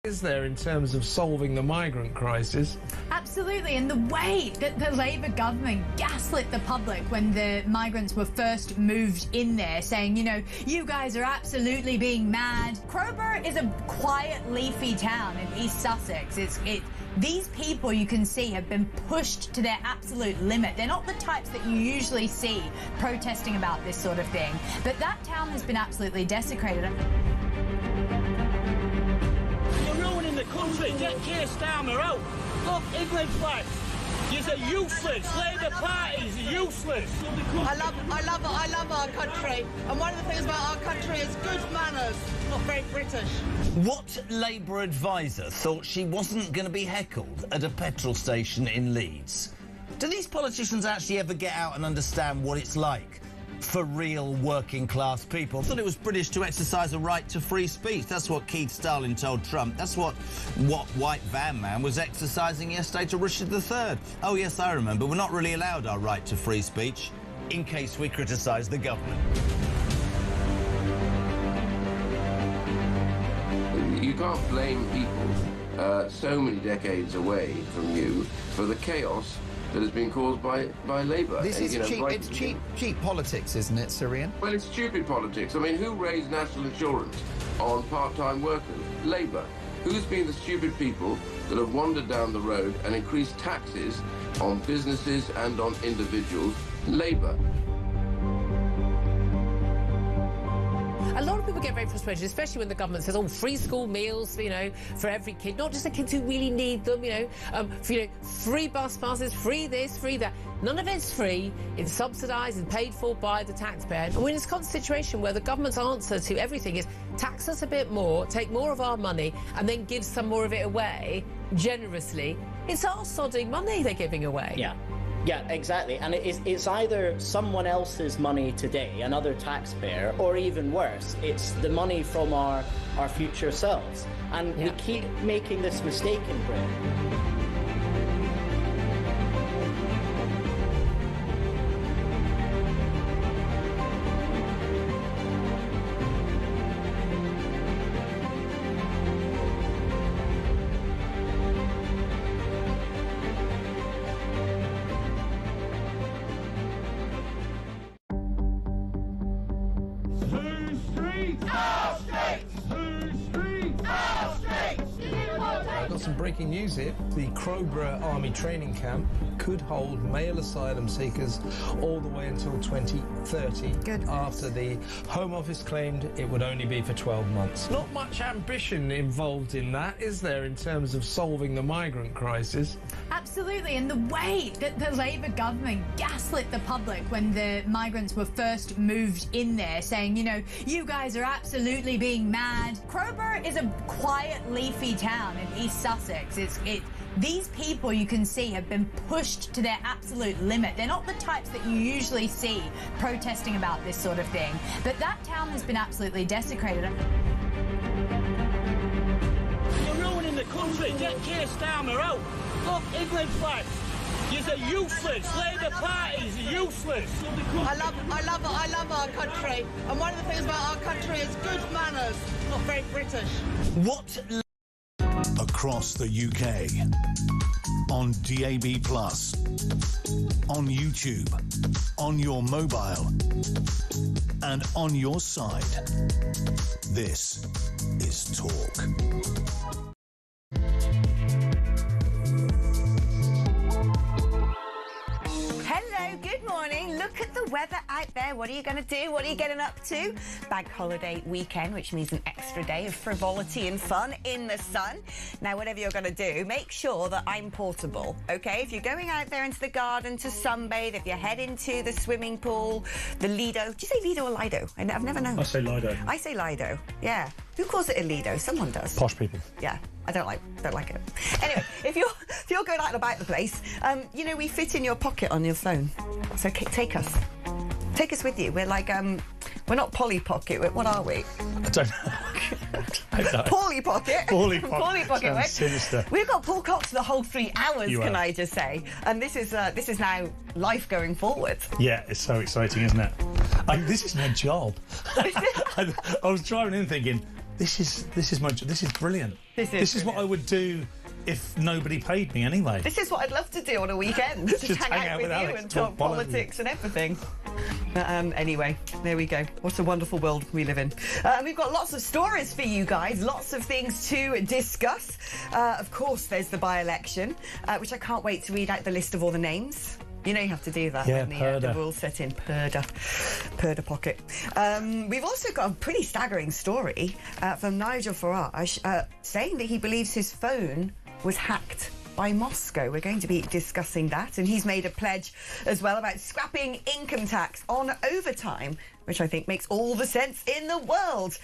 Is there in terms of solving the migrant crisis? Absolutely, and the way that the Labour government gaslit the public when the migrants were first moved in there, saying, you know, you guys are absolutely being mad. Crowborough is a quiet, leafy town in East Sussex. These people, you can see, have been pushed to their absolute limit. They're not the types that you usually see protesting about this sort of thing. But that town has been absolutely desecrated. The country, get Keir Starmer out. Look, England flag. You're useless. Labour parties are useless. I love our country, and one of the things about our country is good manners. Not very British. What Labour advisor thought she wasn't going to be heckled at a petrol station in Leeds? Do these politicians actually ever get out and understand what it's like for real working class people? I thought it was British to exercise a right to free speech. That's what Keith Stalin told Trump. That's what White Van Man was exercising yesterday to Richard III. Oh yes, I remember. We're not really allowed our right to free speech in case we criticise the government. You can't blame people so many decades away from you for the chaos that has been caused by Labour. This is cheap. It's cheap politics, isn't it, Syrian? Well, it's stupid politics. I mean, who raised national insurance on part-time workers? Labour. Who's been the stupid people that have wandered down the road and increased taxes on businesses and on individuals? Labour. A lot of people get very frustrated, especially when the government says, oh, free school meals, you know, for every kid, not just the kids who really need them, free bus passes, free this, free that. None of it's free. It's subsidised and paid for by the taxpayer. And we're in this constant situation where the government's answer to everything is tax us a bit more, take more of our money, and then give some more of it away generously. It's our sodding money they're giving away. Yeah, exactly. And it's either someone else's money today, another taxpayer, or even worse, it's the money from our future selves. And we keep making this mistake in Britain. Some breaking news here. The Crowborough Army Training Camp could hold male asylum seekers all the way until 2030. Good. After the Home Office claimed it would only be for 12 months. Not much ambition involved in that, is there, in terms of solving the migrant crisis? Absolutely, and the way that the Labour government gaslit the public when the migrants were first moved in there, saying, you know, you guys are absolutely being mad. Crowborough is a quiet, leafy town in East Sussex. These people, you can see, have been pushed to their absolute limit. They're not the types that you usually see protesting about this sort of thing. But that town has been absolutely desecrated. You're ruining the country. Get Keir Starmer out. Look, England flag. You're useless. Labour parties are useless. I love our country, and one of the things about our country is good manners. Not very British. What? Across the UK, on DAB+, on YouTube, on your mobile, and on your side. This is Talk. Hello, good morning. Look at the weather out there. What are you going to do? What are you getting up to? Bank holiday weekend, which means an extra day of frivolity and fun in the sun. Now, whatever you're going to do, make sure that I'm portable, okay? If you're going out there into the garden to sunbathe, if you're heading to the swimming pool, the Lido. Do you say Lido or Lido? I've never known. I say Lido. I say Lido, yeah. Who calls it a Lido? Someone does. Posh people. Yeah, I don't like it. Anyway, if you're going out and about the place, you know, we fit in your pocket on your phone. So take us with you. We're like we're not Polly Pocket. What are we? I don't know. Polly Pocket. Polly Pocket. Polly Pocket. Sounds sinister. We've got Paul Cox for the whole 3 hours. Can I just say? And this is now life going forward. Yeah, it's so exciting, isn't it? This is my job. I was driving in thinking, This is brilliant. This is what I would do if nobody paid me anyway. This is what I'd love to do on a weekend. Just hang out with you Alex, and talk politics and everything. Anyway, there we go. What a wonderful world we live in. We've got lots of stories for you guys, lots of things to discuss. Of course, there's the by-election, which I can't wait to read out the list of all the names. You know you have to do that when the rules set in. Purda pocket. We've also got a pretty staggering story from Nigel Farage saying that he believes his phone was hacked by Moscow. We're going to be discussing that, and he's made a pledge as well about scrapping income tax on overtime, which I think makes all the sense in the world.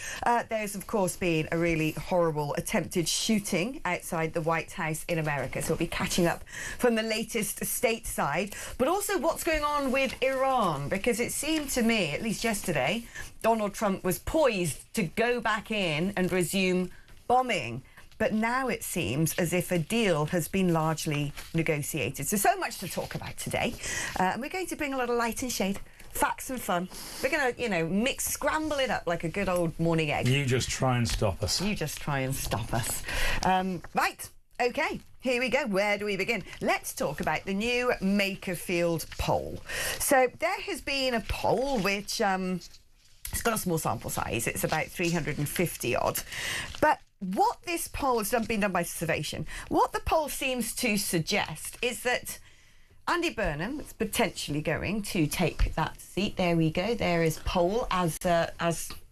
There's, of course, been a really horrible attempted shooting outside the White House in America, so we'll be catching up from the latest stateside, but also what's going on with Iran, because it seemed to me, at least yesterday, Donald Trump was poised to go back in and resume bombing. But now it seems as if a deal has been largely negotiated. So much to talk about today. And we're going to bring a lot of light and shade, facts and fun. We're going to, scramble it up like a good old morning egg. You just try and stop us. You just try and stop us. Right, OK, here we go. Where do we begin? Let's talk about the new Makerfield poll. So there has been a poll which it's got a small sample size. It's about 350 odd. But what this poll has been done by Survation, what the poll seems to suggest is that Andy Burnham is potentially going to take that seat. There we go. There is poll as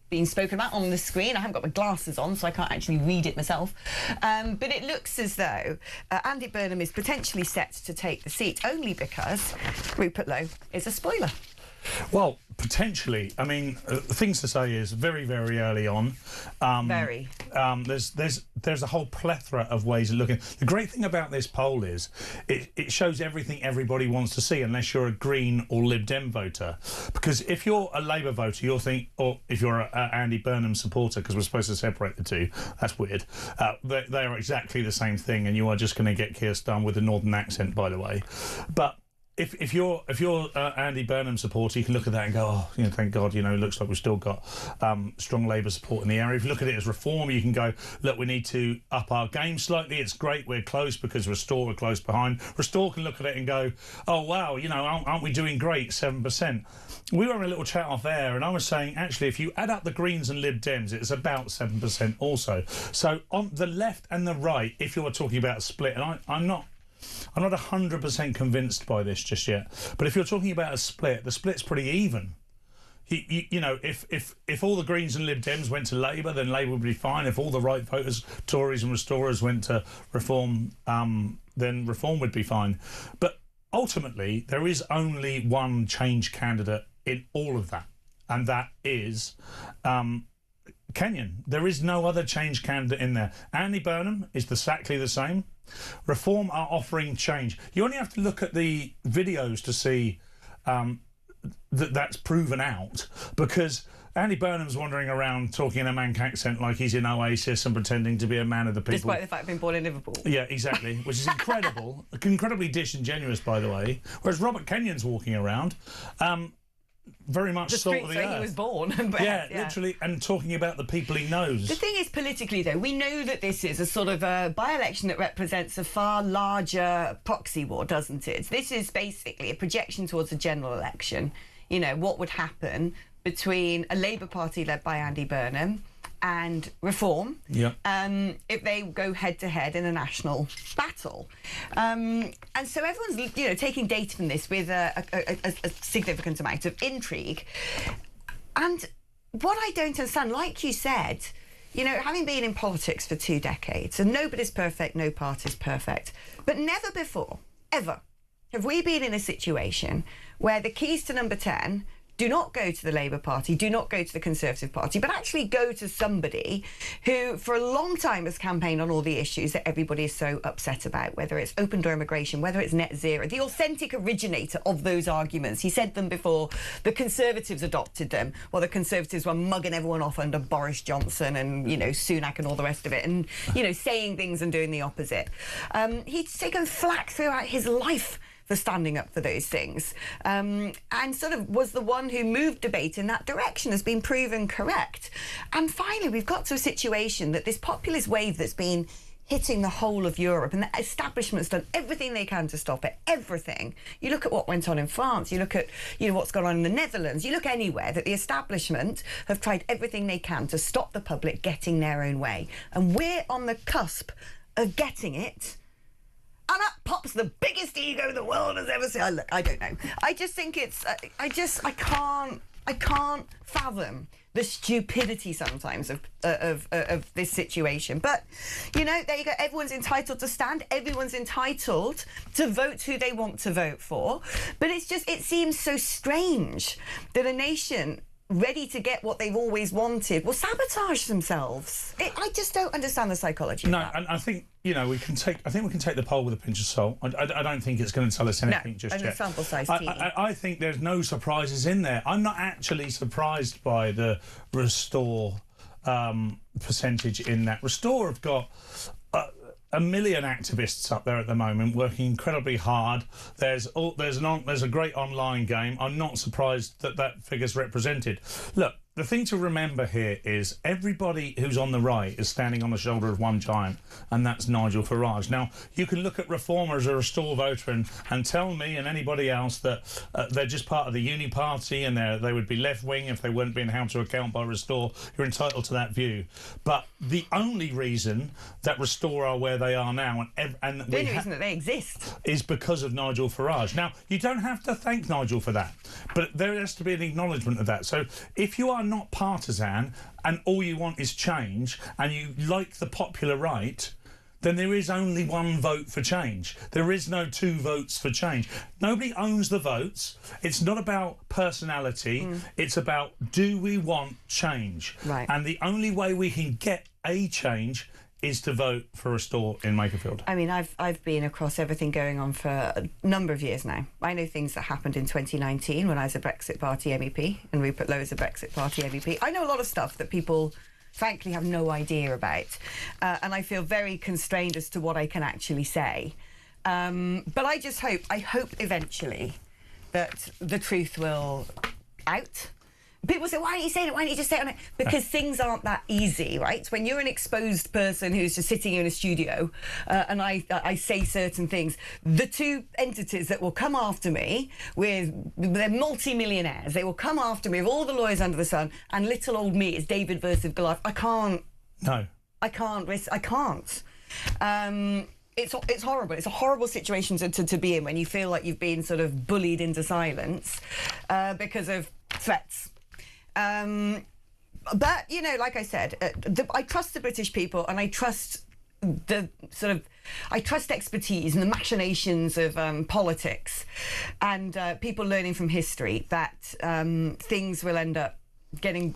being spoken about on the screen. I haven't got my glasses on, so I can't actually read it myself. But it looks as though Andy Burnham is potentially set to take the seat only because Rupert Lowe is a spoiler. Well, potentially. I mean, things to say is very, very early on. Very. There's a whole plethora of ways of looking. The great thing about this poll is it shows everything everybody wants to see, unless you're a Green or Lib Dem voter. Because if you're a Labour voter, you'll think, or if you're an Andy Burnham supporter, because we're supposed to separate the two, that's weird. They are exactly the same thing, and you are just going to get Keir Starmer with a northern accent, by the way. But If you're Andy Burnham supporter, you can look at that and go, oh, thank God, it looks like we've still got strong Labour support in the area. If you look at it as reform, you can go, look, we need to up our game slightly. It's great we're close because Restore are close behind. Restore can look at it and go, oh, wow, aren't we doing great, 7%? We were having a little chat off air, and I was saying, actually, if you add up the Greens and Lib Dems, it's about 7% also. So on the left and the right, if you're talking about a split, and I'm not 100% convinced by this just yet. But if you're talking about a split, the split's pretty even. If all the Greens and Lib Dems went to Labour, then Labour would be fine. If all the right voters, Tories and Restorers, went to Reform, then Reform would be fine. But ultimately, there is only one change candidate in all of that, and that is Kenyon. There is no other change candidate in there. Andy Burnham is exactly the same. Reform are offering change. You only have to look at the videos to see that's proven out, because Andy Burnham's wandering around talking in a Manc accent like he's in Oasis and pretending to be a man of the people. Despite the fact of being born in Liverpool. Yeah, exactly, which is incredible. Incredibly disingenuous, by the way. Whereas Robert Kenyon's walking around very much the salt of the earth. He was born. Yeah, literally, and talking about the people he knows. The thing is, politically, though, we know that this is a sort of a by-election that represents a far larger proxy war, doesn't it? This is basically a projection towards a general election. What would happen between a Labour Party led by Andy Burnham and Reform if they go head-to-head in a national battle. And so everyone's, taking data from this with a significant amount of intrigue. And what I don't understand, like you said, having been in politics for 2 decades, and nobody's perfect, no party's perfect, but never before, ever, have we been in a situation where the keys to number 10 do not go to the Labour Party, do not go to the Conservative Party, but actually go to somebody who for a long time has campaigned on all the issues that everybody is so upset about, whether it's open door immigration, whether it's net zero, the authentic originator of those arguments. He said them before the Conservatives adopted them, while the Conservatives were mugging everyone off under Boris Johnson and, Sunak and all the rest of it, and, saying things and doing the opposite. He's taken flack throughout his life for standing up for those things, and sort of was the one who moved debate in that direction, has been proven correct. And finally, we've got to a situation that this populist wave that's been hitting the whole of Europe, and the establishment's done everything they can to stop it, everything. You look at what went on in France, you look at what's gone on in the Netherlands, you look anywhere that the establishment have tried everything they can to stop the public getting their own way. And we're on the cusp of getting it. And up pops the biggest ego the world has ever seen. Look, I don't know. I just think it's... I can't fathom the stupidity sometimes of this situation. But, there you go. Everyone's entitled to stand. Everyone's entitled to vote who they want to vote for. But it seems so strange that a nation ready to get what they've always wanted will sabotage themselves. I just don't understand the psychology of that. And I think, we can take the poll with a pinch of salt. I don't think it's going to tell us anything just yet. No, sample size teeny. I think there's no surprises in there. I'm not actually surprised by the Restore percentage in that. Restore have got... 1 million activists up there at the moment working incredibly hard. There's a great online game. I'm not surprised that figure's represented. Look, the thing to remember here is everybody who's on the right is standing on the shoulder of one giant, and that's Nigel Farage. Now, you can look at Reformer as a Restore voter and tell me and anybody else that they're just part of the Uni Party and they would be left-wing if they weren't being held to account by Restore. You're entitled to that view. But the only reason that Restore are where they are now, the only reason that they exist, is because of Nigel Farage. Now, you don't have to thank Nigel for that, but there has to be an acknowledgement of that. So if you are not partisan and all you want is change and you like the popular right, then there is only one vote for change. There is no two votes for change. Nobody owns the votes. It's not about personality. It's about, do we want change? Right. And the only way we can get a change is to vote for Restore in Makerfield. I mean, I've been across everything going on for a number of years now. I know things that happened in 2019 when I was a Brexit Party MEP and Rupert Lowe was a Brexit Party MEP. I know a lot of stuff that people, frankly, have no idea about. And I feel very constrained as to what I can actually say. But I hope eventually that the truth will out. People say, why aren't you saying it? Why don't you just say it on it? Because things aren't that easy, right? When you're an exposed person who's just sitting in a studio and I say certain things, the two entities that will come after me they're multi-millionaires. They will come after me with all the lawyers under the sun, and little old me is David versus Goliath. I can't. No. I can't risk. I can't. It's horrible. It's a horrible situation to be in when you feel like you've been sort of bullied into silence because of threats. But, like I said, I trust the British people, and I trust I trust expertise and the machinations of politics and people learning from history that things will end up going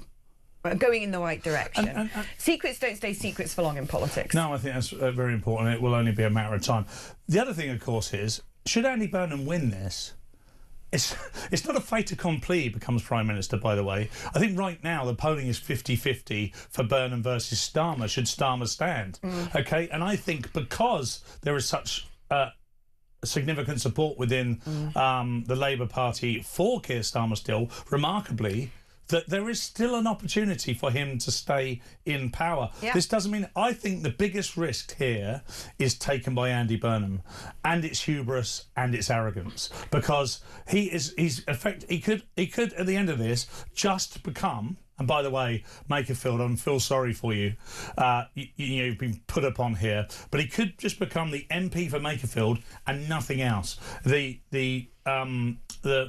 in the right direction. Secrets don't stay secrets for long in politics. No, I think that's very important. It will only be a matter of time. The other thing, of course, is, should Andy Burnham win this, it's not a fait accompli he becomes Prime Minister, by the way. I think right now the polling is 50-50 for Burnham versus Starmer, should Starmer stand. OK, and I think because there is such significant support within the Labour Party for Keir Starmer still, remarkably, that there is still an opportunity for him to stay in power. Yeah. This doesn't mean... I think the biggest risk here is taken by Andy Burnham, and it's hubris and it's arrogance, because he could at the end of this just become... And by the way, Makerfield, I feel sorry for you. You've been put upon here, but he could just become the MP for Makerfield and nothing else. The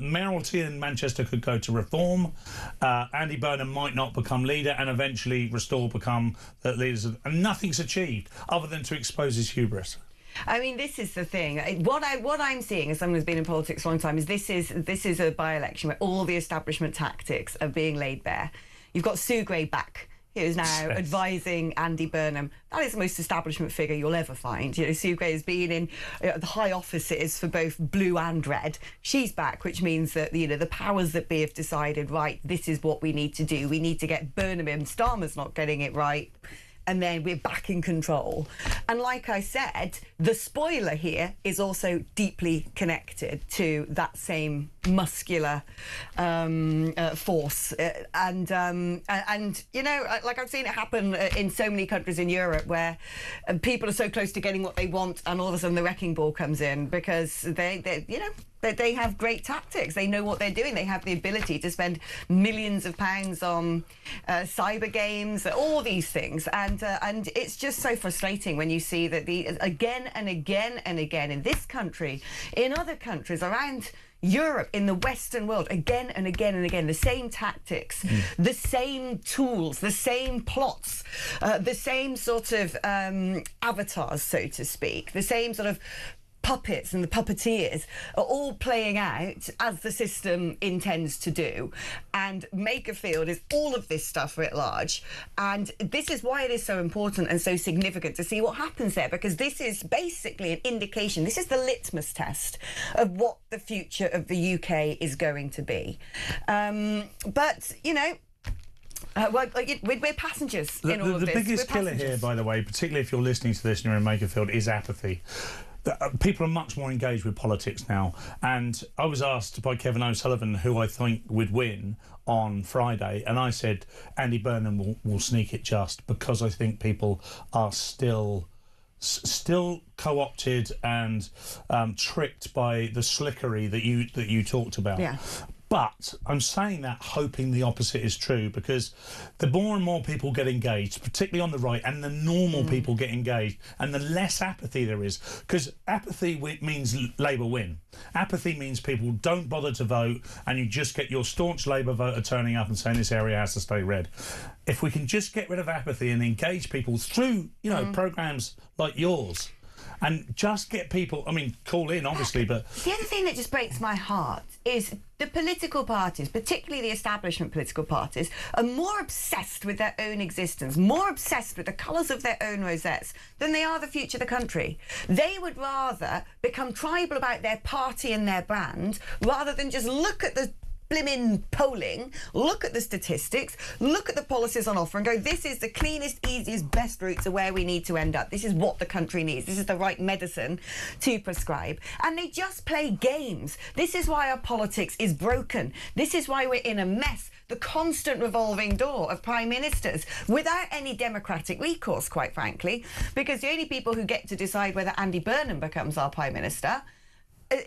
mayoralty in Manchester could go to Reform. Andy Burnham might not become leader, and eventually Restore become the leaders, and nothing's achieved other than to expose his hubris. I mean, this is the thing. What I'm seeing, as someone who's been in politics a long time, is this is a by-election where all the establishment tactics are being laid bare. You've got Sue Gray back, who is now advising Andy Burnham. That is the most establishment figure you'll ever find. Sue Gray has been in the high offices for both blue and red. She's back, which means that the powers that be have decided, right, this is what we need to do. We need to get Burnham in. Starmer's not getting it right. and then we're back in control. And like I said, the spoiler here is also deeply connected to that same muscular force. And you know, like I've seen it happen in so many countries in Europe where people are so close to getting what they want, and all of a sudden the wrecking ball comes in because they have great tactics. They know what they're doing. They have the ability to spend millions of pounds on cyber games, all these things. And it's just so frustrating when you see that again and again and again in this country, in other countries around Europe, in the Western world, again and again and again, the same tactics, the same tools, the same plots, the same sort of avatars, so to speak, the same sort of puppets and the puppeteers are all playing out as the system intends to do. And Makerfield is all of this stuff writ large. And this is why it is so important and so significant to see what happens there, because this is basically an indication. This is the litmus test of what the future of the UK is going to be. But, you know, we're passengers in all of this. The biggest killer here, by the way, particularly if you're listening to this and you're in Makerfield, is apathy. People are much more engaged with politics now, and I was asked by Kevin O'Sullivan who I think would win on Friday, and I said Andy Burnham will sneak it just because I think people are still co-opted and tricked by the slickery that you talked about. Yeah. But I'm saying that hoping the opposite is true, because the more and more people get engaged, particularly on the right, and the normal people get engaged, and the less apathy there is, because apathy means Labour win. Apathy means people don't bother to vote, and you just get your staunch Labour voter turning up and saying this area has to stay red. If we can just get rid of apathy and engage people through, you know, programmes like yours, and just get people, I mean, call in, obviously, but... The other thing that just breaks my heart is the political parties, particularly the establishment political parties, are more obsessed with their own existence, more obsessed with the colours of their own rosettes than they are the future of the country. They would rather become tribal about their party and their brand rather than just look at the blimmin' polling, look at the statistics, look at the policies on offer and go, this is the cleanest, easiest, best route to where we need to end up. This is what the country needs. This is the right medicine to prescribe. And they just play games. This is why our politics is broken. This is why we're in a mess. The constant revolving door of prime ministers without any democratic recourse, quite frankly, because the only people who get to decide whether Andy Burnham becomes our prime minister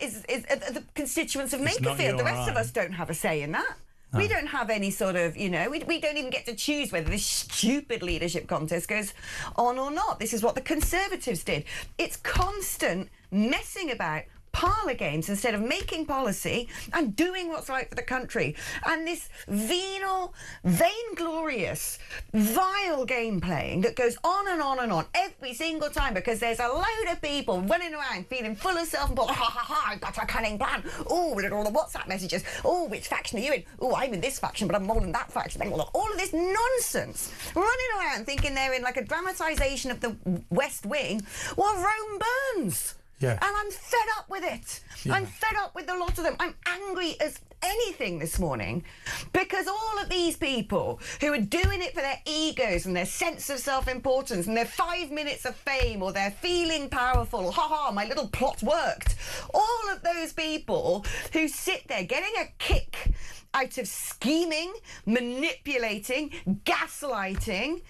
is the constituents of Makerfield. The rest of us don't have a say in that. No. We don't have any sort of, you know, we don't even get to choose whether this stupid leadership contest goes on or not. This is what the Conservatives did. It's constant messing about parlour games instead of making policy and doing what's right for the country. And this venal, vainglorious, vile game playing that goes on and on and on every single time because there's a load of people running around feeling full of self-importance. Ha ha ha, I've got a cunning plan. Oh, look at all the WhatsApp messages. Oh, which faction are you in? Oh, I'm in this faction, but I'm more in that faction. All of this nonsense. Running around thinking they're in like a dramatisation of the West Wing while Rome burns. Yeah. And I'm fed up with it. Yeah. I'm fed up with a lot of them. I'm angry as anything this morning because all of these people who are doing it for their egos and their sense of self-importance and their 5 minutes of fame or their feeling powerful, ha-ha, my little plot worked. All of those people who sit there getting a kick out of scheming, manipulating, gaslighting.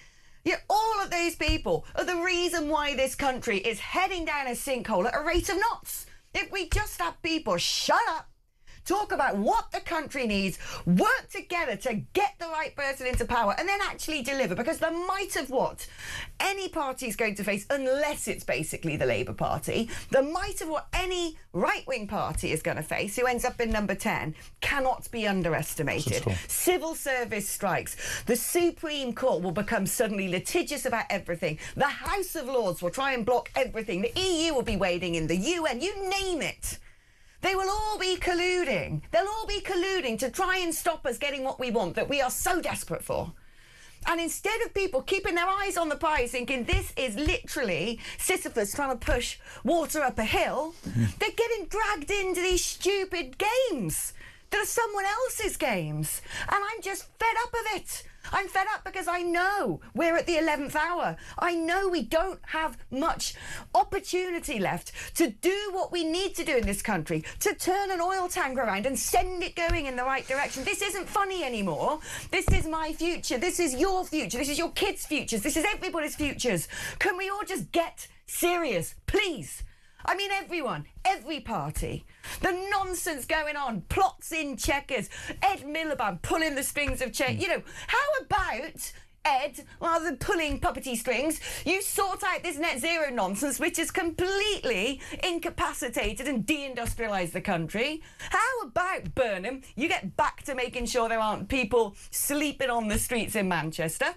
Yeah, all of those people are the reason why this country is heading down a sinkhole at a rate of knots. If we just have people shut up, talk about what the country needs, work together to get the right person into power and then actually deliver, because the might of what any party is going to face, unless it's basically the Labour Party, the might of what any right-wing party is going to face, who ends up in number 10, cannot be underestimated. Civil service strikes. The Supreme Court will become suddenly litigious about everything. The House of Lords will try and block everything. The EU will be wading in. The UN, you name it. They will all be colluding. They'll all be colluding to try and stop us getting what we want, that we are so desperate for. And instead of people keeping their eyes on the prize, thinking this is literally Sisyphus trying to push water up a hill, they're getting dragged into these stupid games. that are someone else's games. And I'm just fed up of it. I'm fed up because I know we're at the 11th hour. I know we don't have much opportunity left to do what we need to do in this country, to turn an oil tanker around and send it going in the right direction. This isn't funny anymore. This is my future. This is your future. This is your kids' futures. This is everybody's futures. Can we all just get serious, please? I mean, everyone, every party. The nonsense going on, plots in checkers, Ed Miliband pulling the strings of change. You know, how about, Ed, rather than pulling puppety strings, you sort out this net zero nonsense, which has completely incapacitated and deindustrialised the country? How about, Burnham, you get back to making sure there aren't people sleeping on the streets in Manchester?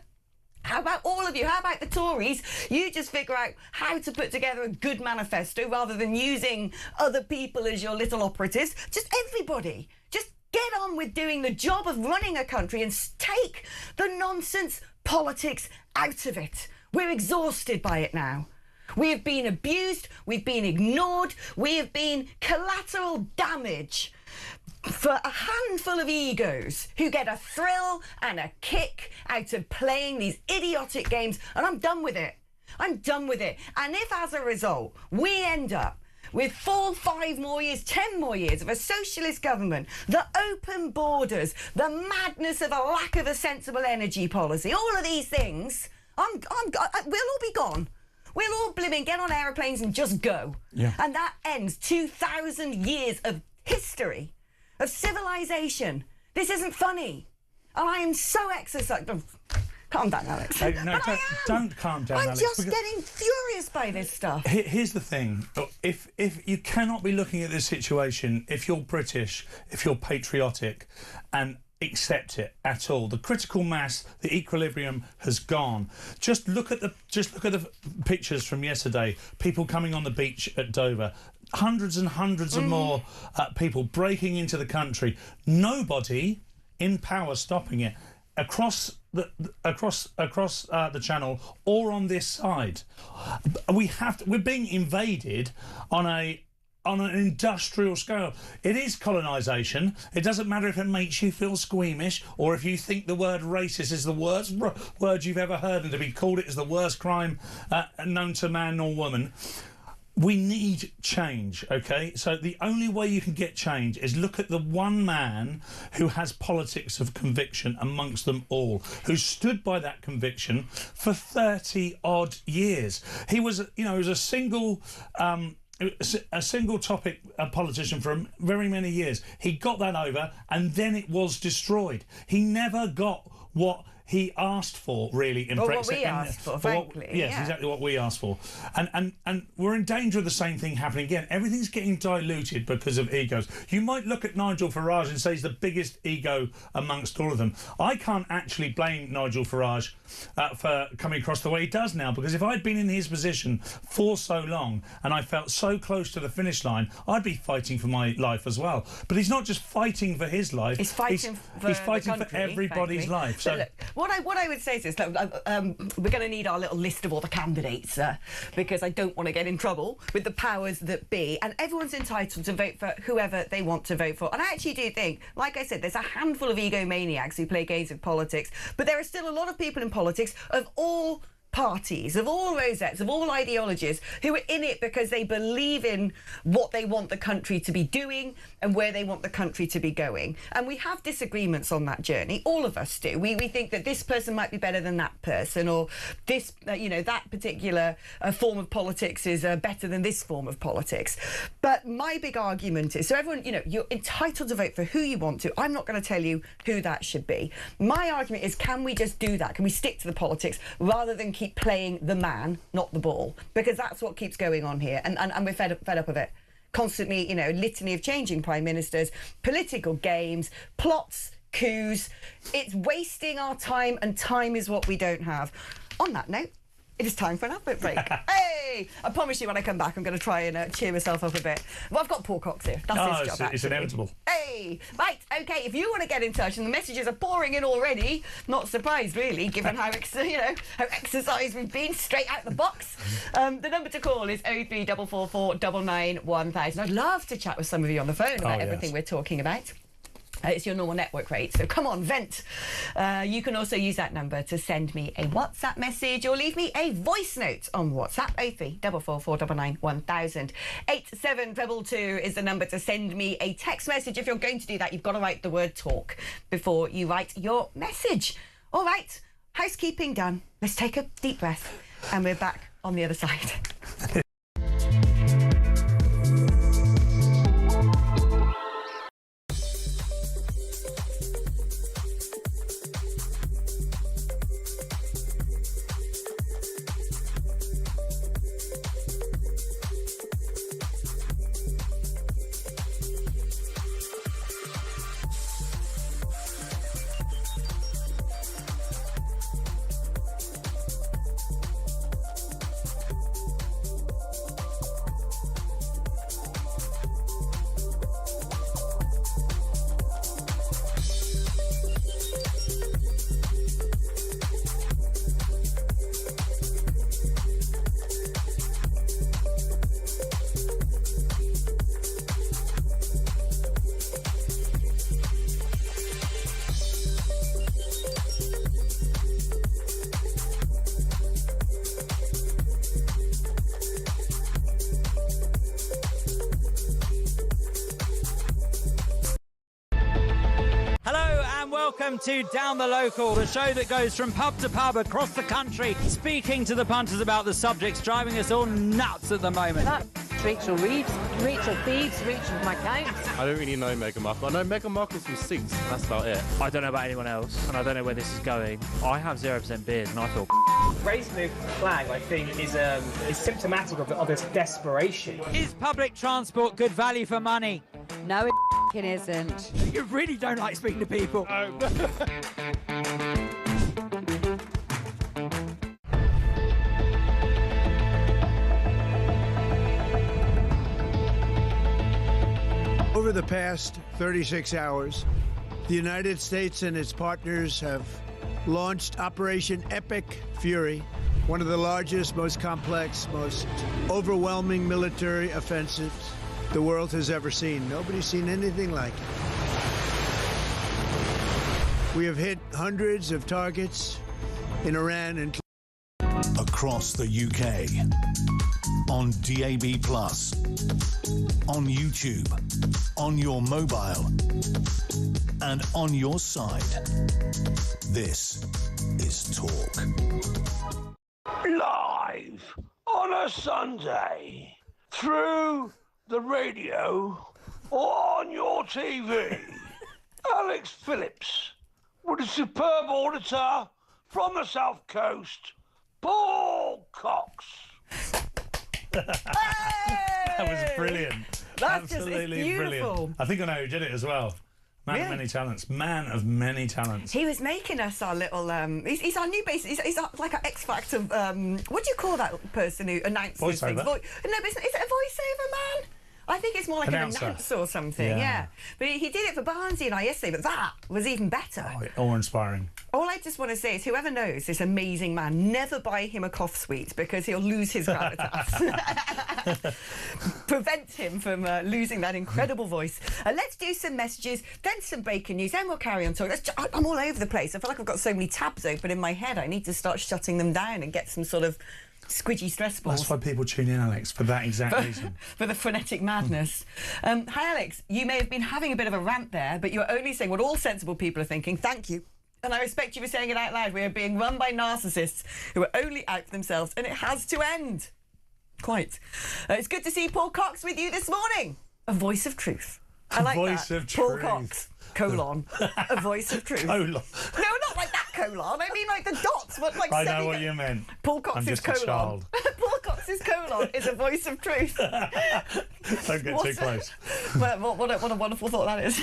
How about all of you? How about the Tories? You just figure out how to put together a good manifesto rather than using other people as your little operatives. Just everybody. Just get on with doing the job of running a country and take the nonsense politics out of it. We're exhausted by it now. We have been abused. We've been ignored. We have been collateral damage for a handful of egos who get a thrill and a kick out of playing these idiotic games, and I'm done with it. I'm done with it. And if, as a result, we end up with 4, 5 more years, 10 more years of a socialist government, the open borders, the madness of a lack of a sensible energy policy, all of these things, we'll all be gone. We'll all blimmin' get on aeroplanes and just go. Yeah. And that ends 2,000 years of history, of civilization. This isn't funny. And I am so exercised. Calm down, Alex. No, don't calm down, Alex. I'm just getting furious by this stuff. Here's the thing. If you cannot be looking at this situation, if you're British, if you're patriotic, and accept it at all. The critical mass, the equilibrium has gone. Just look at the pictures from yesterday. People coming on the beach at Dover. Hundreds and hundreds of more people breaking into the country. Nobody in power stopping it across the channel or on this side. We're being invaded on an industrial scale. It is colonisation. It doesn't matter if it makes you feel squeamish or if you think the word racist is the worst word you've ever heard, and to be called it is the worst crime known to man nor woman. We need change, OK? So the only way you can get change is look at the one man who has politics of conviction amongst them all, who stood by that conviction for 30-odd years. He was, he was a single topic politician for very many years. He got that over and then it was destroyed. He never got what he asked for, really, in Brexit. What we asked for, frankly. Yes, exactly what we asked for. And we're in danger of the same thing happening again. Everything's getting diluted because of egos. You might look at Nigel Farage and say he's the biggest ego amongst all of them. I can't actually blame Nigel Farage for coming across the way he does now, because if I'd been in his position for so long and I felt so close to the finish line, I'd be fighting for my life as well. But he's not just fighting for his life. He's fighting for everybody's life. So look, what I would say is this: look, we're going to need our little list of all the candidates because I don't want to get in trouble with the powers that be, and everyone's entitled to vote for whoever they want to vote for. And I actually do think, like I said, there's a handful of egomaniacs who play games of politics, but there are still a lot of people in politics of all parties, of all rosettes, of all ideologies, who are in it because they believe in what they want the country to be doing and where they want the country to be going. And we have disagreements on that journey. All of us do. We think that this person might be better than that person, or this, that particular form of politics is better than this form of politics. But my big argument is, so everyone, you're entitled to vote for who you want to. I'm not going to tell you who that should be. My argument is, can we just do that? Can we stick to the politics rather than keep playing the man, not the ball? Because that's what keeps going on here, and we're fed up of it. Constantly, litany of changing prime ministers, political games, plots, coups. It's wasting our time, and time is what we don't have. On that note, it is time for an advert break. Hey! I promise you when I come back I'm going to try and cheer myself up a bit. Well, I've got Paul Cox here. That's his job, it's inevitable. Hey! Right, OK, if you want to get in touch, and the messages are pouring in already, not surprised, really, given how exercised we've been straight out the box. The number to call is 03444 991 1000. I'd love to chat with some of you on the phone about everything we're talking about. It's your normal network rate, so come on, vent. You can also use that number to send me a WhatsApp message or leave me a voice note on WhatsApp. 03 444 1000. 87222 is the number to send me a text message. If you're going to do that, you've got to write the word talk before you write your message. All right, housekeeping done. Let's take a deep breath, and we're back on the other side. Welcome to Down the Local, the show that goes from pub to pub across the country, speaking to the punters about the subjects driving us all nuts at the moment. That's Rachel Reeves, Rachel Thieves, Rachel McCown. I don't really know Meghan Markle. I know Meghan Markle's from Suits, that's about it. I don't know about anyone else, and I don't know where this is going. I have 0% beard, and I feel raising the flag, I think, is symptomatic of this desperation. Is public transport good value for money? No, it isn't. You really don't like speaking to people. Over the past 36 hours, the United States and its partners have launched Operation Epic Fury, one of the largest, most complex, most overwhelming military offensives the world has ever seen. Nobody's seen anything like it. We have hit hundreds of targets in Iran and across the UK, on DAB+, on YouTube, on your mobile, and on your side. This is Talk. Live on a Sunday, through the radio or on your TV, Alex Phillips with a superb auditor from the South Coast, Paul Cox. That was brilliant. That's absolutely just brilliant. beautiful. I think I know who did it as well. Man of many talents. Man of many talents. He was making us our little. He's our new base. He's like our X Factor. What do you call that person who announces things? Voiceover. No, but is it a voiceover man? I think it's more like Announcer. an announcer or something. Yeah. But he did it for Barnsley and I yesterday. But that was even better. Awe-inspiring. All I just want to say is, whoever knows this amazing man, never buy him a cough suite because he'll lose his gravitas. Prevent him from losing that incredible voice. Let's do some messages, then some breaking news, then we'll carry on talking. I'm all over the place. I feel like I've got so many tabs open in my head. I need to start shutting them down and get some sort of squidgy stress balls. That's why people tune in, Alex, for that exact reason. For the frenetic madness. Hi, Alex. You may have been having a bit of a rant there, but you're only saying what all sensible people are thinking. Thank you. And I respect you for saying it out loud. We are being run by narcissists who are only out for themselves, and it has to end. Quite. It's good to see Paul Cox with you this morning. A voice of truth. I like voice that. of Paul truth. Cox, colon. A voice of truth. Colon. No, not like that colon. I mean like the dots. But like I know what you meant. Paul Cox's I'm just colon. a child. Paul Cox's colon is a voice of truth. Don't get too close. What a wonderful thought that is.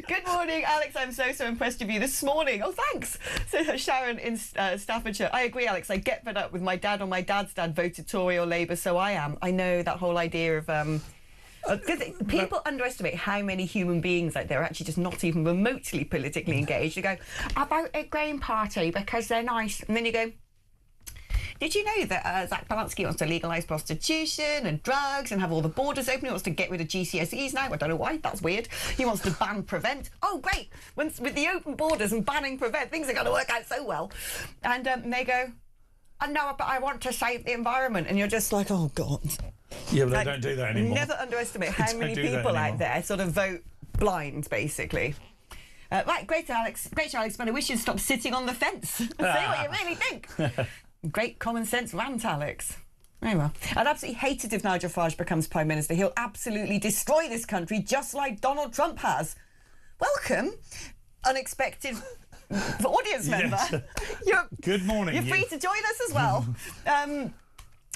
Good morning, Alex. I'm so impressed with you this morning. Oh, thanks. So Sharon in Staffordshire. I agree, Alex. I get fed up with my dad or my dad's dad voted Tory or Labour, so I am. I know that whole idea of... people underestimate how many human beings out there are actually just not even remotely politically engaged. You go, I vote a Green Party because they're nice. And then you go, Did you know that Zach Balansky wants to legalise prostitution and drugs and have all the borders open? He wants to get rid of GCSEs now. I don't know why. That's weird. He wants to ban Prevent. Oh, great. With the open borders and banning Prevent, things are going to work out so well. And they go, no, but I want to save the environment. And you're just like, oh, God. Yeah, but they don't do that anymore. Never underestimate how many people out there sort of vote blind, basically. Right, great, Alex. Great, Alex, but I wish you'd stop sitting on the fence. Say what you really think. Great common sense rant, Alex. Very well. I'd absolutely hate it if Nigel Farage becomes Prime Minister. He'll absolutely destroy this country just like Donald Trump has. Welcome, unexpected audience member. Yes. Good morning. You're free to join us as well.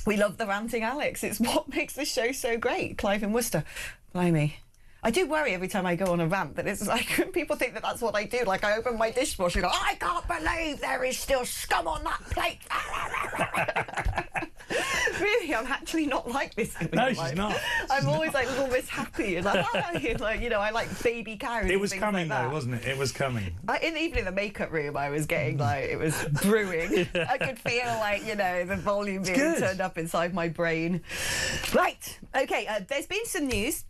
We love the ranting Alex. It's what makes the show so great. Clive in Worcester. Blimey. I do worry every time I go on a rant that it's like people think that that's what I do. Like I open my dishwasher and go, I can't believe there is still scum on that plate. Really, I'm actually not like this. No, she's not. I'm always like little Miss Happy and like, you know, I like baby cows. It was coming though, wasn't it? It was coming. Even in the makeup room, I was getting like, it was brewing. Yeah. I could feel like, you know, the volume being turned up inside my brain. Right, okay, there's been some news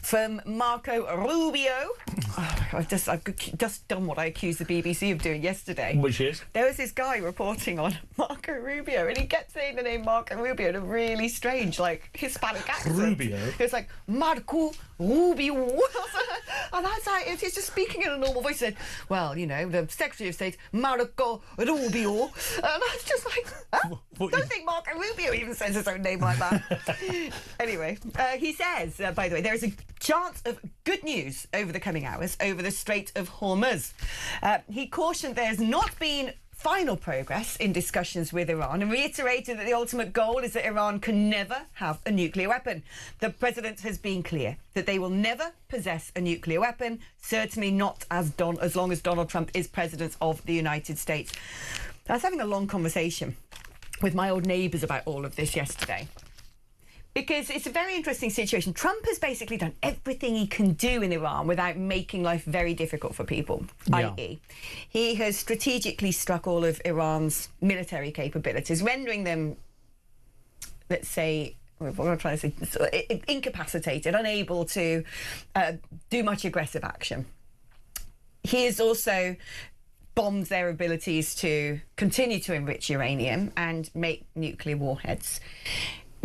from Marco Rubio. Oh, I've just done what I accused the BBC of doing yesterday. Which is? There was this guy reporting on Marco Rubio, and he kept saying the name Marco Rubio in a really strange, like, Hispanic accent. Rubio? It was like, Marco Rubio. And that's how he's just speaking in a normal voice. He said, well, you know, the Secretary of State, Marco Rubio. And I was just like, don't think Marco Rubio even says his own name like that. Anyway, he says, by the way, there is a chance of good news over the coming hours over the Strait of Hormuz. He cautioned there's not been final progress in discussions with Iran and reiterated that the ultimate goal is that Iran can never have a nuclear weapon. The president has been clear that they will never possess a nuclear weapon, certainly not as long as Donald Trump is president of the United States. I was having a long conversation with my old neighbours about all of this yesterday, because it's a very interesting situation. Trump has basically done everything he can do in Iran without making life very difficult for people, i.e. he has strategically struck all of Iran's military capabilities, rendering them, let's say, what am I trying to say, incapacitated, unable to do much aggressive action. He has also bombed their abilities to continue to enrich uranium and make nuclear warheads.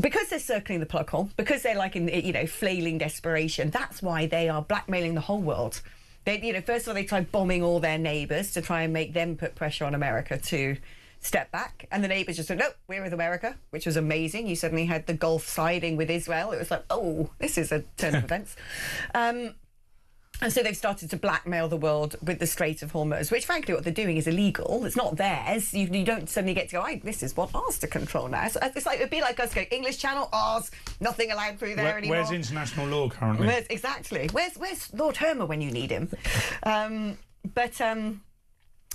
Because they're circling the plug hole, because they're like in, you know, flailing desperation, that's why they are blackmailing the whole world. They, you know, first of all, they tried bombing all their neighbours to try and make them put pressure on America to step back. And the neighbours just said, nope, we're with America, which was amazing. You suddenly had the Gulf siding with Israel. It was like, oh, this is a turn of events. And so they've started to blackmail the world with the Strait of Hormuz, which, frankly, what they're doing is illegal. It's not theirs. You don't suddenly get to go, this is what ours to control now. So it's like, it'd be like us going, English Channel, ours, nothing allowed through there anymore. Where's international law currently? Exactly. Where's Lord Hermer when you need him?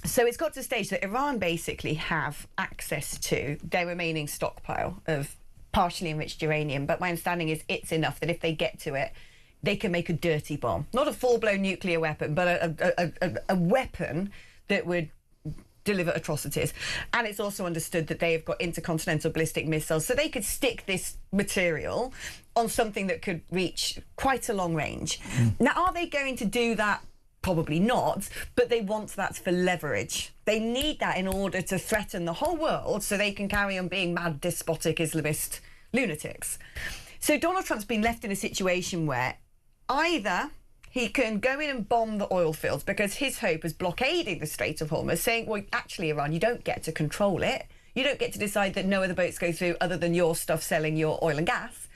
So it's got to the stage that Iran basically have access to their remaining stockpile of partially enriched uranium. But my understanding is it's enough that if they get to it, they can make a dirty bomb. Not a full-blown nuclear weapon, but a weapon that would deliver atrocities. And it's also understood that they have got intercontinental ballistic missiles, so they could stick this material on something that could reach quite a long range. Now, are they going to do that? Probably not, but they want that for leverage. They need that in order to threaten the whole world so they can carry on being mad, despotic Islamist lunatics. So Donald Trump's been left in a situation where either he can go in and bomb the oil fields, because his hope is blockading the Strait of Hormuz, saying, well, actually, Iran, you don't get to control it. You don't get to decide that no other boats go through other than your stuff selling your oil and gas.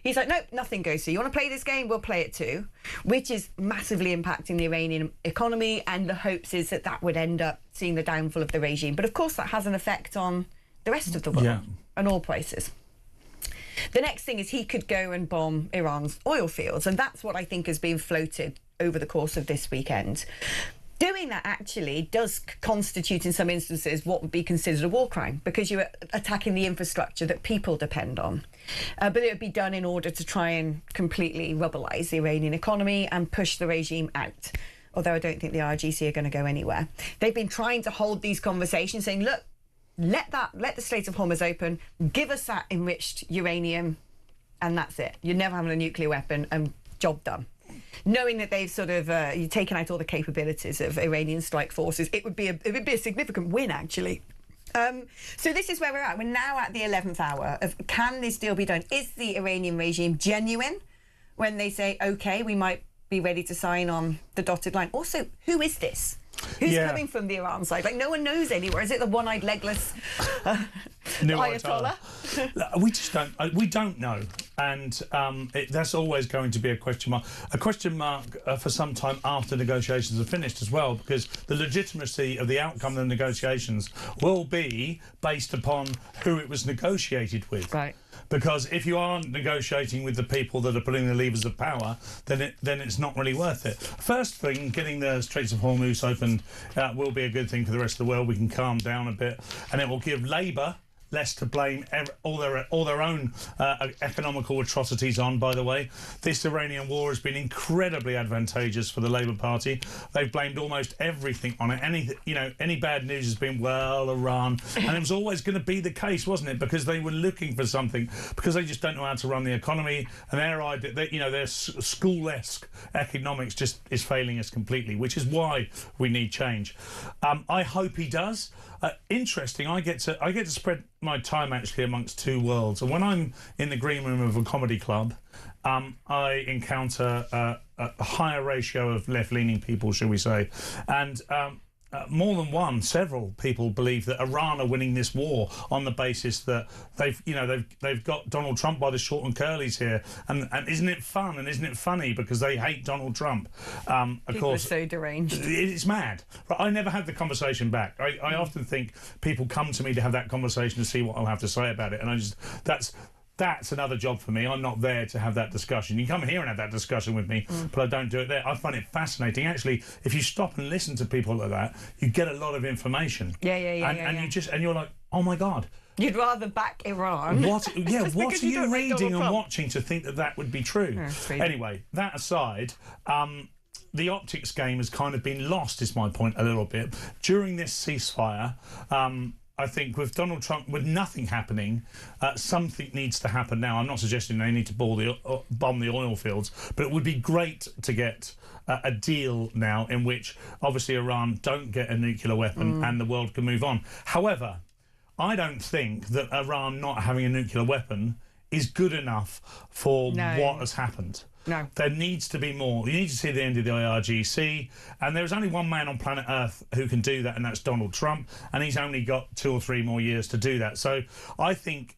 He's like, nope, nothing goes through. You want to play this game? We'll play it too, which is massively impacting the Iranian economy, and the hopes is that that would end up seeing the downfall of the regime. But of course, that has an effect on the rest of the world and all prices. The next thing is he could go and bomb Iran's oil fields, and that's what I think has been floated over the course of this weekend. Doing that actually does constitute in some instances what would be considered a war crime, because you're attacking the infrastructure that people depend on. But it would be done in order to try and completely rubblise the Iranian economy and push the regime out. Although I don't think the IRGC are going to go anywhere. They've been trying to hold these conversations, saying, look, let the Strait of Hormuz open, give us that enriched uranium, and that's it. You're never having a nuclear weapon, and job done. Knowing that they've sort of taken out all the capabilities of Iranian strike forces, it would be a significant win, actually. So this is where we're at. We're now at the 11th hour of, can this deal be done? Is the Iranian regime genuine when they say, OK, we might be ready to sign on the dotted line? Also, who is this? Who's coming from the Iran side? Like, no one knows anywhere. Is it the one-eyed, legless Ayatollah? We just don't. We don't know, and that's always going to be a question mark. A question mark for some time after negotiations are finished as well, because the legitimacy of the outcome of the negotiations will be based upon who it was negotiated with. Right. Because if you aren't negotiating with the people that are pulling the levers of power, then it's not really worth it. First thing, getting the Straits of Hormuz opened will be a good thing for the rest of the world. We can calm down a bit, and it will give Labour less to blame all their own economical atrocities on. By the way, this Iranian war has been incredibly advantageous for the Labour Party. They've blamed almost everything on it. Any bad news has been, well, Iran, and it was always going to be the case, wasn't it? Because they were looking for something, because they just don't know how to run the economy, and their idea, their school-esque economics just is failing us completely, which is why we need change. I hope he does. Interesting. I get to spread my time actually amongst two worlds, and when I'm in the green room of a comedy club, I encounter a higher ratio of left-leaning people, shall we say, and more than several people believe that Iran are winning this war on the basis that they've got Donald Trump by the short and curlies here, and isn't it fun and isn't it funny because they hate Donald Trump? Of people course, are so deranged. It's mad. But I never had the conversation back. I often think people come to me to have that conversation to see what I'll have to say about it, and that's another job for me. I'm not there to have that discussion. You come here and have that discussion with me, but I don't do it there. I find it fascinating. Actually, if you stop and listen to people like that, you get a lot of information. And you're like, oh my God. You'd rather back Iran. What are you reading and watching to think that would be true? Anyway, that aside, the optics game has kind of been lost, is my point, a little bit. During this ceasefire, I think with Donald Trump, with nothing happening, something needs to happen now. I'm not suggesting they need to bomb the oil fields, but it would be great to get a deal now in which, obviously, Iran don't get a nuclear weapon and the world can move on. However, I don't think that Iran not having a nuclear weapon is good enough for what has happened. No. There needs to be more. You need to see the end of the IRGC, and there's only one man on planet Earth who can do that, and that's Donald Trump, and he's only got 2 or 3 more years to do that. So I think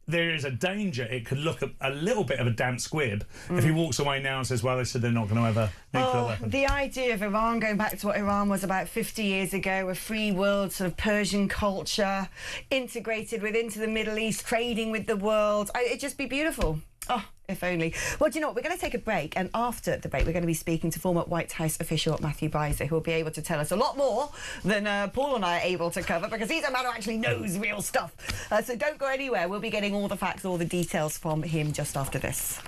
there is a danger it could look a little bit of a damp squib if he walks away now and says, well, they said they're not going to have a nuclear weapon. The idea of Iran going back to what Iran was about 50 years ago, a free world, sort of Persian culture, integrated into the Middle East, trading with the world, it'd just be beautiful. Oh, if only. Well, do you know what? We're going to take a break, and after the break, we're going to be speaking to former White House official Matthew Beiser, who will be able to tell us a lot more than Paul and I are able to cover, because he's a man who actually knows real stuff. So don't go anywhere. We'll be getting all the facts, all the details from him just after this.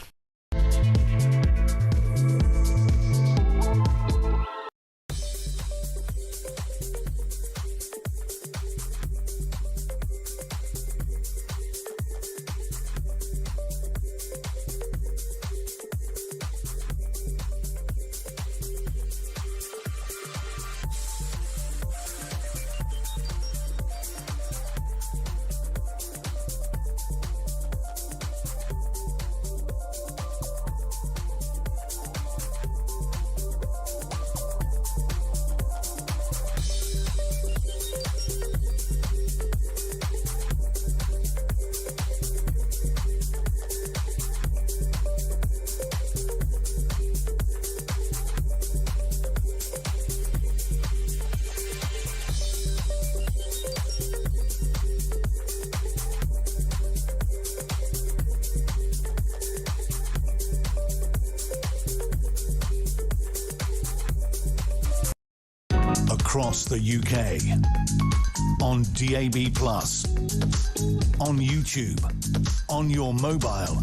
Across the UK, on DAB+, on YouTube, on your mobile,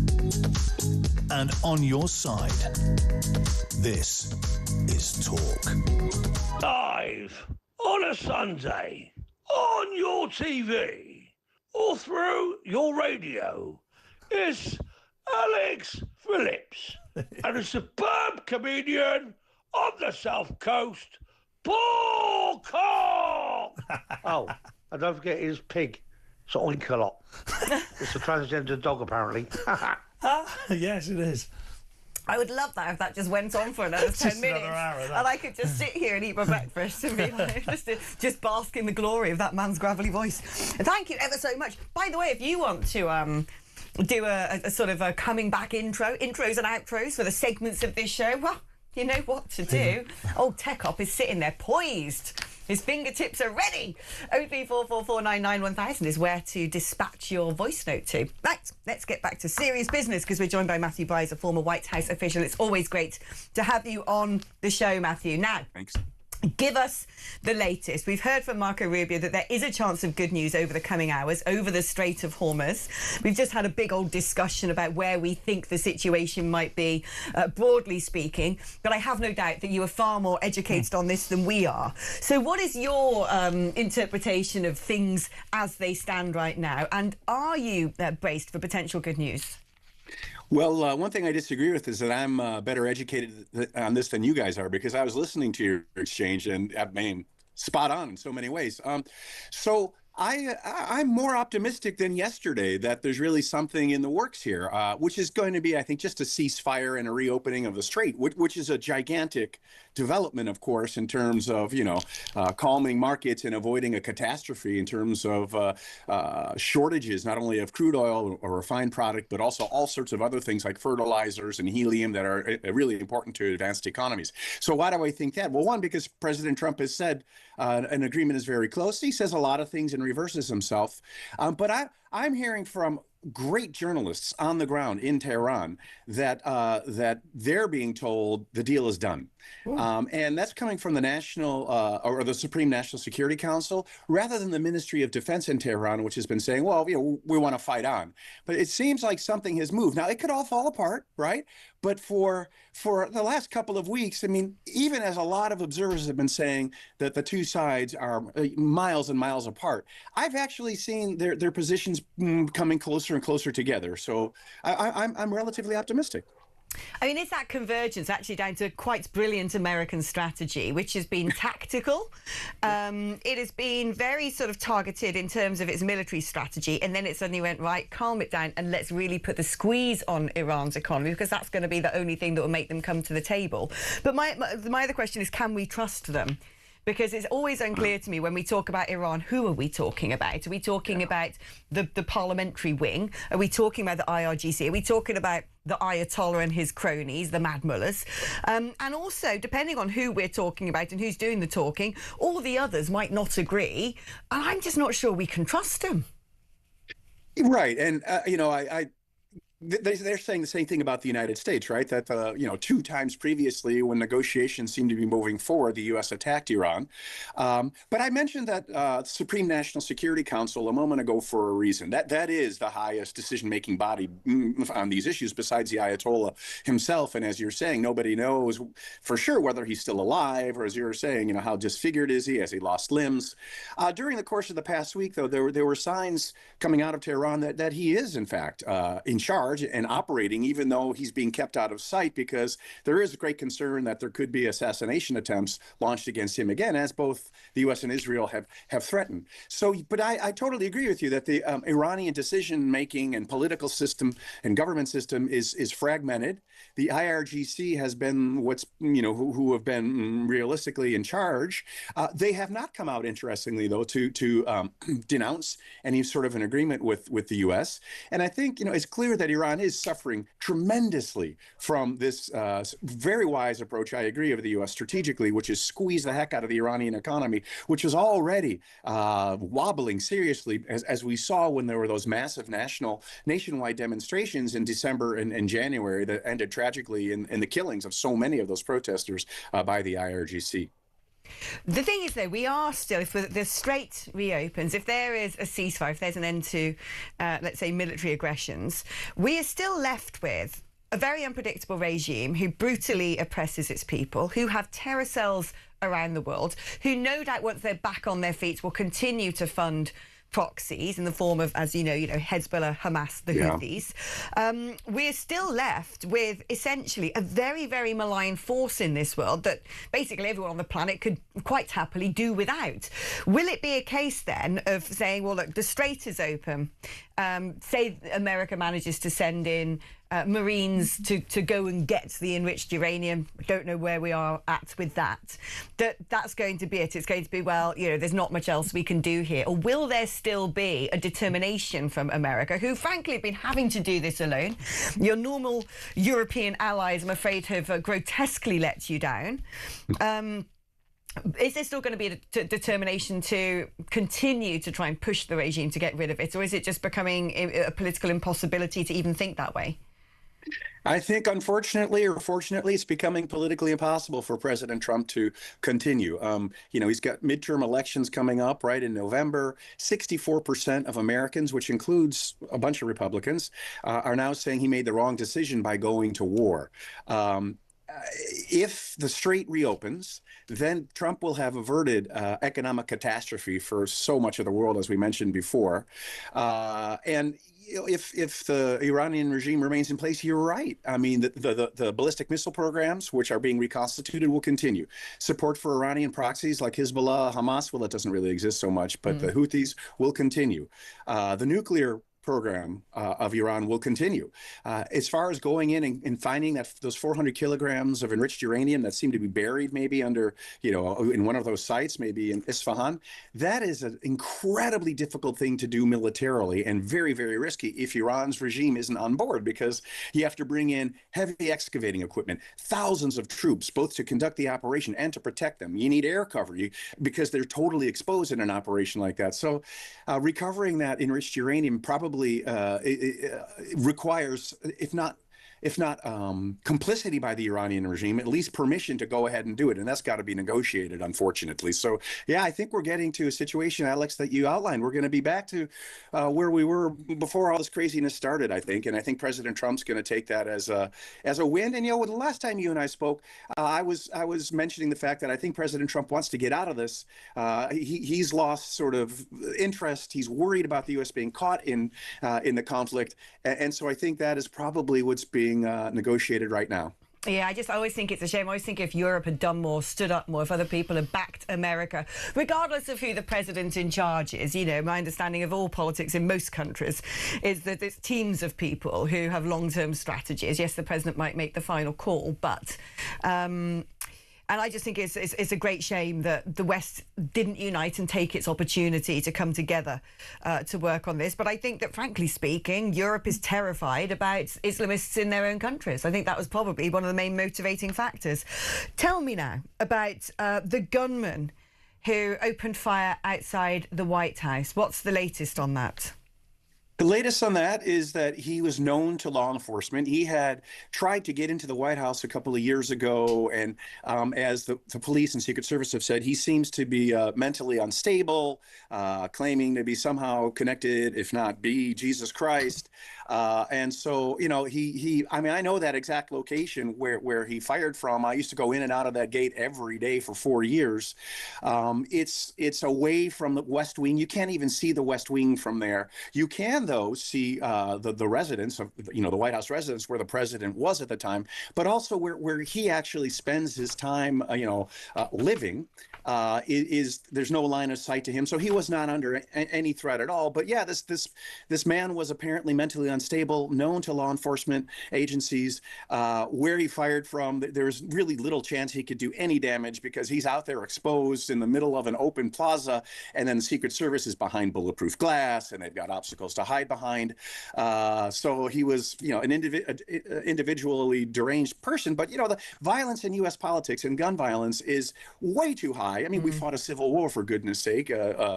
and on your side. This is Talk. Live on a Sunday on your TV or through your radio. It's Alex Phillips and a superb comedian on the South Coast, Paul Cock. Oh, and don't forget his pig. It's oink a lot. It's a transgender dog, apparently. Yes, it is. I would love that if that just went on for another 10 minutes. Another hour of that. And I could just sit here and eat my breakfast and be like, just bask in the glory of that man's gravelly voice. Thank you ever so much. By the way, if you want to do a sort of a coming back intros and outros for the segments of this show, well, you know what to do. Old Tech Op is sitting there poised. His fingertips are ready. 03444991000 is where to dispatch your voice note to. Right, let's get back to serious business because we're joined by Matthew Byers, a former White House official. It's always great to have you on the show, Matthew. Now, thanks. Give us the latest. We've heard from Marco Rubio that there is a chance of good news over the coming hours over the Strait of Hormuz. We've just had a big old discussion about where we think the situation might be, broadly speaking. But I have no doubt that you are far more educated on this than we are. So what is your interpretation of things as they stand right now? And are you braced for potential good news? Well, one thing I disagree with is that I'm better educated on this than you guys are, because I was listening to your exchange and I mean, spot on in so many ways. So I'm more optimistic than yesterday that there's really something in the works here, which is going to be, I think, just a ceasefire and a reopening of the strait, which is a gigantic development, of course, in terms of, calming markets and avoiding a catastrophe in terms of shortages, not only of crude oil or refined product, but also all sorts of other things like fertilizers and helium that are really important to advanced economies. So why do I think that? Well, one, because President Trump has said an agreement is very close. He says a lot of things and reverses himself. But I'm hearing from great journalists on the ground in Tehran that they're being told the deal is done. And that's coming from the National or the Supreme National Security Council, rather than the Ministry of Defense in Tehran, which has been saying, well, we want to fight on. But it seems like something has moved. Now, it could all fall apart, right? But for the last couple of weeks, I mean, even as a lot of observers have been saying that the two sides are miles and miles apart, I've actually seen their positions coming closer and closer together. So I'm relatively optimistic. I mean, is that convergence actually down to quite brilliant American strategy, which has been tactical? It has been very sort of targeted in terms of its military strategy, and then it suddenly went, right, calm it down and let's really put the squeeze on Iran's economy, because that's going to be the only thing that will make them come to the table. But my other question is, can we trust them? Because it's always unclear to me when we talk about Iran, who are we talking about? Are we talking about the parliamentary wing? Are we talking about the IRGC? Are we talking about the Ayatollah and his cronies, the mad mullahs? And also, depending on who we're talking about and who's doing the talking, all the others might not agree. And I'm just not sure we can trust them. Right. And, they're saying the same thing about the United States, right? That, 2 times previously when negotiations seemed to be moving forward, the U.S. attacked Iran. But I mentioned that Supreme National Security Council a moment ago for a reason. That is the highest decision-making body on these issues besides the Ayatollah himself. And as you're saying, nobody knows for sure whether he's still alive, or as you're saying, how disfigured is he? Has he lost limbs? During the course of the past week, though, there were signs coming out of Tehran that he is, in fact, in charge and operating, even though he's being kept out of sight, because there is a great concern that there could be assassination attempts launched against him again, as both the U.S. and Israel have threatened. So, but I totally agree with you that the Iranian decision-making and political system and government system is fragmented. The IRGC has been who have been realistically in charge. They have not come out, interestingly, though, to denounce any sort of an agreement with the U.S. And I think, it's clear that Iran is suffering tremendously from this very wise approach, I agree, of the U.S. strategically, which is squeeze the heck out of the Iranian economy, which is already wobbling seriously, as we saw when there were those massive nationwide demonstrations in December and January that ended tragically in the killings of so many of those protesters by the IRGC. The thing is, though, we are still, if the strait reopens, if there is a ceasefire, if there's an end to, let's say, military aggressions, we are still left with a very unpredictable regime who brutally oppresses its people, who have terror cells around the world, who no doubt once they're back on their feet will continue to fund proxies in the form of, as you know, Hezbollah, Hamas, the Houthis. We're still left with essentially a very, very malign force in this world that basically everyone on the planet could quite happily do without. Will it be a case then of saying, well, look, the Strait is open, say America manages to send in Marines to go and get the enriched uranium. I don't know where we are at with that. That's going to be it. It's going to be, well, there's not much else we can do here. Or will there still be a determination from America, who frankly have been having to do this alone? Your normal European allies, I'm afraid, have grotesquely let you down. Is there still going to be a determination to continue to try and push the regime to get rid of it? Or is it just becoming a political impossibility to even think that way? I think, unfortunately or fortunately, it's becoming politically impossible for President Trump to continue. He's got midterm elections coming up right in November. 64% of Americans, which includes a bunch of Republicans, are now saying he made the wrong decision by going to war. If the Strait reopens, then Trump will have averted economic catastrophe for so much of the world, as we mentioned before. And if the Iranian regime remains in place, you're right. I mean, the ballistic missile programs, which are being reconstituted, will continue. Support for Iranian proxies like Hezbollah, Hamas, well, it doesn't really exist so much, but the Houthis will continue. The nuclear program of Iran will continue. As far as going in and finding those 400 kilograms of enriched uranium that seem to be buried maybe under, in one of those sites, maybe in Isfahan, that is an incredibly difficult thing to do militarily and very, very risky if Iran's regime isn't on board, because you have to bring in heavy excavating equipment, thousands of troops, both to conduct the operation and to protect them. You need air cover because they're totally exposed in an operation like that. So recovering that enriched uranium probably requires, if not complicity by the Iranian regime, at least permission to go ahead and do it. And that's got to be negotiated, unfortunately. So, yeah, I think we're getting to a situation, Alex, that you outlined. We're going to be back to where we were before all this craziness started, I think. And I think President Trump's going to take that as a win. And, the last time you and I spoke, I was mentioning the fact that I think President Trump wants to get out of this. He's lost sort of interest. He's worried about the U.S. being caught in the conflict. And so I think that is probably what's being negotiated right now. Yeah, I always think it's a shame. I always think if Europe had done more, stood up more, if other people had backed America, regardless of who the president in charge is. My understanding of all politics in most countries is that it's teams of people who have long-term strategies. Yes, the president might make the final call, but and I just think it's a great shame that the West didn't unite and take its opportunity to come together to work on this. But I think that, frankly speaking, Europe is terrified about Islamists in their own countries. I think that was probably one of the main motivating factors. Tell me now about the gunman who opened fire outside the White House. What's the latest on that? The latest on that is that he was known to law enforcement. He had tried to get into the White House a couple of years ago, and as the police and Secret Service have said, he seems to be mentally unstable, claiming to be somehow connected, if not be Jesus Christ. And so, I know that exact location where he fired from. I used to go in and out of that gate every day for 4 years. It's away from the West Wing. You can't even see the West Wing from there. You can, though, see the residence of, the White House residence where the president was at the time, but also where he actually spends his time, living. There's no line of sight to him, so he was not under any threat at all. But yeah, this man was apparently mentally unstable, known to law enforcement agencies. Where he fired from, there's really little chance he could do any damage because he's out there exposed in the middle of an open plaza, and then the Secret Service is behind bulletproof glass, and they've got obstacles to hide behind. So he was, an individually deranged person. But the violence in U.S. politics and gun violence is way too high. I mean, we fought a civil war, for goodness sake,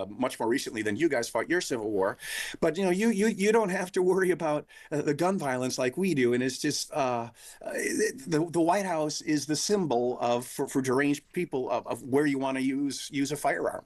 much more recently than you guys fought your civil war. But you don't have to worry about the gun violence like we do. And it's just the White House is the symbol for deranged people of where you want to use a firearm.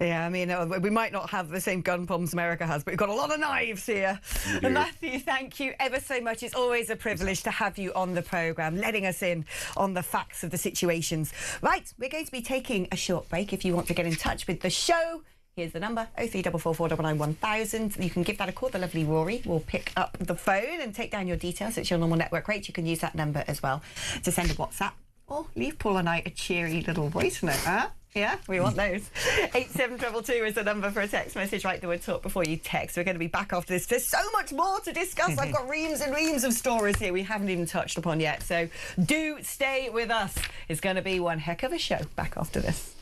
Yeah, I mean, we might not have the same gun problems America has, but we've got a lot of knives here. And Matthew, thank you ever so much. It's always a privilege to have you on the programme, letting us in on the facts of the situations. Right, we're going to be taking a short break. If you want to get in touch with the show, here's the number, 03444991000. You can give that a call. The lovely Rory will pick up the phone and take down your details. It's your normal network rate. You can use that number as well to send a WhatsApp or leave Paul and I a cheery little voice note, huh? Yeah, we want those. 87222 is the number for a text message. Write the word talk before you text. We're going to be back after this. There's so much more to discuss. I've got reams and reams of stories here we haven't even touched upon yet. So do stay with us. It's going to be one heck of a show. Back after this.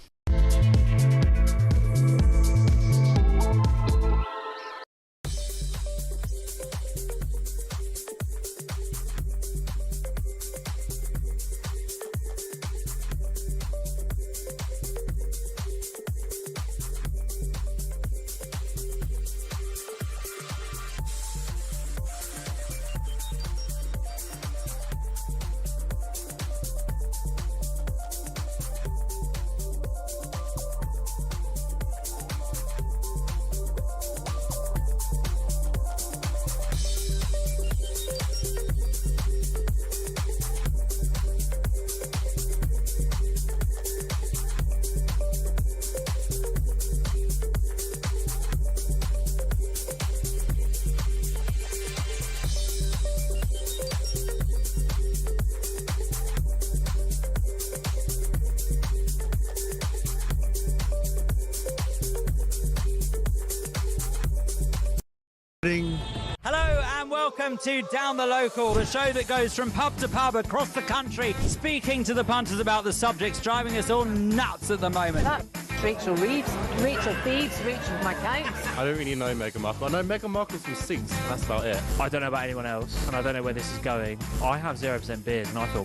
Hello and welcome to Down the Local, the show that goes from pub to pub across the country, speaking to the punters about the subjects driving us all nuts at the moment. That's Rachel Reeves, Rachel Thieves, Rachel McCown. I don't really know Meghan Markle. I know Meghan Markle's from Sinks, and that's about it. I don't know about anyone else, and I don't know where this is going. I have 0% beard, and I feel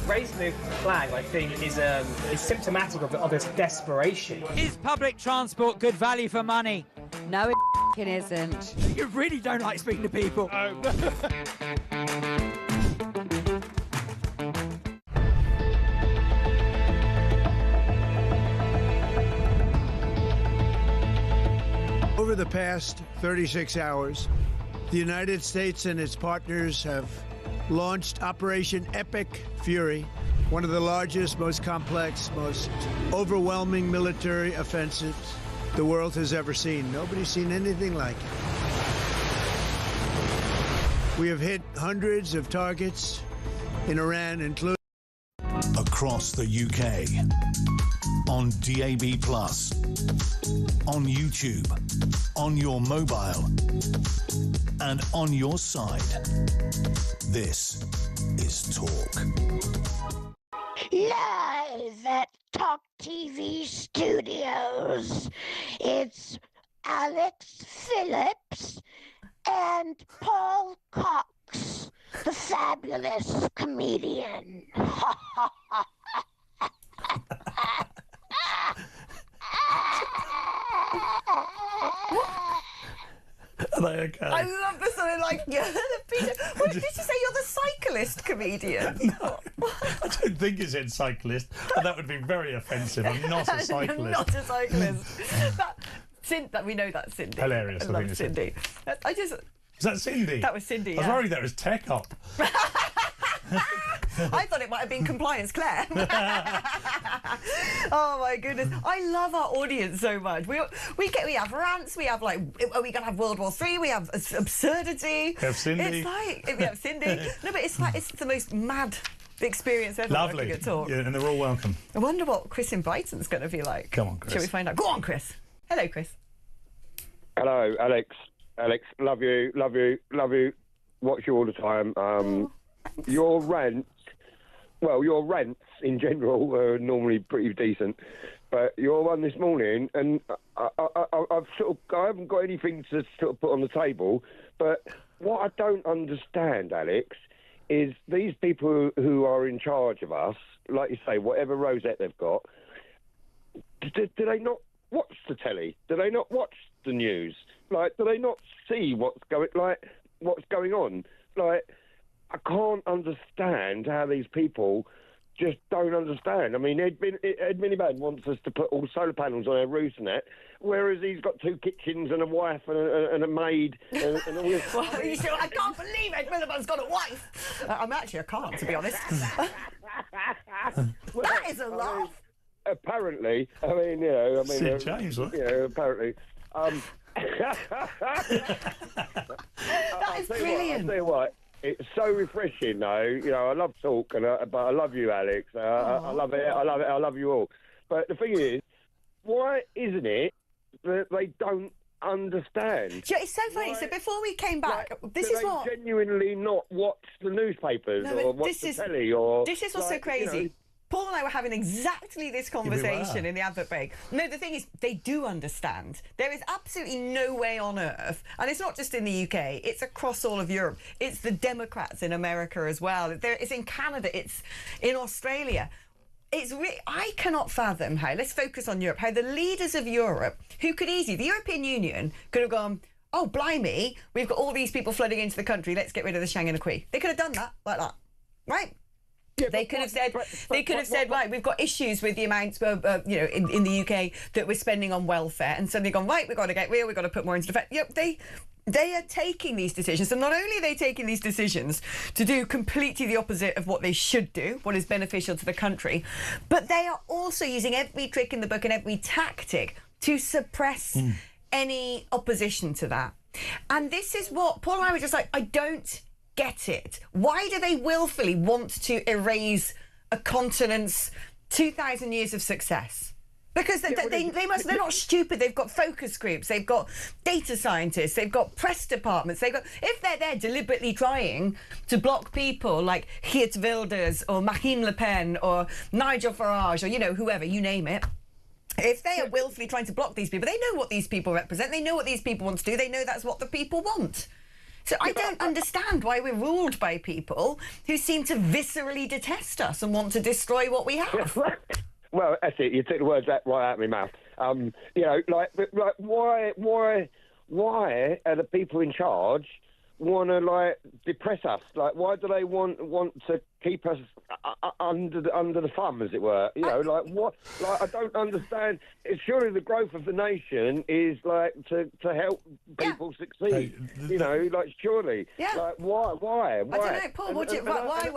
Raising the flag, I think, is symptomatic of this desperation. Is public transport good value for money? No, it isn't. You really don't like speaking to people. Over the past 36 hours, the United States and its partners have launched Operation Epic Fury, one of the largest, most complex, most overwhelming military offensives the world has ever seen. Nobody's seen anything like it. We have hit hundreds of targets in Iran, including across the UK, on DAB+, on YouTube, on your mobile, and on your side. This is Talk. Live at talkTV Studios, it's Alex Phillips and Paul Cox, the fabulous comedian. Are they okay? I love the sort of like, what did you say? You're the cyclist comedian? No, I don't think it's in cyclist, but that would be very offensive. I'm not a cyclist. I'm not a cyclist. That we know that's Cindy. Hilarious. I love Cindy. Is that Cindy? That was Cindy. I was worried that was Tech Op. I thought it might have been Compliance Claire. Oh my goodness, I love our audience so much. We have rants. We have like, are we gonna have World War III? We have absurdity. We have Cindy. It's like we have Cindy. No, but it's like it's the most mad experience ever. Lovely. At Talk. Yeah, and they're all welcome. I wonder what Chris in Brighton's going to be like. Come on, Chris. Shall we find out? Go on, Chris. Hello, Chris. Hello, Alex. Alex, love you. Watch you all the time. Your rants in general are normally pretty decent, but your one this morning, and I haven't got anything to sort of put on the table, but what I don't understand, Alex, is these people who are in charge of us, like you say, whatever rosette they've got, do they not watch the telly? Do they not watch the news? Like, do they not see what's going on? Like, I can't understand how these people just don't understand. I mean, Ed Miliband wants us to put all solar panels on our roofs and that, whereas he's got 2 kitchens and a wife and a maid and all this. Well, I can't believe Ed Miliband's got a wife. I can't, to be honest. That is a laugh. Apparently, Sid James, what? Apparently. That is brilliant. I'll tell you what, it's so refreshing, though. I love talk, but I love you, Alex. I love it. I love you all. But the thing is, why isn't it that they don't understand? It's so funny. So before we came back, this is what genuinely not watch the newspapers or watch the telly or. This is what's so crazy. Paul and I were having exactly this conversation in the advert break. No, the thing is, they do understand. There is absolutely no way on earth, and it's not just in the UK, it's across all of Europe. It's the Democrats in America as well. It's in Canada, it's in Australia. I cannot fathom how, let's focus on Europe, how the leaders of Europe, who could easily, the European Union could have gone, oh, blimey, we've got all these people flooding into the country, let's get rid of the Schengen Acquis. They could have done that like that, right? Yeah, they could have said, right, we've got issues with the amounts of, in the UK that we're spending on welfare, and suddenly gone, right, we've got to get real, we've got to put more into defence. They are taking these decisions, and not only are they taking these decisions to do completely the opposite of what they should do, what is beneficial to the country, but they are also using every trick in the book and every tactic to suppress any opposition to that. And this is what Paul and I were just like, I don't get it. Why do they willfully want to erase a continent's 2,000 years of success? Because they're not stupid. They've got focus groups, they've got data scientists, they've got press departments. If they're there deliberately trying to block people like Geert Wilders or Marine Le Pen or Nigel Farage or whoever, you name it. If they are willfully trying to block these people, they know what these people represent. They know what these people want to do. They know that's what the people want. So I don't understand why we're ruled by people who seem to viscerally detest us and want to destroy what we have. Well, that's it. You took the words right out of my mouth. Why are the people in charge want to depress us? Why do they want to keep us under the thumb, as it were? What? I don't understand. It's surely the growth of the nation is to help people succeed. Surely. Yeah. Why? I don't know, Paul. Why?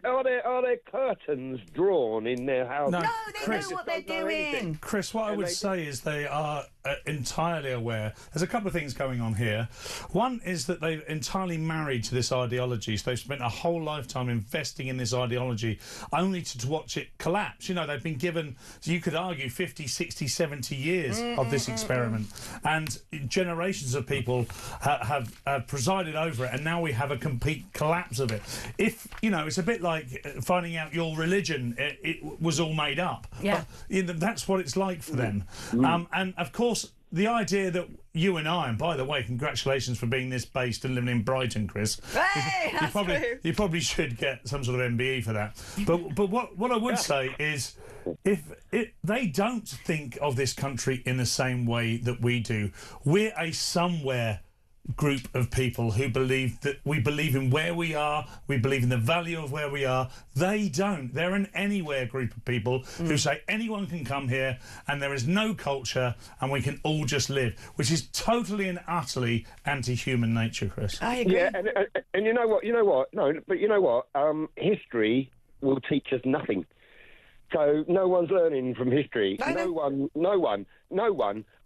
Are there curtains drawn in their house? No, they know what they're doing. Chris, what I would say is they are entirely aware. There's a couple of things going on here. One is that they're entirely married to this ideology. So they've spent a whole lifetime investing in this ideology only to watch it collapse. They've been given, you could argue, 50, 60, 70 years of this experiment. And generations of people have presided over it, and now we have a complete collapse of it. It's a bit like finding out your religion, it was all made up. Yeah. But, that's what it's like for them. And, of course, the idea that you and I, and by the way, congratulations for being this based and living in Brighton, Chris. Hey, you probably should get some sort of MBE for that. But what I would say is, if they don't think of this country in the same way that we do, we're a somewhere group of people who believe that we believe in where we are, we believe in the value of where we are. They don't. They're an anywhere group of people who say anyone can come here and there is no culture and we can all just live, which is totally and utterly anti-human nature, Chris. I agree. Yeah, and you know what? No, but you know what? History will teach us nothing. So no one's learning from history. No one.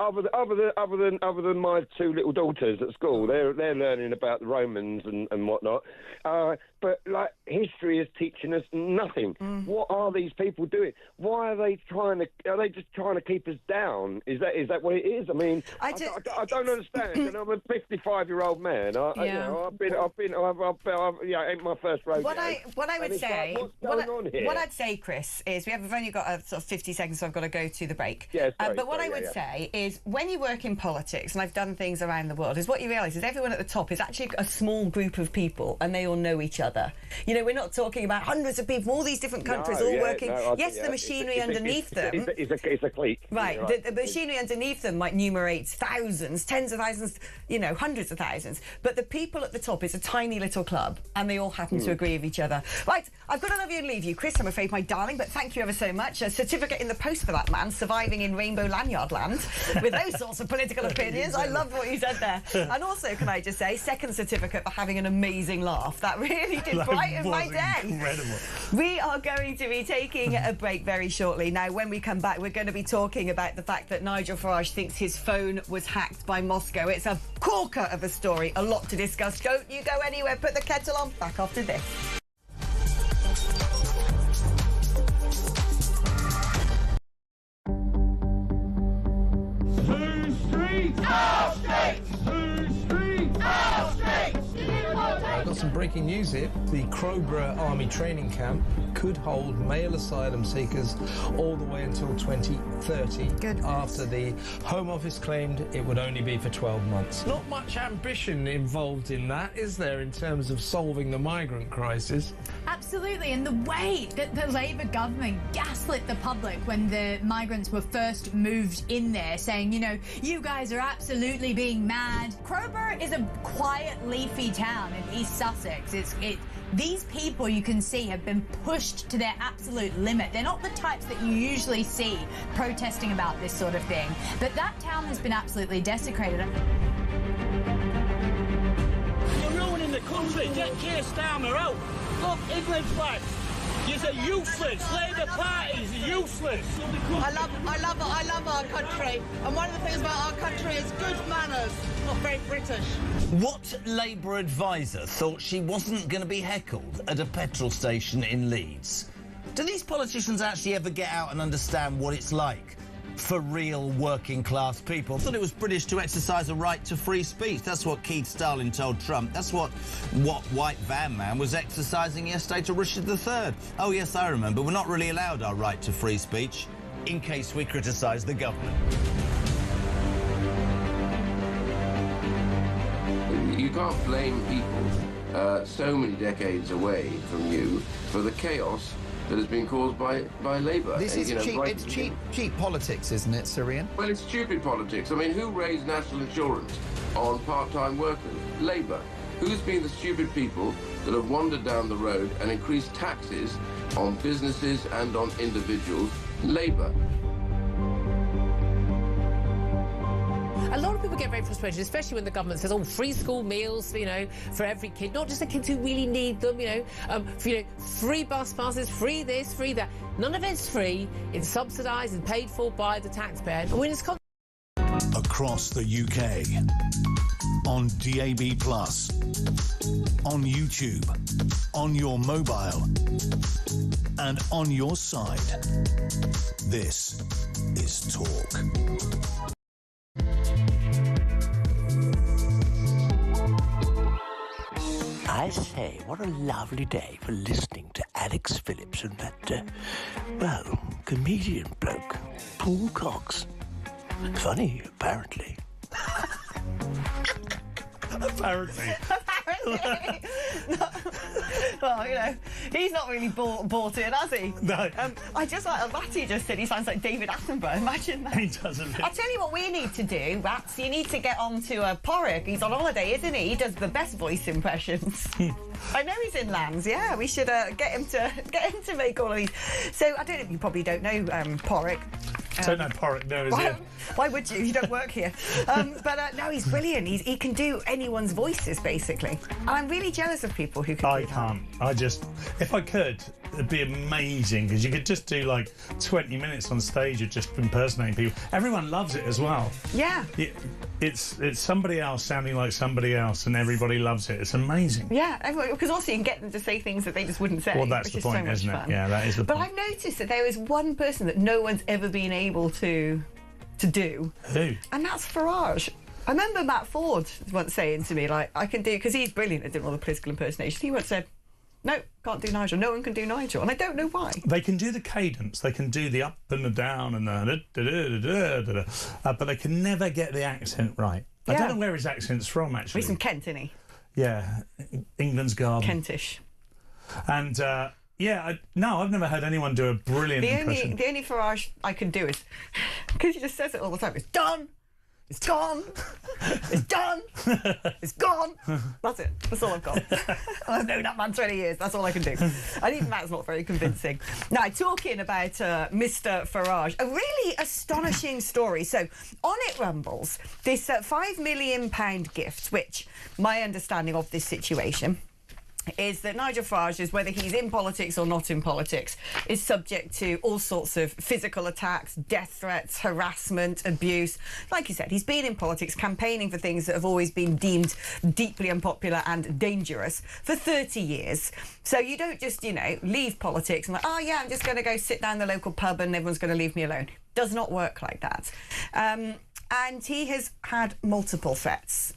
Other than my 2 little daughters at school, they're learning about the Romans and whatnot. But history is teaching us nothing. What are these people doing? Why are they just trying to keep us down? Is that what it is? I mean, I don't understand. And I'm a 55-year-old man. I've ain't my first rodeo. What I would say, Chris, is We've only got a sort of 50 seconds, so I've got to go to the break. Yeah, sorry, but what I would say is, when you work in politics, and I've done things around the world, is what you realise is everyone at the top is actually a small group of people, and they all know each other. You know, we're not talking about hundreds of people from all these different countries working. Yes, the machinery underneath them. It's a clique. Right, the machinery underneath them might numerate thousands, tens of thousands, you know, hundreds of thousands. But the people at the top is a tiny little club, and they all happen to agree with each other. Right, I've got to love you and leave you. Chris, I'm afraid, my darling, but thank you ever so much. A certificate in the post for that man, surviving in Rainbow Lanyard Land, with those sorts of political opinions. I loved what you said there. And also, can I just say, second certificate for having an amazing laugh. That really did brighten my day. Incredible. We are going to be taking a break very shortly. Now, when we come back, we're going to be talking about the fact that Nigel Farage thinks his phone was hacked by Moscow. It's a corker of a story, a lot to discuss. Don't you go anywhere. Put the kettle on. Back after this. I've got some breaking news here. The Crowborough Army Training Camp could hold male asylum seekers all the way until 2030 after the Home Office claimed it would only be for 12 months. Not much ambition involved in that, is there, in terms of solving the migrant crisis? Absolutely, and the way that the Labour government gaslit the public when the migrants were first moved in there, saying, you know, you guys are absolutely being mad. Crowborough is a quiet, leafy town in East Sussex. These people, you can see, have been pushed to their absolute limit. They're not the types that you usually see protesting about this sort of thing. But that town has been absolutely desecrated. You're ruining the country. Get Keir Starmer out. Look, England flags. You're useless. Labour parties are useless. I love our country. And one of the things about our country is good manners. Not very British. What Labour advisor thought she wasn't going to be heckled at a petrol station in Leeds? Do these politicians actually ever get out and understand what it's like for real working class people? I thought it was British to exercise a right to free speech. That's what Keith Stalin told Trump. That's what White Van Man was exercising yesterday to Richard III. Oh yes, I remember. We're not really allowed our right to free speech in case we criticise the government. You can't blame people so many decades away from you for the chaos that has been caused by Labour. This is cheap politics, isn't it, Syrian? Well, it's stupid politics. I mean, who raised national insurance on part-time workers? Labour. Who's been the stupid people that have wandered down the road and increased taxes on businesses and on individuals? Labour. A lot of people get very frustrated, especially when the government says, oh, free school meals, you know, for every kid, not just the kids who really need them, free bus passes, free this, free that. None of it's free. It's subsidised and paid for by the taxpayer. And when it's across the UK, on DAB+, on YouTube, on your mobile, and on your side. This is Talk. I say, what a lovely day for listening to Alex Phillips and that, comedian bloke, Paul Cox. Funny, apparently. Apparently. Well, you know, he's not really bought it, has he? No. I just like Matty just said he sounds like David Attenborough. Imagine that. He doesn't. I'll tell you what we need to do, Rats. You need to get on to Porrick. He's on holiday, isn't he? He does the best voice impressions. I know he's in Lands. Yeah, we should get him to make all of these. So I don't know. You probably don't know Porrick. Don't know Porrick, no, is it? Why would you? You don't work here. But no, he's brilliant. He can do anyone's voices, basically. And I'm really jealous of people who can do that. I can't. If I could, it'd be amazing, because you could just do like 20 minutes on stage of just impersonating people. Everyone loves it as well. Yeah. It's somebody else sounding like somebody else, and everybody loves it. It's amazing. Yeah, because also you can get them to say things that they just wouldn't say. Well, that's the point, isn't it? Yeah, that is the point. But I've noticed that there is one person that no one's ever been able to do. Who? And that's Farage. I remember Matt Ford once saying to me, like, I can do, because he's brilliant at doing all the political impersonations. He once said, No, can't do Nigel. No one can do Nigel, and I don't know why. They can do the cadence, they can do the up and the down and the but they can never get the accent right. I don't know where his accent's from, actually. He's from Kent, isn't he? Yeah, England's garden. Kentish. And no, I've never heard anyone do a brilliant impression. The only Farage I can do is because he just says it all the time. It's done. It's gone. It's done. It's gone. That's it. That's all I've got. I've known that man 20 years. That's all I can do. And even that's not very convincing. Now, talking about Mr. Farage, a really astonishing story. So, on It Rumbles, this £5 million gift, which my understanding of this situation is that Nigel Farage, is whether he's in politics or not in politics, is subject to all sorts of physical attacks, death threats, harassment, abuse. Like you said, he's been in politics campaigning for things that have always been deemed deeply unpopular and dangerous for 30 years. So you don't just, leave politics and I'm just going to go sit down in the local pub and everyone's going to leave me alone. Does not work like that. And he has had multiple threats.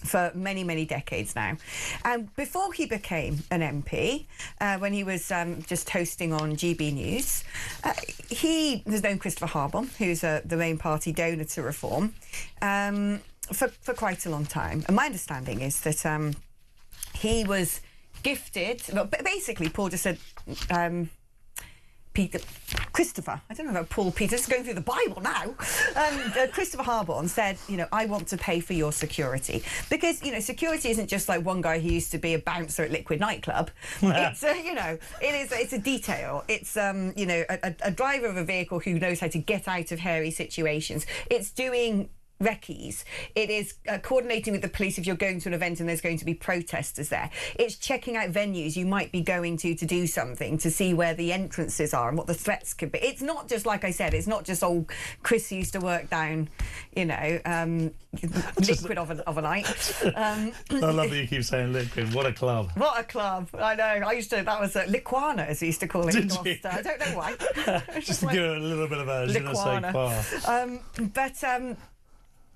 For many, many decades now. And before he became an MP, when he was just hosting on GB News, he has known Christopher Harborne, who's the main party donor to reform, for quite a long time. And my understanding is that he was gifted... Well, basically, Paul just said... Christopher, I don't know about Paul Peter, just going through the Bible now. Christopher Harborne said, I want to pay for your security. Because, security isn't just like one guy who used to be a bouncer at Liquid nightclub. It's, it's a detail. It's, a driver of a vehicle who knows how to get out of hairy situations. It's doing recce's. It is coordinating with the police if you're going to an event and there's going to be protesters there. It's checking out venues you might be going to do something, to see where the entrances are and what the threats could be. It's not just, like I said, it's not just Chris used to work down, Liquid overnight. I love that you keep saying Liquid. What a club. What a club. I know. That was Liquana, as we used to call it in Gloucester. I don't know why. Just to give it a little bit of a je ne sais quoi.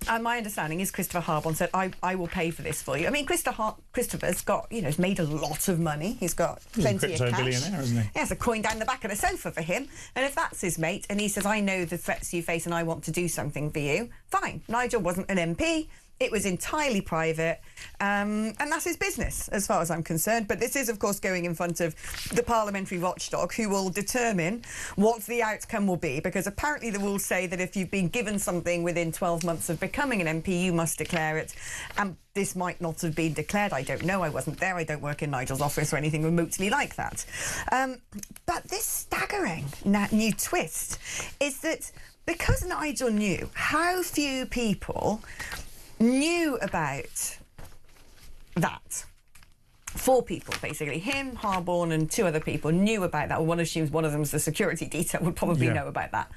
And my understanding is Christopher Harborne said, I will pay for this for you. I mean, Christopher's got, he's made a lot of money. He's got plenty of cash. He's a crypto billionaire, isn't he? He has a coin down the back of the sofa for him. And if that's his mate, and he says, I know the threats you face and I want to do something for you, fine. Nigel wasn't an MP. It was entirely private, and that's his business, as far as I'm concerned. But this is, of course, going in front of the parliamentary watchdog, who will determine what the outcome will be, because apparently the rules say that if you've been given something within 12 months of becoming an MP, you must declare it. And this might not have been declared. I don't know. I wasn't there. I don't work in Nigel's office or anything remotely like that. But this staggering new twist is that because Nigel knew how few people knew about that. 4 people, basically. Him, Harborne, and 2 other people knew about that. Well, one assumes one of them is the security detail, would probably know about that.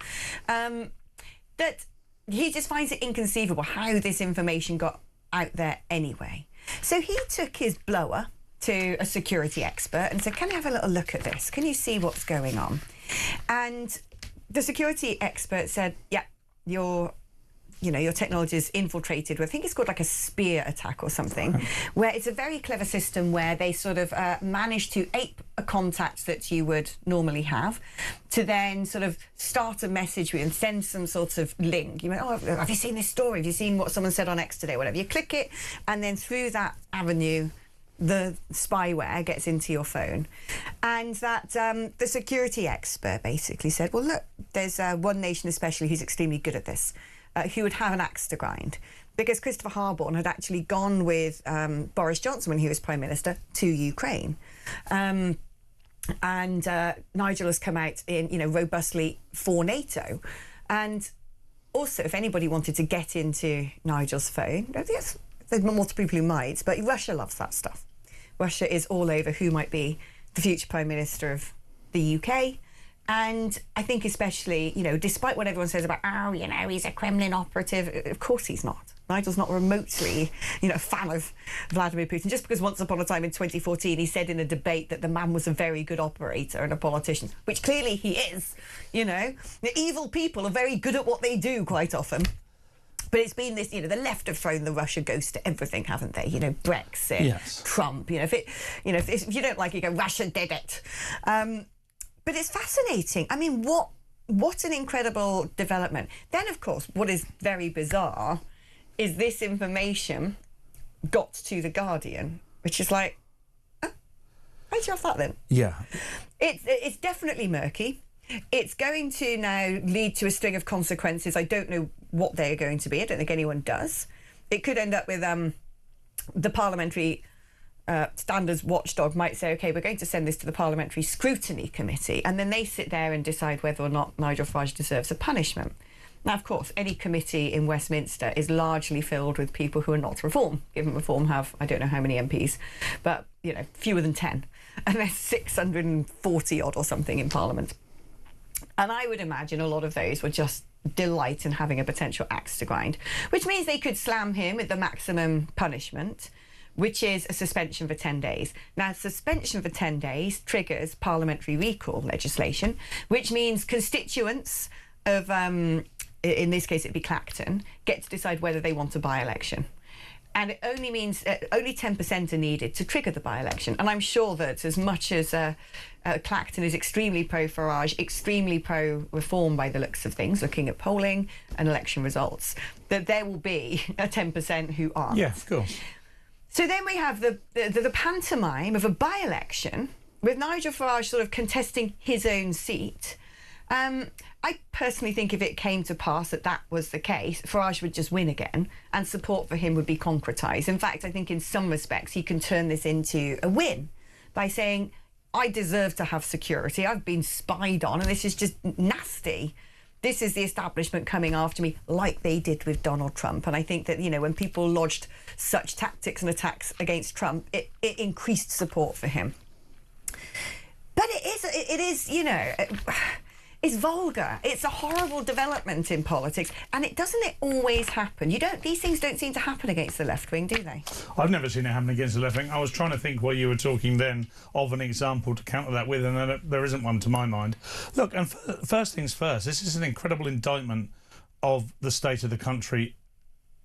That he just finds it inconceivable how this information got out there anyway. So he took his blower to a security expert and said, can I have a little look at this? Can you see what's going on? And the security expert said, yeah, your technology is infiltrated with, I think it's called like a spear attack or something, where it's a very clever system where they sort of manage to ape a contact that you would normally have, to then sort of start a message with and send some sort of link. You went, have you seen this story? Have you seen what someone said on X today? Whatever. You click it, and then through that avenue, the spyware gets into your phone. And that the security expert basically said, well, look, there's one nation especially who's extremely good at this. Who would have an axe to grind, because Christopher Harborne had actually gone with Boris Johnson when he was Prime Minister to Ukraine. And Nigel has come out in, robustly for NATO. And also, if anybody wanted to get into Nigel's phone, yes, there's multiple people who might, but Russia loves that stuff. Russia is all over who might be the future Prime Minister of the UK. And I think especially, despite what everyone says about, he's a Kremlin operative, of course he's not. Nigel's not remotely, a fan of Vladimir Putin, just because once upon a time in 2014 he said in a debate that the man was a very good operator and a politician, which clearly he is, The evil people are very good at what they do quite often. But it's been this, you know, the left have thrown the Russia ghost to everything, haven't they? You know, Brexit, yes. Trump. You know, if you don't like it, you go, Russia did it. But it's fascinating. I mean, what an incredible development. Then, of course, what is very bizarre is this information got to The Guardian, which is like, oh, how'd you have that then? Yeah. It's definitely murky. It's going to now lead to a string of consequences. I don't know what they're going to be. I don't think anyone does. It could end up with the parliamentary standards watchdog might say, OK, we're going to send this to the Parliamentary Scrutiny Committee, and then they sit there and decide whether or not Nigel Farage deserves a punishment. Now, of course, any committee in Westminster is largely filled with people who are not Reform, given Reform have, I don't know how many MPs, but, you know, fewer than 10. And there's 640 odd or something in Parliament. And I would imagine a lot of those would just delight in having a potential axe to grind, which means they could slam him with the maximum punishment, which is a suspension for 10 days. Now, suspension for 10 days triggers parliamentary recall legislation, which means constituents of, in this case, it'd be Clacton, get to decide whether they want a by-election. And it only means only 10% are needed to trigger the by-election. And I'm sure that as much as Clacton is extremely pro-Farage, extremely pro-Reform by the looks of things, looking at polling and election results, that there will be a 10% who aren't. Yeah, of course. So then we have the pantomime of a by-election with Nigel Farage sort of contesting his own seat. I personally think if it came to pass that was the case, Farage would just win again and support for him would be concretised. In fact, I think in some respects he can turn this into a win by saying, I deserve to have security, I've been spied on and this is just nasty. This is the establishment coming after me, like they did with Donald Trump. And I think that, you know, when people lodged such tactics and attacks against Trump, it increased support for him. But it is, you know, it's vulgar. It's a horrible development in politics. And doesn't it always happen? These things don't seem to happen against the left wing, do they? I've never seen it happen against the left wing. I was trying to think while you were talking then of an example to counter that with, and there isn't one to my mind. Look, and first things first, this is an incredible indictment of the state of the country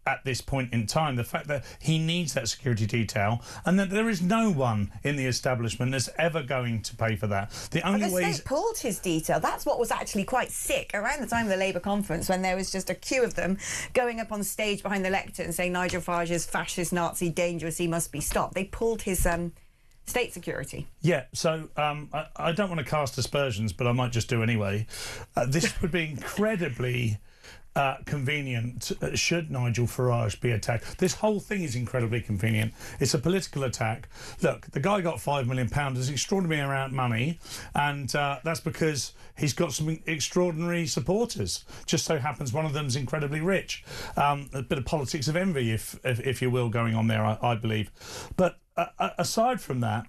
at this point in time. The fact that he needs that security detail and that there is no one in the establishment that's ever going to pay for that. The state pulled his detail. That's what was actually quite sick around the time of the Labour conference, when there was just a queue of them going up on stage behind the lectern saying Nigel Farage is fascist, Nazi, dangerous, he must be stopped. They pulled his state security. Yeah, so I don't want to cast aspersions, but I might just do anyway. This would be incredibly convenient should Nigel Farage be attacked. This whole thing is incredibly convenient. It's a political attack. Look, the guy got £5 million. It's extraordinary amount of money, and that's because he's got some extraordinary supporters. Just so happens one of them's incredibly rich. A bit of politics of envy, if you will, going on there, I believe. But aside from that,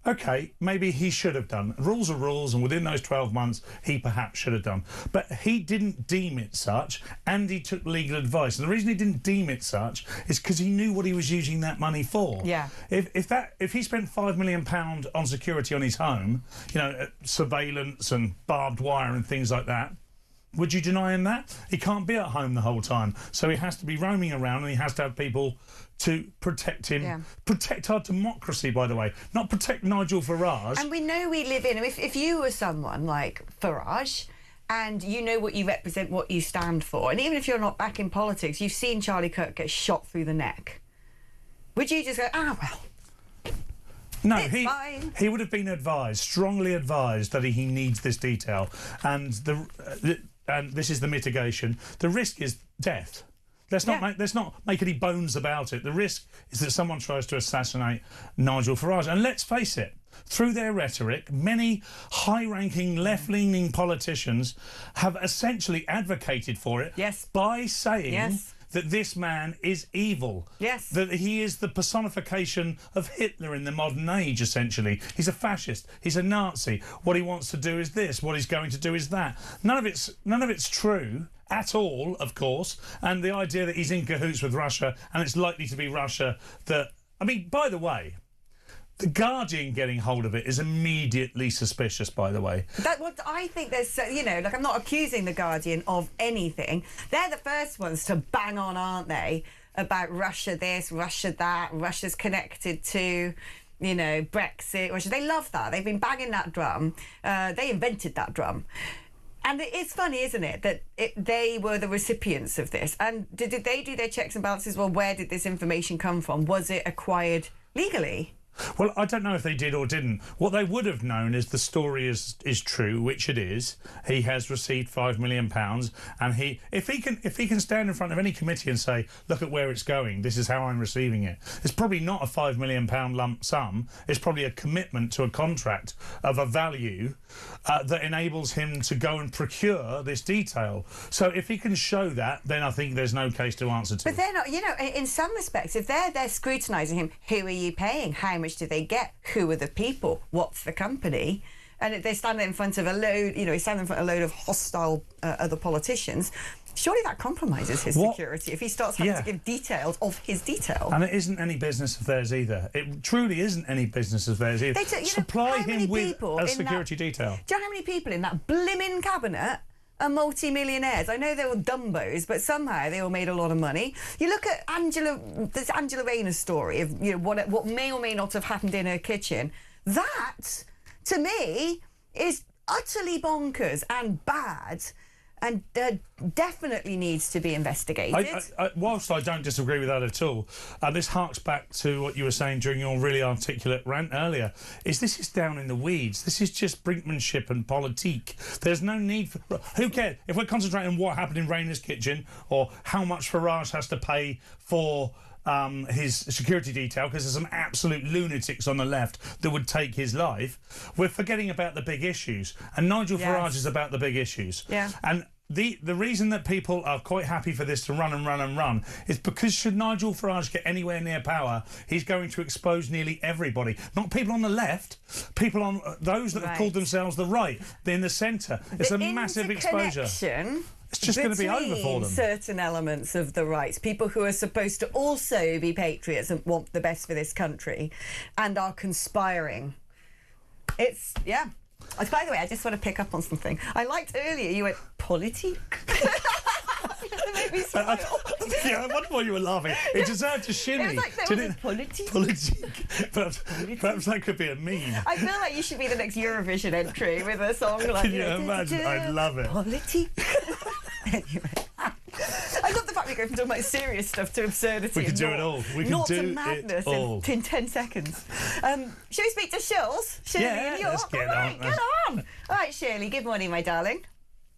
OK, maybe he should have done. Rules are rules, and within those 12 months, he perhaps should have done. But he didn't deem it such, and he took legal advice. And the reason he didn't deem it such is because he knew what he was using that money for. Yeah. If he spent £5 million on security on his home, you know, surveillance and barbed wire and things like that, would you deny him that? He can't be at home the whole time. So he has to be roaming around, and he has to have people to protect him. Yeah. Protect our democracy, by the way. Not protect Nigel Farage. And we know we live in... If you were someone like Farage and you know what you represent, what you stand for, and even if you're not back in politics, you've seen Charlie Kirk get shot through the neck, would you just go, well... No, he would have been advised, strongly advised, that he needs this detail. And and this is the mitigation. The risk is death. Let's not make any bones about it. The risk is that someone tries to assassinate Nigel Farage. And let's face it, through their rhetoric, many high-ranking, left-leaning politicians have essentially advocated for it by saying that this man is evil. Yes. That he is the personification of Hitler in the modern age, essentially. He's a fascist. He's a Nazi. What he wants to do is this. What he's going to do is that. None of it's true at all, of course. And the idea that he's in cahoots with Russia, and it's likely to be Russia that... I mean, by the way, The Guardian getting hold of it is immediately suspicious, by the way. I think there's, like, I'm not accusing the Guardian of anything. They're the first ones to bang on, aren't they, about Russia this, Russia that, Russia's connected to, Brexit, Russia. They love that. They've been banging that drum. They invented that drum. And it is funny, isn't it, that they were the recipients of this. And did they do their checks and balances? Well, where did this information come from? Was it acquired legally? Well, I don't know if they did or didn't. What they would have known is the story is true, which it is. He has received £5 million, and if he can stand in front of any committee and say, "Look at where it's going. This is how I'm receiving it." It's probably not a £5 million lump sum. It's probably a commitment to a contract of a value that enables him to go and procure this detail. So if he can show that, then I think there's no case to answer to. But they're not. In some respects, if they're scrutinising him, who are you paying? How much do they get? Who are the people? What's the company? And they stand in front of a load, he's standing in front of a load of hostile other politicians. Surely that compromises his security if he starts having to give details of his detail. And it isn't any business of theirs either. It truly isn't any business of theirs either. Supply him with a security detail. Do you know how many people in that blimmin' cabinet are multi-millionaires? I know they were dumbos, but somehow they all made a lot of money. You look at Angela Rayner's story of what may or may not have happened in her kitchen. That, to me, is utterly bonkers and bad, and definitely needs to be investigated. Whilst I don't disagree with that at all, this harks back to what you were saying during your really articulate rant earlier, this is down in the weeds. This is just brinkmanship and politique. There's no need for... Who cares? If we're concentrating on what happened in Rayner's kitchen or how much Farage has to pay for his security detail, because there's some absolute lunatics on the left that would take his life, we're forgetting about the big issues. And Nigel Farage is about the big issues. Yeah. And the reason that people are quite happy for this to run and run and run is because should Nigel Farage get anywhere near power, he's going to expose nearly everybody. Not people on the left, people on those that have called themselves the right. They're in the centre. It's a massive exposure. It's just going to be over for them. Certain elements of the right, people who are supposed to also be patriots and want the best for this country and are conspiring. It's, by the way, I just want to pick up on something. I liked earlier, you went, politique? It made me smile. I wonder why you were laughing. It deserved a shimmy. It was politique. Perhaps that could be a meme. I feel like you should be the next Eurovision entry with a song like... Can you imagine? I'd love it. Politique. Anyway. I love the fact we go from talking about serious stuff to absurdity. We can do it all. We can do madness it all. in 10 seconds. Shall we speak to Shirls? Shirley in York? Let's get on. Get on. All right, Shirley, good morning, my darling.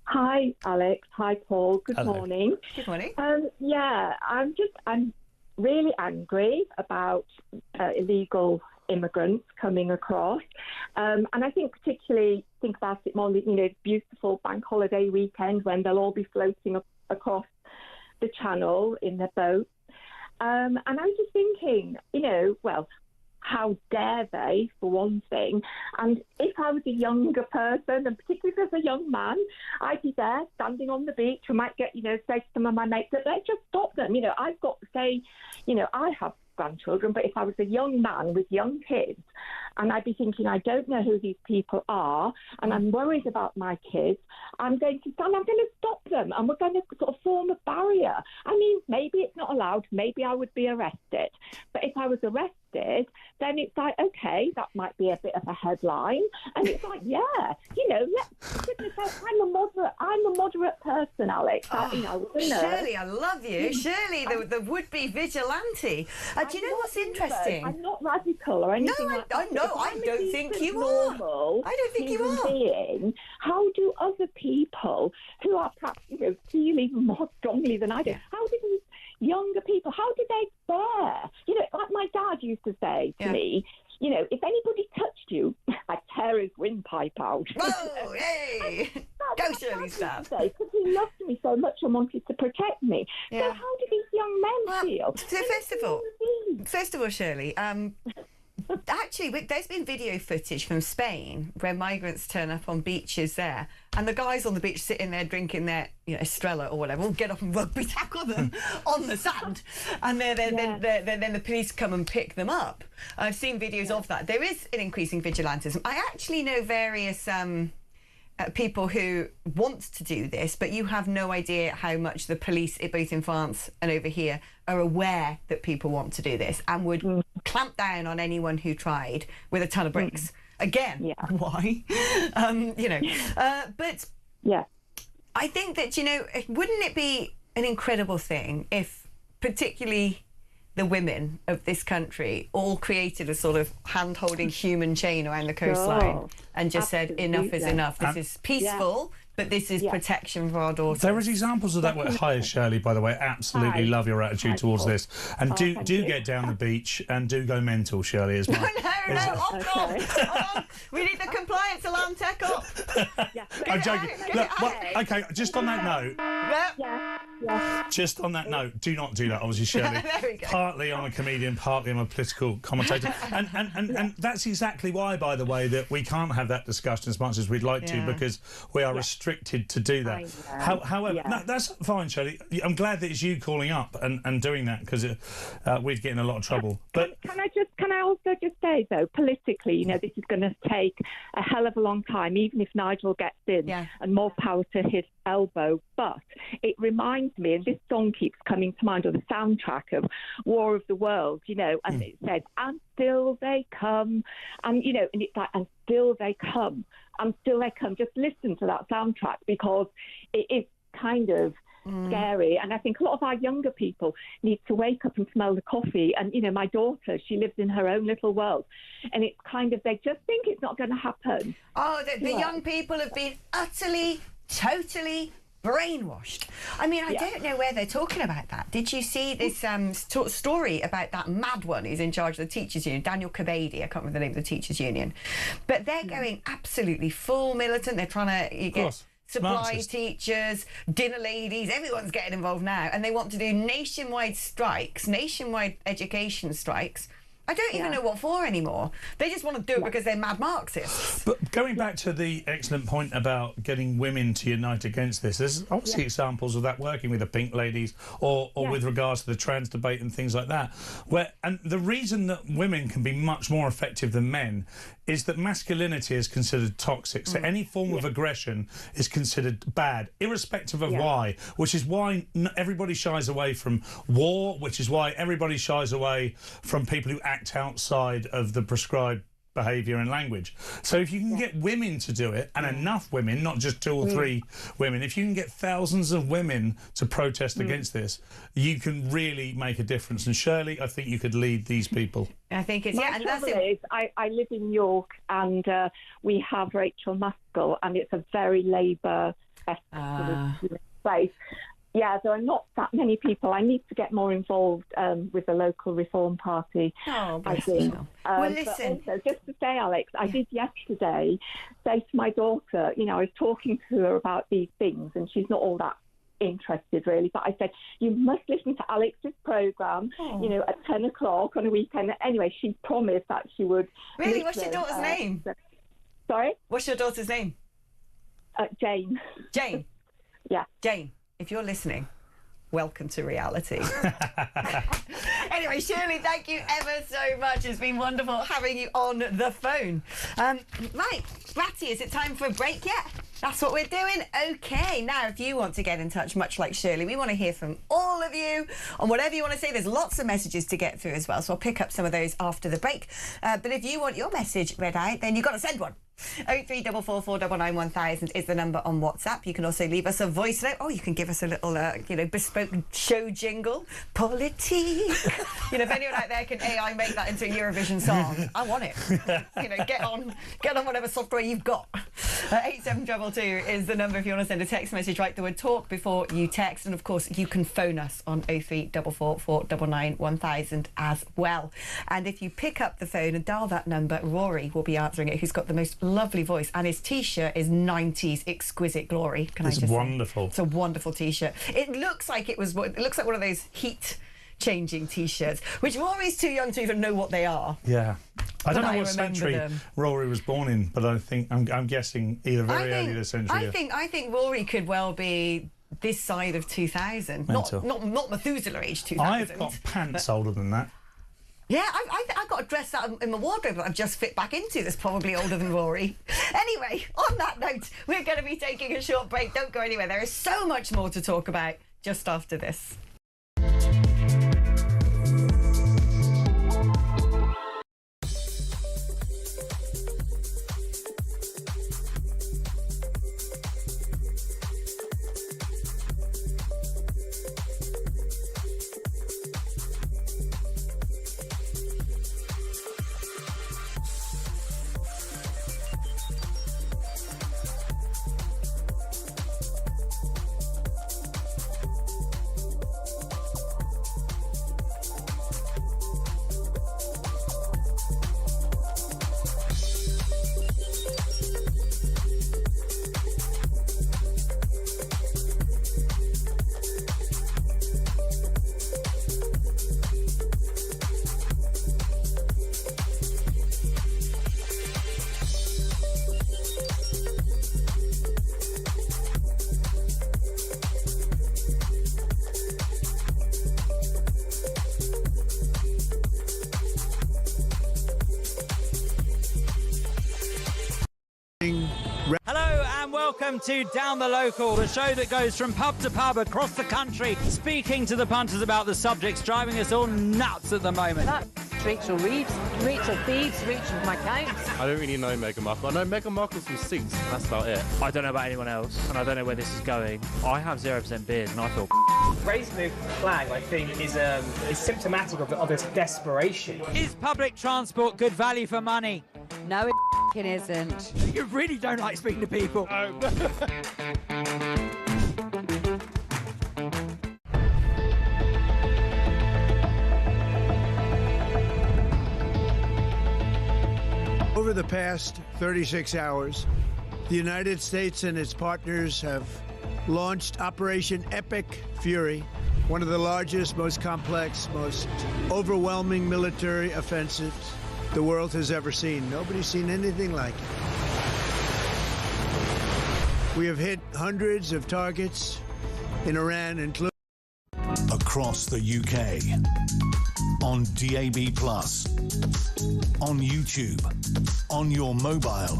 Hi, Alex. Hi, Paul. Good morning. Good morning. I'm really angry about illegal immigrants coming across. And I think particularly think about it more, beautiful bank holiday weekend when they'll all be floating across the channel in their boats. And I was just thinking, how dare they, for one thing? And if I was a younger person, and particularly as a young man, I'd be there standing on the beach. I might get, say to some of my mates, let's just stop them. I've got to say, I have grandchildren, but if I was a young man with young kids, and I'd be thinking, I don't know who these people are, and I'm worried about my kids, I'm going to stop them, and we're going to sort of form a barrier. I mean, maybe it's not allowed, maybe I would be arrested, but if I was arrested, then it's like, okay, that might be a bit of a headline, and it's like, I'm a moderate person, Alex. Shirley, I love you. Shirley, the would-be vigilante. Do you know what's interesting? I'm not radical or anything like that. No, I don't think you are. I don't think you are. Being, how do other people who are perhaps feel even more strongly than I do, how do these younger people, how do they bear? Like my dad used to say to me, if anybody touched you, I'd tear his windpipe out. Oh, hey! Go, Shirley's dad. Because he loved me so much and wanted to protect me. Yeah. So how do these young men feel? So first of all, Shirley, Actually, there's been video footage from Spain where migrants turn up on beaches there, and the guys on the beach sitting there drinking their, Estrella or whatever, will get up and rugby tackle them on the sand, and then the police come and pick them up. I've seen videos of that. There is an increasing vigilantism. I actually know various people who want to do this, but you have no idea how much the police, both in France and over here, are aware that people want to do this and would clamp down on anyone who tried with a ton of bricks. Again, why? But I think that, wouldn't it be an incredible thing if particularly the women of this country all created a sort of hand-holding human chain around the coastline and just said, enough is enough. This is peaceful, but this is protection for our daughters. There is examples of that. Hi, Shirley, by the way. Absolutely love your attitude towards this. And do get down the beach and do go mental, Shirley, as well. No, we need the compliance alarm tech up. I'm joking. Look, okay, just on that note. Just on that note, do not do that, obviously, Shirley. Partly I'm a comedian, partly I'm a political commentator. And that's exactly why, by the way, that we can't have that discussion as much as we'd like to, because we are restricted to do that. However, no, that's fine, Shirley. I'm glad that it's you calling up and doing that, because we'd get in a lot of trouble. But can I also just say, though, politically, this is going to take a hell of a long time, even if Nigel gets in, and more power to his elbow. But it reminds me, and this song keeps coming to mind, or the soundtrack of War of the Worlds, and it said, and still they come, and it's like, and still they come, and still they come. Just listen to that soundtrack, because it is kind of scary. And I think a lot of our younger people need to wake up and smell the coffee. And, my daughter, she lives in her own little world. And it's kind of, they just think it's not going to happen. Oh, the young people have been utterly, totally brainwashed. I mean, I don't know where they're talking about that. Did you see this story about that mad one who's in charge of the teachers' union, Daniel Kabady? I can't remember the name of the teachers' union. But they're going absolutely full militant. They're trying to get supply teachers, dinner ladies, everyone's getting involved now, and they want to do nationwide strikes, nationwide education strikes. I don't even know what for anymore. They just want to do it because they're mad Marxists. But going back to the excellent point about getting women to unite against this, there's obviously examples of that working with the pink ladies or with regards to the trans debate and things like that. And the reason that women can be much more effective than men is that masculinity is considered toxic. So any form of aggression is considered bad, irrespective of why, which is why everybody shies away from war, which is why everybody shies away from people who act outside of the prescribed behaviour and language. So if you can get women to do it, and enough women, not just 2 or 3 women, if you can get thousands of women to protest against this, you can really make a difference. And Shirley, I think you could lead these people. I think it's, and that's it. I live in York, and we have Rachel Maskell, and it's a very Labour place. Yeah, there are not that many people. I need to get more involved with the local Reform Party, I think. Well, listen. But also, just to say, Alex, I did yesterday say to my daughter, I was talking to her about these things, and she's not all that interested, really. But I said, you must listen to Alex's programme, at 10 o'clock on a weekend. Anyway, she promised that she would. Really? What's your daughter's name? Sorry? What's your daughter's name? Jane. Jane? Yeah. Jane, if you're listening, welcome to reality. Anyway, Shirley, thank you ever so much. It's been wonderful having you on the phone. Right, Ratty, is it time for a break yet? That's what we're doing. OK, now, if you want to get in touch, much like Shirley, we want to hear from all of you on whatever you want to say. There's lots of messages to get through as well, so I'll pick up some of those after the break. But if you want your message read out, then you've got to send one. 03444991000 is the number on WhatsApp. You can also leave us a voice note. You can give us a little, bespoke show jingle. Politique. If anyone out there can AI make that into a Eurovision song, I want it. Get on whatever software you've got. 87222 is the number if you want to send a text message. Write the word talk before you text, and of course you can phone us on 03444991000 as well. And if you pick up the phone and dial that number, Rory will be answering it, who's got the most lovely voice, and his t-shirt is 90s exquisite glory. It's wonderful. It's a wonderful t-shirt. It looks like one of those Heat changing T-shirts, which Rory's too young to even know what they are. Yeah. I don't But know I what remember century them. Rory was born in, but I'm guessing either very early this century. I think Rory could well be this side of 2000, not Methuselah age 2000. I've got pants older than that. Yeah, I've got a dress out in my wardrobe that I've just fit back into that's probably older than Rory. Anyway, on that note, we're going to be taking a short break. Don't go anywhere. There is so much more to talk about just after this. Hello and welcome to Down the Local, the show that goes from pub to pub across the country, speaking to the punters about the subjects driving us all nuts at the moment. That's Rachel Reeves, Rachel Thieves, Rachel McCounts. I don't really know Meghan Markle. I know Meghan Markle's from Suits, and that's about it. I don't know about anyone else, and I don't know where this is going. I have 0% beard, and I feel Raising the flag, I think, is symptomatic of this desperation. Is public transport good value for money? No, it isn't. You really don't like speaking to people. Over the past 36 hours, the United States and its partners have launched Operation Epic Fury, one of the largest, most complex, most overwhelming military offensives the world has ever seen. Nobody's seen anything like it. We have hit hundreds of targets in Iran, including across the UK, on DAB+, on YouTube, on your mobile,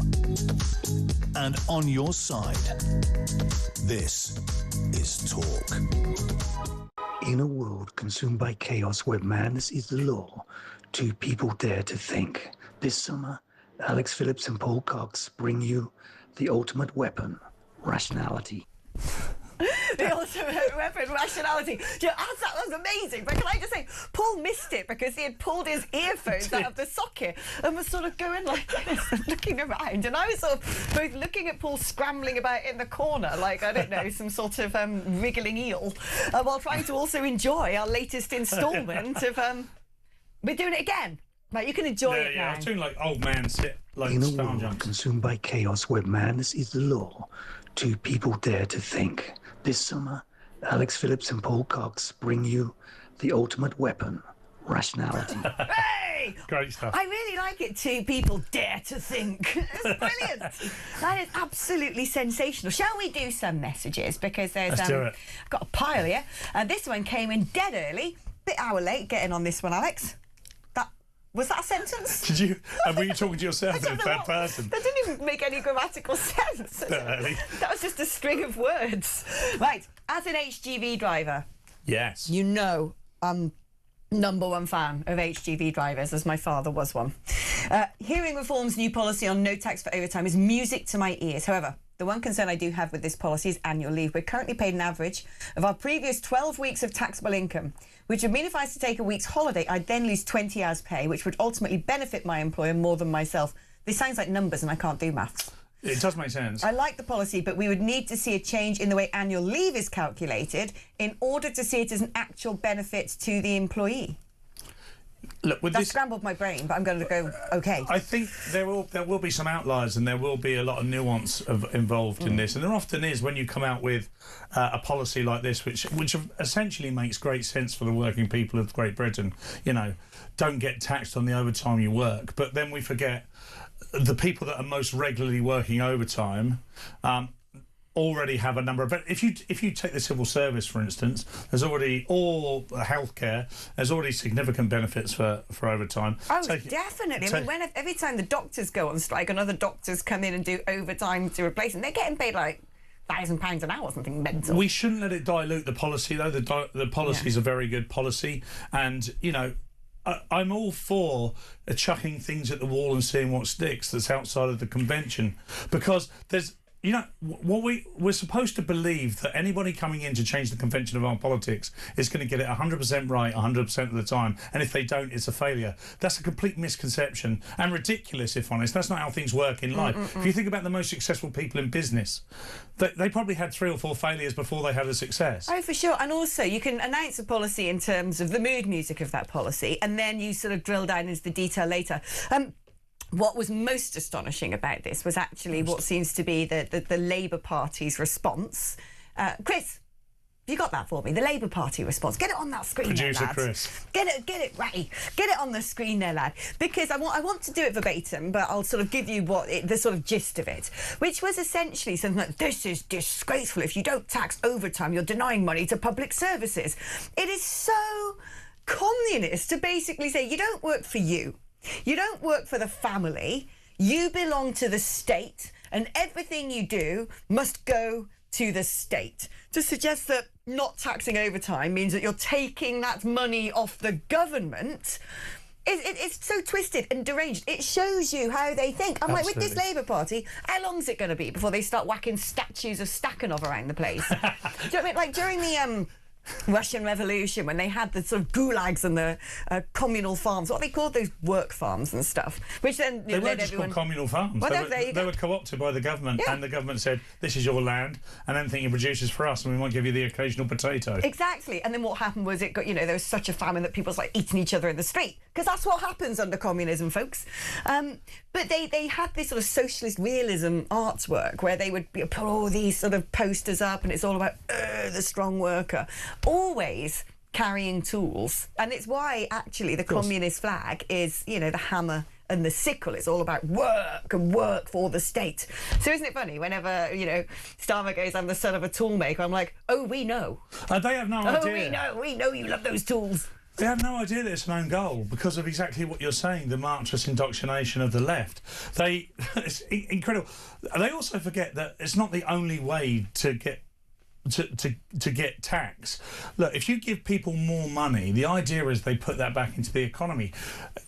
and on your side. This is Talk. In a world consumed by chaos where madness is the law, two people dare to think. This summer, Alex Phillips and Paul Cox bring you the ultimate weapon, rationality. The ultimate weapon, rationality. That was amazing. But can I just say, Paul missed it because he had pulled his earphones out of the socket and was sort of going like this and looking around. And I was sort of both looking at Paul scrambling about in the corner, like, I don't know, some sort of wriggling eel, while trying to also enjoy our latest instalment of... We're doing it again. Right, you can enjoy it now. Yeah, I was doing like old man sit, like in a star world jumps. consumed by chaos where madness is the law, two people dare to think. This summer, Alex Phillips and Paul Cox bring you the ultimate weapon, rationality. Hey! Great stuff. I really like it. Two people dare to think. It's brilliant. That is absolutely sensational. Shall we do some messages? Because there's Let's do it. I've got a pile here. This one came in dead early. Bit hour late getting on this one, Alex. Was that a sentence? Did you? And were you talking to yourself in a third person? That didn't even make any grammatical sense. That was just a string of words. Right, as an HGV driver. Yes. You know I'm #1 fan of HGV drivers, as my father was one. Hearing Reform's new policy on no tax for overtime is music to my ears. However, the one concern I do have with this policy is annual leave. We're currently paid an average of our previous 12 weeks of taxable income, which would mean if I was to take a week's holiday, I'd then lose 20 hours pay, which would ultimately benefit my employer more than myself. This sounds like numbers and I can't do maths. It does make sense. I like the policy, but we would need to see a change in the way annual leave is calculated in order to see it as an actual benefit to the employee. Look, with that this, scrambled my brain, but I'm going to go okay. I think there will be some outliers, and there will be a lot of nuance involved in this, and there often is when you come out with a policy like this, which essentially makes great sense for the working people of Great Britain. You know, don't get taxed on the overtime you work, but then we forget the people that are most regularly working overtime. Already have a number of. If you take the civil service, for instance, there's already, or healthcare, there's already significant benefits for overtime. Oh, definitely. I mean, every time the doctors go on strike and other doctors come in and do overtime to replace them, they're getting paid like £1,000 an hour, something mental. We shouldn't let it dilute the policy, though. The policy is a very good policy, and you know, I'm all for chucking things at the wall and seeing what sticks. That's outside of the convention, because there's. You know, what we're supposed to believe that anybody coming in to change the convention of our politics is going to get it 100% right 100% of the time, and if they don't, it's a failure. That's a complete misconception and ridiculous, if honest. That's not how things work in life. If you think about the most successful people in business, they probably had 3 or 4 failures before they had a success. Oh, for sure. And also, you can announce a policy in terms of the mood music of that policy, and then you sort of drill down into the detail later. What was most astonishing about this was actually what seems to be the Labour Party's response. Chris, have you got that for me? The Labour Party response. Get it on that screen, Producer there, lads. Chris. Get it right. Get it on the screen there, lad. Because I want to do it verbatim, but I'll sort of give you the sort of gist of it, which was essentially something like, this is disgraceful. If you don't tax overtime, you're denying money to public services. It is so communist to basically say, you don't work for you. You don't work for the family, you belong to the state, and everything you do must go to the state. To suggest that not taxing overtime means that you're taking that money off the government, it's so twisted and deranged. It shows you how they think. I'm like, with this Labour Party, how long's it going to be before they start whacking statues of Stakhanov around the place? Do you know what I mean? Like, during the Russian Revolution, when they had the sort of gulags and the communal farms, what they called those work farms and stuff, which then they weren't just called communal farms. Well, they were co-opted by the government, and the government said, this is your land, and anything you produce is for us, and we might give you the occasional potato. Exactly. And then what happened was, it got, you know, there was such a famine that people was like eating each other in the street, because that's what happens under communism, folks. But they had this sort of socialist realism artwork where they would put all these sort of posters up, and it's all about the strong worker, always carrying tools. And it's why actually the communist flag is, you know, the hammer and the sickle. It's all about work and work for the state. So isn't it funny, whenever, you know, Starmer goes, I'm the son of a tool maker, I'm like, oh, we know. They have no idea. Oh, we know you love those tools. They have no idea that it's an own goal because of exactly what you're saying, the Marxist indoctrination of the left. It's incredible. They also forget that it's not the only way to get to get tax. Look, if you give people more money, the idea is they put that back into the economy.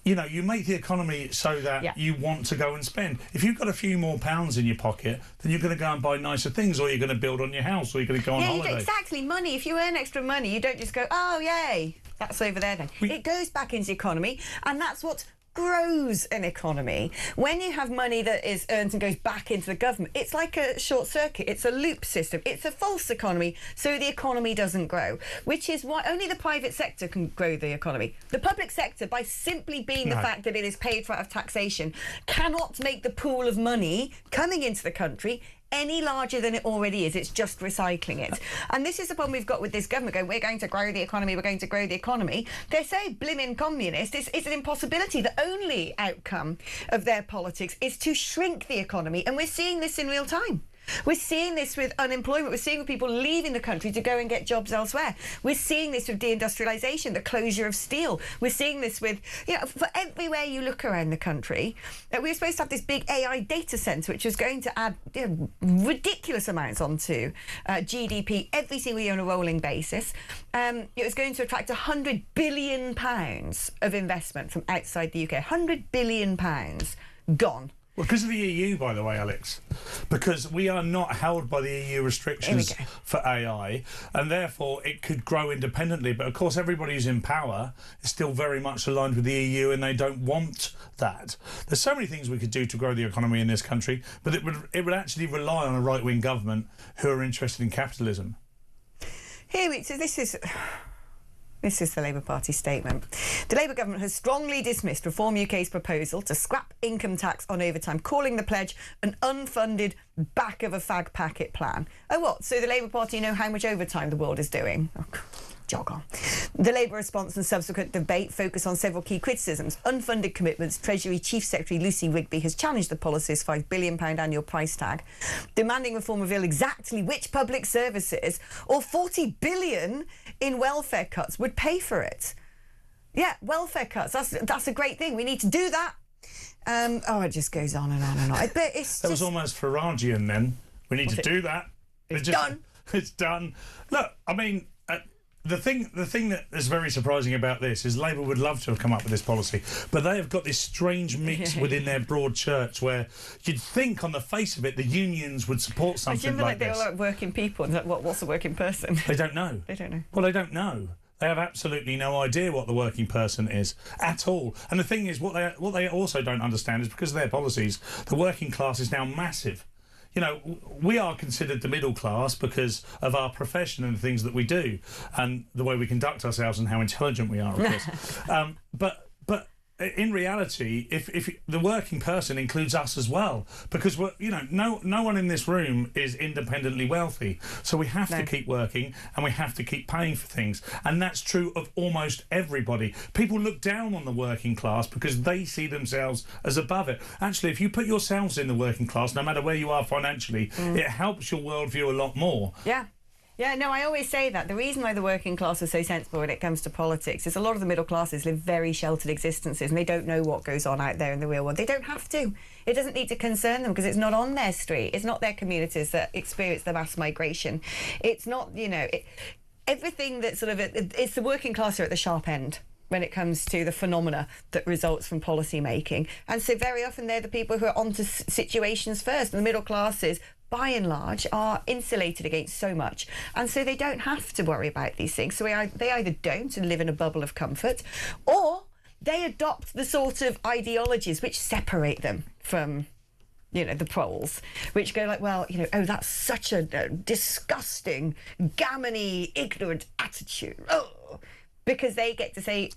You know, you make the economy so that you want to go and spend. If you've got a few more pounds in your pocket, then you're going to go and buy nicer things, or you're going to build on your house, or you're going to go on holiday. Exactly. Money. If you earn extra money, you don't just go, oh, yay, that's over there then. It goes back into the economy, and that's what grows an economy. When you have money that is earned and goes back into the government, it's like a short circuit. It's a loop system. It's a false economy, so the economy doesn't grow, which is why only the private sector can grow the economy. The public sector, by simply being the fact that it is paid for out of taxation, cannot make the pool of money coming into the country any larger than it already is. It's just recycling it. And this is the problem we've got with this government going, we're going to grow the economy, we're going to grow the economy. They're so blimmin' communist, it's an impossibility. The only outcome of their politics is to shrink the economy, and we're seeing this in real time. We're seeing this with unemployment. We're seeing with people leaving the country to go and get jobs elsewhere. We're seeing this with deindustrialisation, the closure of steel. We're seeing this with, you know, for everywhere you look around the country. We were supposed to have this big AI data centre which was going to add, you know, ridiculous amounts onto GDP every single year on a rolling basis. It was going to attract £100 billion of investment from outside the UK. £100 billion gone. Well, because of the EU, by the way, Alex, because we are not held by the EU restrictions for AI, and therefore it could grow independently. But of course, everybody who's in power is still very much aligned with the EU, and they don't want that. There's so many things we could do to grow the economy in this country, but it would actually rely on a right-wing government who are interested in capitalism. So this is... This is the Labour Party statement. The Labour government has strongly dismissed Reform UK's proposal to scrap income tax on overtime, calling the pledge an unfunded back of a fag packet plan. Oh, what? So the Labour Party know how much overtime the world is doing? Oh, jog on. The Labour response and subsequent debate focus on several key criticisms. Unfunded commitments. Treasury Chief Secretary Lucy Rigby has challenged the policy's £5 billion annual price tag, demanding reform reveal exactly which public services or $40 billion in welfare cuts would pay for it. Yeah, welfare cuts. That's a great thing. We need to do that. It just goes on and on and on. But it's that was almost Faragean then. We need to do that. It's done. It's done. Look, I mean, the thing that is very surprising about this is Labour would love to have come up with this policy, but they have got this strange mix within their broad church where you'd think on the face of it the unions would support something like this. They're like working people. And what's a working person? They don't know. They don't know. Well, they don't know. They have absolutely no idea what the working person is at all. And the thing is, what they also don't understand is because of their policies, the working class is now massive. You know, we are considered the middle class because of our profession and the things that we do and the way we conduct ourselves and how intelligent we are, of course. But in reality, if the working person includes us as well, because we're, you know, no one in this room is independently wealthy, so we have to keep working and we have to keep paying for things, and that's true of almost everybody. People look down on the working class because they see themselves as above it. Actually, if you put yourselves in the working class, no matter where you are financially, it helps your worldview a lot more. Yeah, no, I always say that. The reason why the working class is so sensible when it comes to politics is a lot of the middle classes live very sheltered existences and they don't know what goes on out there in the real world. They don't have to. It doesn't need to concern them because it's not on their street. It's not their communities that experience the mass migration. It's not, you know, everything that sort of... It's the working class who are at the sharp end when it comes to the phenomena that results from policy making. And so very often they're the people who are onto situations first. And the middle classes, by and large, are insulated against so much, and so they don't have to worry about these things. So they either don't and live in a bubble of comfort, or they adopt the sort of ideologies which separate them from, you know, the proles, which go like, well, you know, oh, that's such a disgusting, gammony, ignorant attitude. Oh, because they get to say,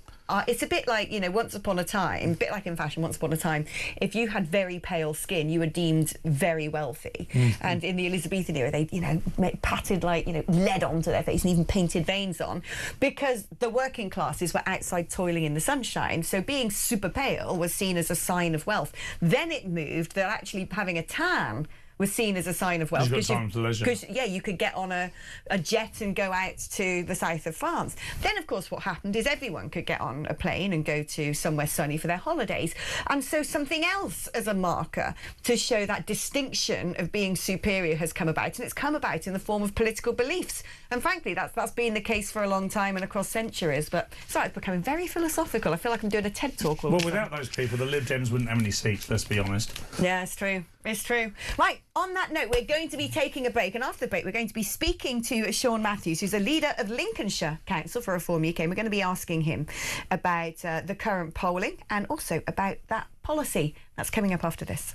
it's a bit like, you know, once upon a time, a bit like in fashion, once upon a time, if you had very pale skin, you were deemed very wealthy. And in the Elizabethan era, they, you know, patted like, you know, lead onto their face and even painted veins on, because the working classes were outside toiling in the sunshine. So being super pale was seen as a sign of wealth. Then it moved that actually having a tan was seen as a sign of wealth. Because, yeah, you could get on a jet and go out to the south of France. Then, of course, what happened is everyone could get on a plane and go to somewhere sunny for their holidays. And so something else as a marker to show that distinction of being superior has come about. And it's come about in the form of political beliefs. And frankly, that's been the case for a long time and across centuries. But sorry, it's becoming very philosophical. I feel like I'm doing a TED talk. Well, without those people, the Lib Dems wouldn't have any seats, let's be honest. Yeah, it's true. It's true. Right, on that note, we're going to be taking a break, and after the break we're going to be speaking to Sean Matthews, who's a leader of Lincolnshire Council for Reform UK, and we're going to be asking him about the current polling and also about that policy. That's coming up after this.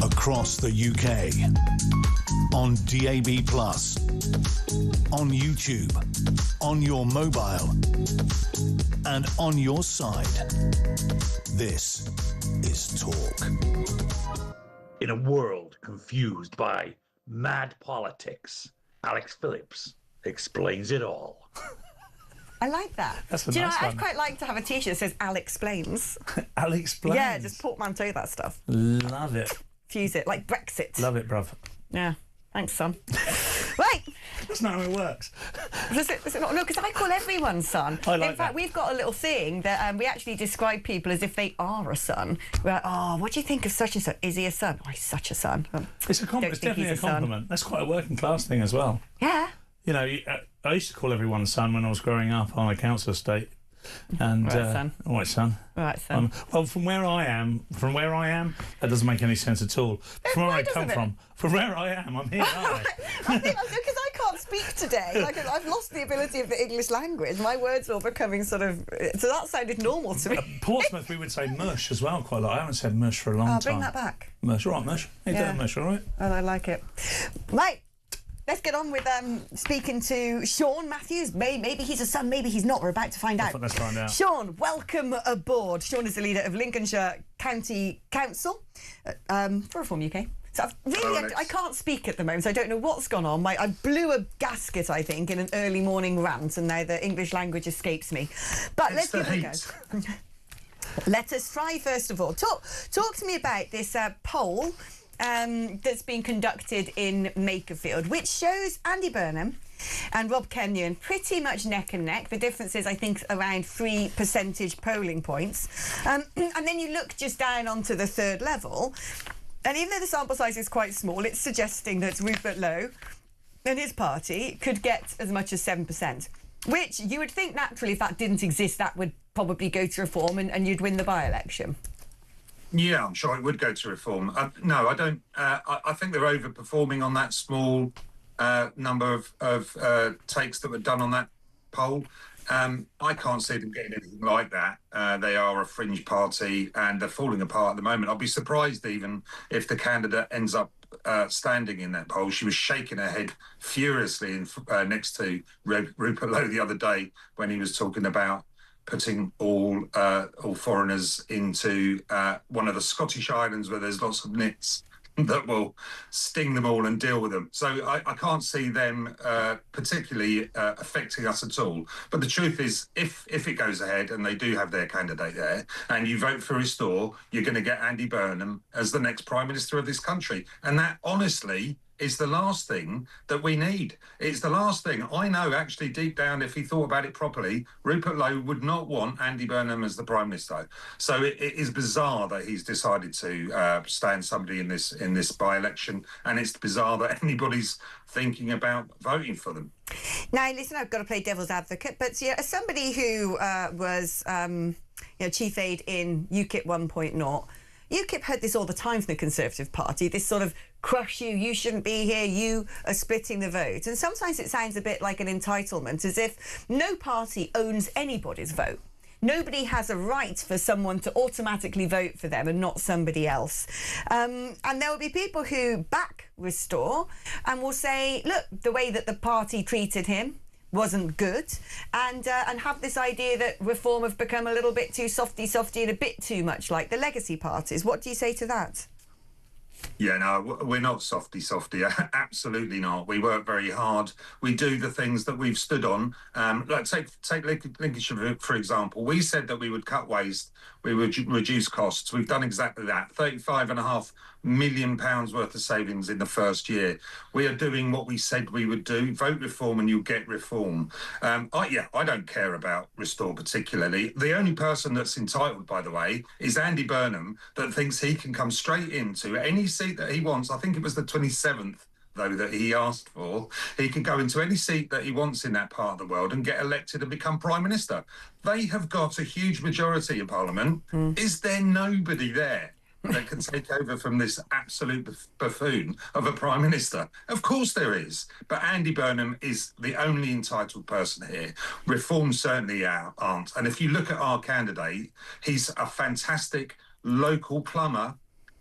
Across the UK, on DAB+, on YouTube, on your mobile, and on your side. This is Talk. In a world confused by mad politics, Alex Phillips explains it all. I like that. That's a Do you nice know, one. I'd quite like to have a T-shirt that says Al explains. Al explains. Yeah, just portmanteau that stuff. Love it. Fuse it, like Brexit. Love it, bruv. Yeah. Thanks, son. Right. That's not how it works. Is it not? No, because I call everyone son. I like In fact, that. we've got a little thing that we actually describe people as if they are a son. We're like, oh, what do you think of such and such? Is he a son? Oh, he's such a son. It's definitely a compliment. That's quite a working class thing as well. Yeah. You know, I used to call everyone son when I was growing up on a council estate. And Right, son. all right, son. Right, son. Well, from where I am, that doesn't make any sense at all. From where I come from where I am, I'm here. Aren't I think because I can't speak today. Like I've lost the ability of the English language. My words are all becoming sort of. So that sounded normal to me. Portsmouth, we would say mush as well quite a lot. I haven't said mush for a long time. Bring that back. Mush, all right, mush. Hey, Yeah. mush, all right. Well, I like it. Right. Let's get on with speaking to Sean Matthews. Maybe he's a son, maybe he's not. We're about to find out. Let's find out. Sean, welcome aboard. Sean is the leader of Lincolnshire County Council for Reform UK. So I can't speak at the moment, so I don't know what's gone on. I blew a gasket, I think, in an early morning rant, and now the English language escapes me. But let's give it a go. Let us try, first of all. Talk to me about this poll that's been conducted in Makerfield, which shows Andy Burnham and Rob Kenyon pretty much neck and neck. The difference is, I think, around 3 percentage polling points. And then you look just down onto the third level, and even though the sample size is quite small, it's suggesting that Rupert Lowe and his party could get as much as 7%, which you would think naturally, if that didn't exist, that would probably go to Reform and you'd win the by-election. Yeah, I'm sure it would go to Reform. No, I don't. I think they're overperforming on that small number of takes that were done on that poll. I can't see them getting anything like that. They are a fringe party and they're falling apart at the moment. I'll be surprised even if the candidate ends up standing in that poll. She was shaking her head furiously next to Rupert Lowe the other day when he was talking about putting all foreigners into one of the Scottish islands where there's lots of nits that will sting them all and deal with them. So I can't see them particularly affecting us at all. But the truth is, if it goes ahead and they do have their candidate there and you vote for Restore, you're going to get Andy Burnham as the next Prime Minister of this country. And that, honestly, is the last thing that we need. It's the last thing. I know, actually, deep down, if he thought about it properly, Rupert Lowe would not want Andy Burnham as the Prime Minister. So it is bizarre that he's decided to stand somebody in this by-election, and it's bizarre that anybody's thinking about voting for them. Now, listen, I've got to play devil's advocate, but as somebody who was chief aide in UKIP 1.0, UKIP heard this all the time from the Conservative Party, this sort of crush you shouldn't be here, you are splitting the vote. And sometimes it sounds a bit like an entitlement, as if no party owns anybody's vote. Nobody has a right for someone to automatically vote for them and not somebody else. And there will be people who back Restore and will say, look, the way that the party treated him wasn't good, and have this idea that Reform have become a little bit too softy and a bit too much like the legacy parties. What do you say to that? Yeah, no, we're not softy. Absolutely not. We work very hard. We do the things that we've stood on. Like take Lincolnshire, for example. We said that we would cut waste, we would reduce costs. We've done exactly that. £35.5 million worth of savings in the first year. We are doing what we said we would do. Vote Reform and you'll get Reform. I don't care about Restore particularly. The only person that's entitled, by the way, is Andy Burnham, that thinks he can come straight into any seat that he wants. I think it was the 27th, though, that he asked for. He can go into any seat that he wants in that part of the world and get elected and become Prime Minister. They have got a huge majority in Parliament. Is there nobody there that can take over from this absolute buffoon of a Prime Minister? Of course there is. But Andy Burnham is the only entitled person here. Reform certainly aren't. And if you look at our candidate, he's a fantastic local plumber.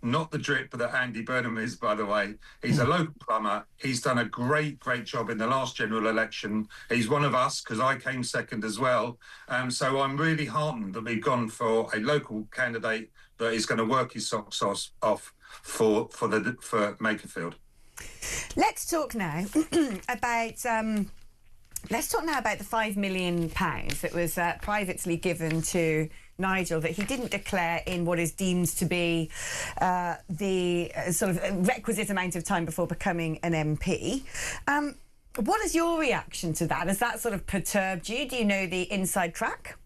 Not the drip that Andy Burnham is, by the way. He's a local plumber. He's done a great job in the last general election. He's one of us, because I came second as well. So I'm really heartened that we've gone for a local candidate that is going to work his socks off for Makerfield. Let's talk now about. Let's talk now about the £5 million that was privately given to Nigel that he didn't declare in what is deemed to be the sort of requisite amount of time before becoming an MP. What is your reaction to that? Has that sort of perturbed you? Do you know the inside track?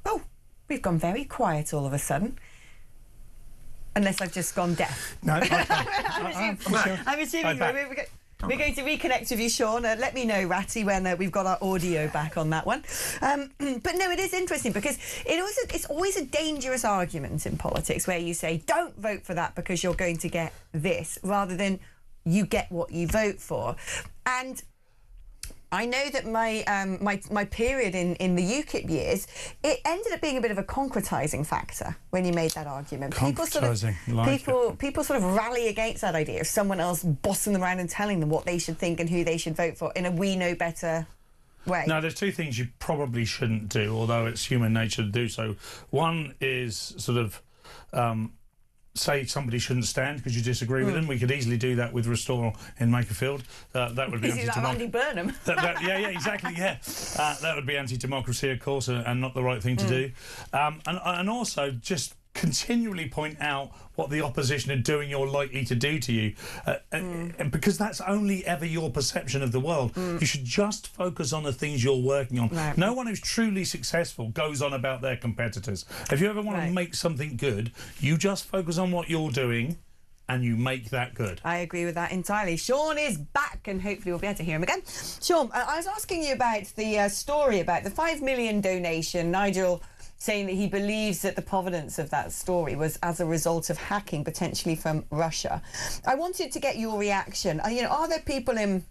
Oh, we've gone very quiet all of a sudden. Unless I've just gone deaf. No, I'm assuming we're going to reconnect with you, Sean. Let me know, Ratty, when we've got our audio back on that one. But no, it is interesting because it's always a dangerous argument in politics where you say, don't vote for that because you're going to get this, rather than you get what you vote for. And I know that my period in the UKIP years, it ended up being a bit of a concretising factor when you made that argument. People sort of rally against that idea of someone else bossing them around and telling them what they should think and who they should vote for in a we know better way. No, there's two things you probably shouldn't do, although it's human nature to do so. One is sort of say somebody shouldn't stand because you disagree with them. We could easily do that with Restore in Makerfield. That would be Andy Burnham. Yeah, exactly. Yeah, that would be anti-democracy, of course, and not the right thing to do. And also just continually point out what the opposition are doing or likely to do to you, and because that's only ever your perception of the world. You should just focus on the things you're working on. Right. No one who's truly successful goes on about their competitors. If you ever want to make something good, you just focus on what you're doing and you make that good. I agree with that entirely. Sean is back and hopefully we'll be able to hear him again. Sean, I was asking you about the story about the £5 million donation. Nigel saying that he believes that the provenance of that story was as a result of hacking, potentially from Russia. I wanted to get your reaction. Are there people in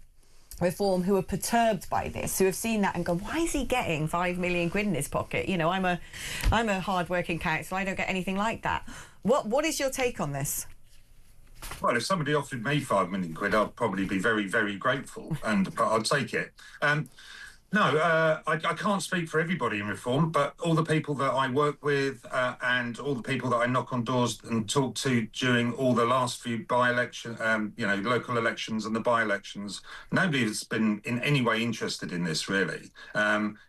Reform who are perturbed by this, who have seen that and gone, why is he getting £5 million in his pocket? I'm a hard-working councillor, I don't get anything like that. What is your take on this? Well, if somebody offered me £5 million, I'd probably be very, very grateful, but I'd take it. No, I can't speak for everybody in Reform, but all the people that I work with and all the people that I knock on doors and talk to during all the last few by-election, local elections and the by-elections, nobody has been in any way interested in this, really.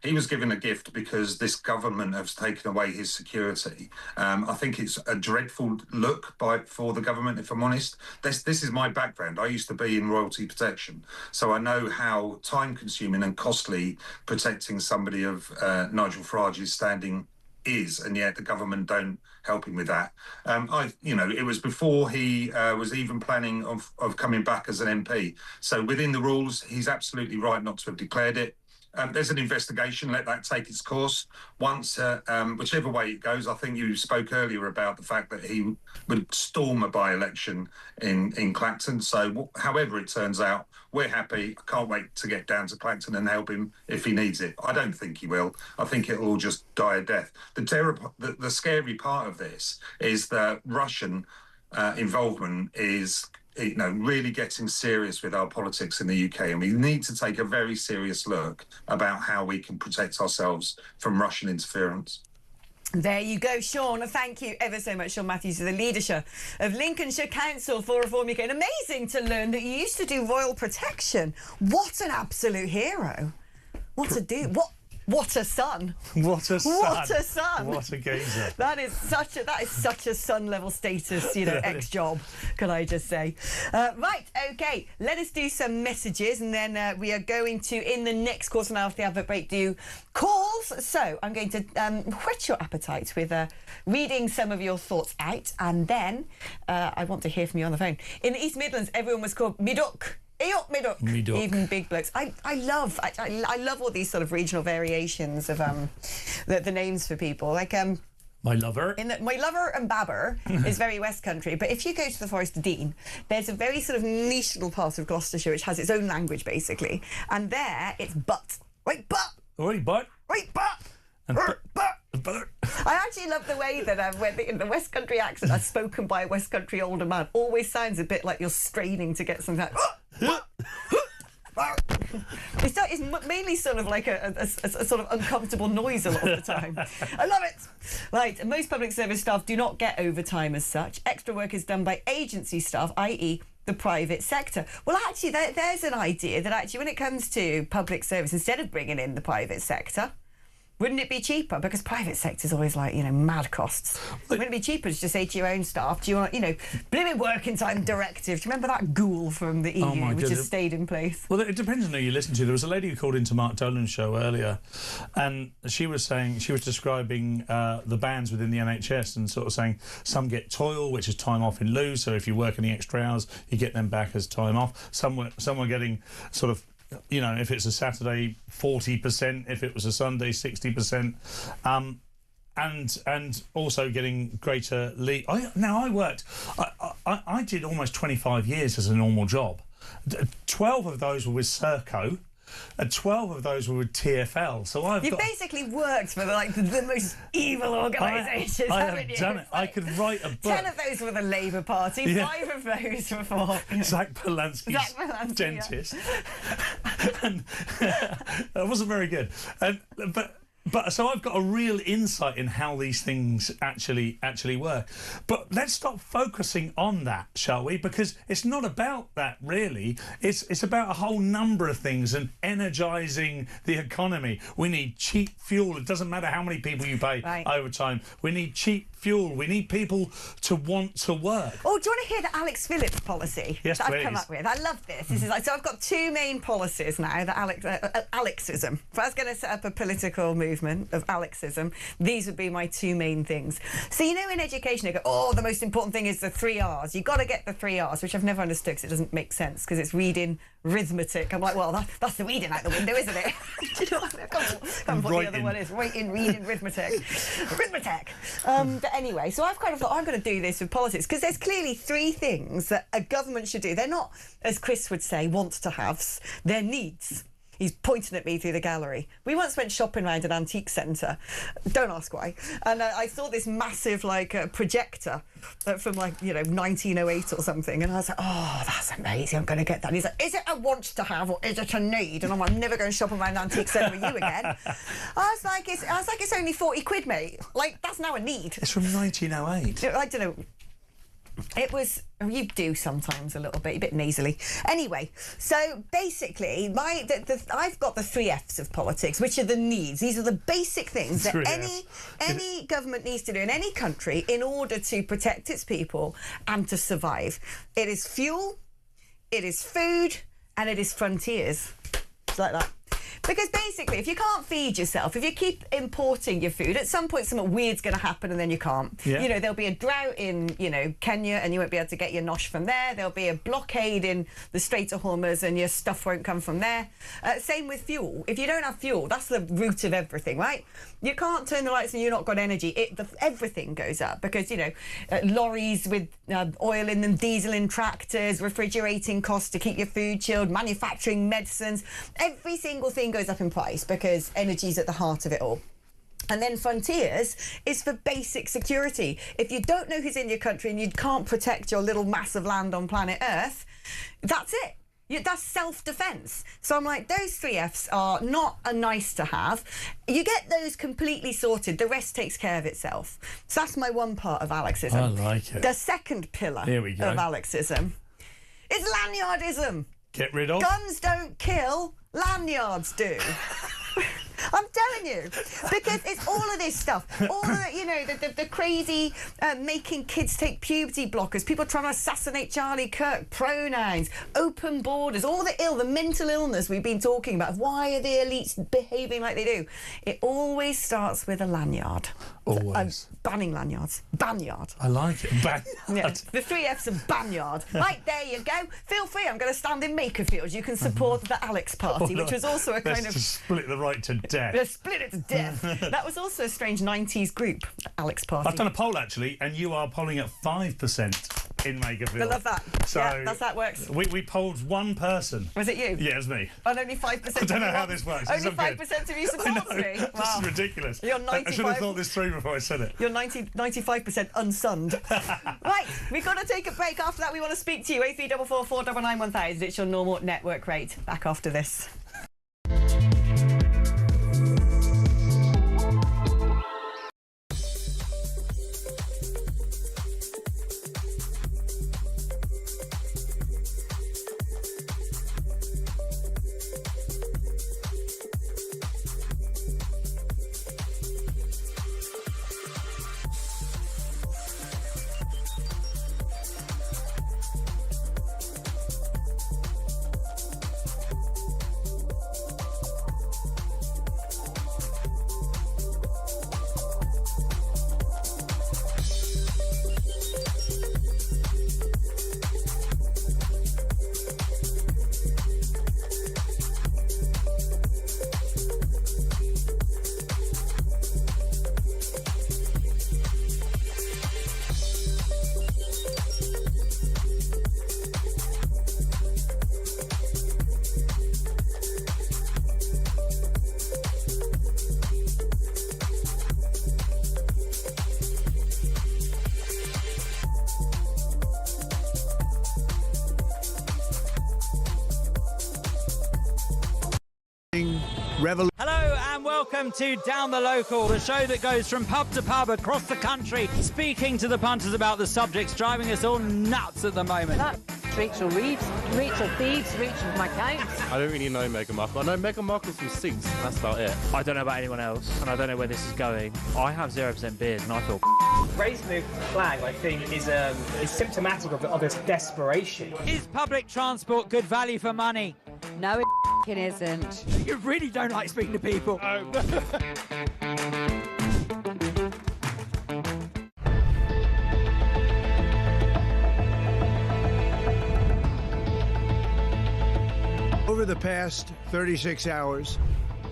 He was given a gift because this government has taken away his security. I think it's a dreadful look for the government, if I'm honest. This is my background. I used to be in royalty protection, so I know how time-consuming and costly protecting somebody of Nigel Farage's standing is, and yet the government don't help him with that. It was before he was even planning of coming back as an MP. So within the rules, he's absolutely right not to have declared it. There's an investigation, let that take its course. Once, whichever way it goes, I think you spoke earlier about the fact that he would storm a by-election in Clacton. So however it turns out, we're happy. I can't wait to get down to Clacton and help him if he needs it. I don't think he will. I think it'll all just die a death. The scary part of this is that Russian involvement is really getting serious with our politics in the UK, and we need to take a very serious look about how we can protect ourselves from Russian interference. There you go, Sean. Thank you ever so much, Sean Matthews, the leadership of Lincolnshire Council for Reform UK. And amazing to learn that you used to do royal protection. What an absolute hero. What a son. What a son. What a son. What a geezer. That is such a son level status, ex-job, can I just say. Right, OK, let us do some messages and then we are going to, in the next course and after the advert break, do calls. So I'm going to whet your appetite with reading some of your thoughts out, and then I want to hear from you on the phone. In the East Midlands, everyone was called Miduk. Miduk. Even big blokes. I love all these sort of regional variations of the names for people. Like my lover. My lover and Babber is very West Country, but if you go to the Forest of Dean, there's a very sort of niche little part of Gloucestershire which has its own language basically, and there it's but. Right, but. Right, but. Right, but. And but. I actually love the way that when in the West Country accent as spoken by a West Country older man always sounds a bit like you're straining to get something like it's mainly sort of like a sort of uncomfortable noise a lot of the time. I love it. Right, most public service staff do not get overtime as such. Extra work is done by agency staff, i.e. the private sector. Well, actually, there's an idea that actually when it comes to public service, instead of bringing in the private sector, wouldn't it be cheaper? Because private sector's always like, mad costs. Wouldn't it be cheaper to just say to your own staff, do you want, blooming working time directive? Do you remember that ghoul from the EU which has stayed in place? Well, it depends on who you listen to. There was a lady who called into Mark Dolan's show earlier, and she was describing the bands within the NHS and sort of saying some get toil, which is time off in lieu. So if you work any extra hours, you get them back as time off. Some were getting sort of, if it's a Saturday, 40%, if it was a Sunday, 60%, and also getting greater leave. I did almost 25 years as a normal job. 12 of those were with Serco, and 12 of those were with TfL. So You've basically worked for the most evil organisations, haven't you? I have done it. I could write a book. 10 of those were the Labour Party, 5 of those were for Zach Polanski's dentist. And that wasn't very good. But so I've got a real insight in how these things actually work. But let's stop focusing on that, shall we? Because it's not about that really. It's about a whole number of things and energising the economy. We need cheap fuel. It doesn't matter how many people you pay overtime. We need cheap fuel. We need people to want to work. Oh, do you want to hear the Alex Phillips policy that I've come up with? I love this. This is so I've got 2 main policies now. The Alexism. If I was going to set up a political movement of Alexism, these would be my 2 main things. So in education they go, the most important thing is the 3 R's. You've got to get the 3 R's, which I've never understood because it doesn't make sense because it's reading, arithmetic. I'm like, well, that's the reading out the window, isn't it? Do you know what I mean? I can't what the other one is. Writing, reading, arithmetic. But anyway, so I've kind of thought, I'm going to do this with politics because there's clearly 3 things that a government should do. They're not, as Chris would say, want-to-haves. They're needs. He's pointing at me through the gallery. We once went shopping around an antique centre. Don't ask why. And I saw this massive, projector from, 1908 or something. And I was like, oh, that's amazing. I'm going to get that. And he's like, is it a want to have or is it a need? And I'm like, I'm never going shopping around an antique centre with you again. I was like, it's only 40 quid, mate. That's now a need. It's from 1908. I don't know. It was, you do sometimes a little bit, a bit nasally. Anyway, so basically, I've got the 3 F's of politics, which are the needs. These are the basic things that any government needs to do in any country in order to protect its people and to survive. It is fuel, it is food, and it is frontiers. It's like that. Because basically, if you can't feed yourself, if you keep importing your food, at some point something weird's going to happen and then you can't. Yeah. There'll be a drought in, Kenya and you won't be able to get your nosh from there. There'll be a blockade in the Strait of Hormuz and your stuff won't come from there. Same with fuel. If you don't have fuel, that's the root of everything, right? You can't turn the lights and you've not got energy. Everything goes up because, lorries with oil in them, diesel in tractors, refrigerating costs to keep your food chilled, manufacturing medicines. Every single thing goes up in price because energy's at the heart of it all. And then frontiers is for basic security. If you don't know who's in your country and you can't protect your little mass of land on planet Earth, that's it. That's self-defence. So I'm like, those 3 F's are not a nice to have. You get those completely sorted, the rest takes care of itself. So that's my one part of Alexism. I like it. The second pillar of Alexism is lanyardism. Get rid of? Guns don't kill, lanyards do. I'm telling you, because it's all of this stuff, all of the crazy making kids take puberty blockers, people trying to assassinate Charlie Kirk, pronouns, open borders, all the mental illness we've been talking about. Why are the elites behaving like they do? It always starts with a lanyard. Always. Banning lanyards. Banyard. I like it. Banyard. Yeah, the 3 F's of banyard. Right, there you go. Feel free. I'm going to stand in Makerfield. You can support the Alex Party, which was also a kind of... to split the right to death. Split it to death. That was also a strange 90s group, Alex Party. I've done a poll, actually, and you are polling at 5% in Makerfield. I love that. So yeah, that's how it works. We polled 1 person. Was it you? Yeah, it was me. And only 5%. I don't know how this works. Only 5% of you support me. Wow. This is ridiculous. You're 95... I should have thought this through before I said it. You're 95% unsunned. Right, we've got to take a break. After that, we want to speak to you. 8344 499 1000. It's your normal network rate. Back after this. revolution. Hello and welcome to Down the Local, the show that goes from pub to pub across the country, speaking to the punters about the subjects driving us all nuts at the moment. That's Rachel Reeves, Rachel Thieves, Rachel McCount. I don't really know Meghan Markle. I know Meghan Markle's from Suits. That's about it. I don't know about anyone else, and I don't know where this is going. I have 0% beard, and I feel. Raising the flag, I think, is symptomatic of this desperation. Is public transport good value for money? No, it isn't. You really don't like speaking to people. Over the past 36 hours,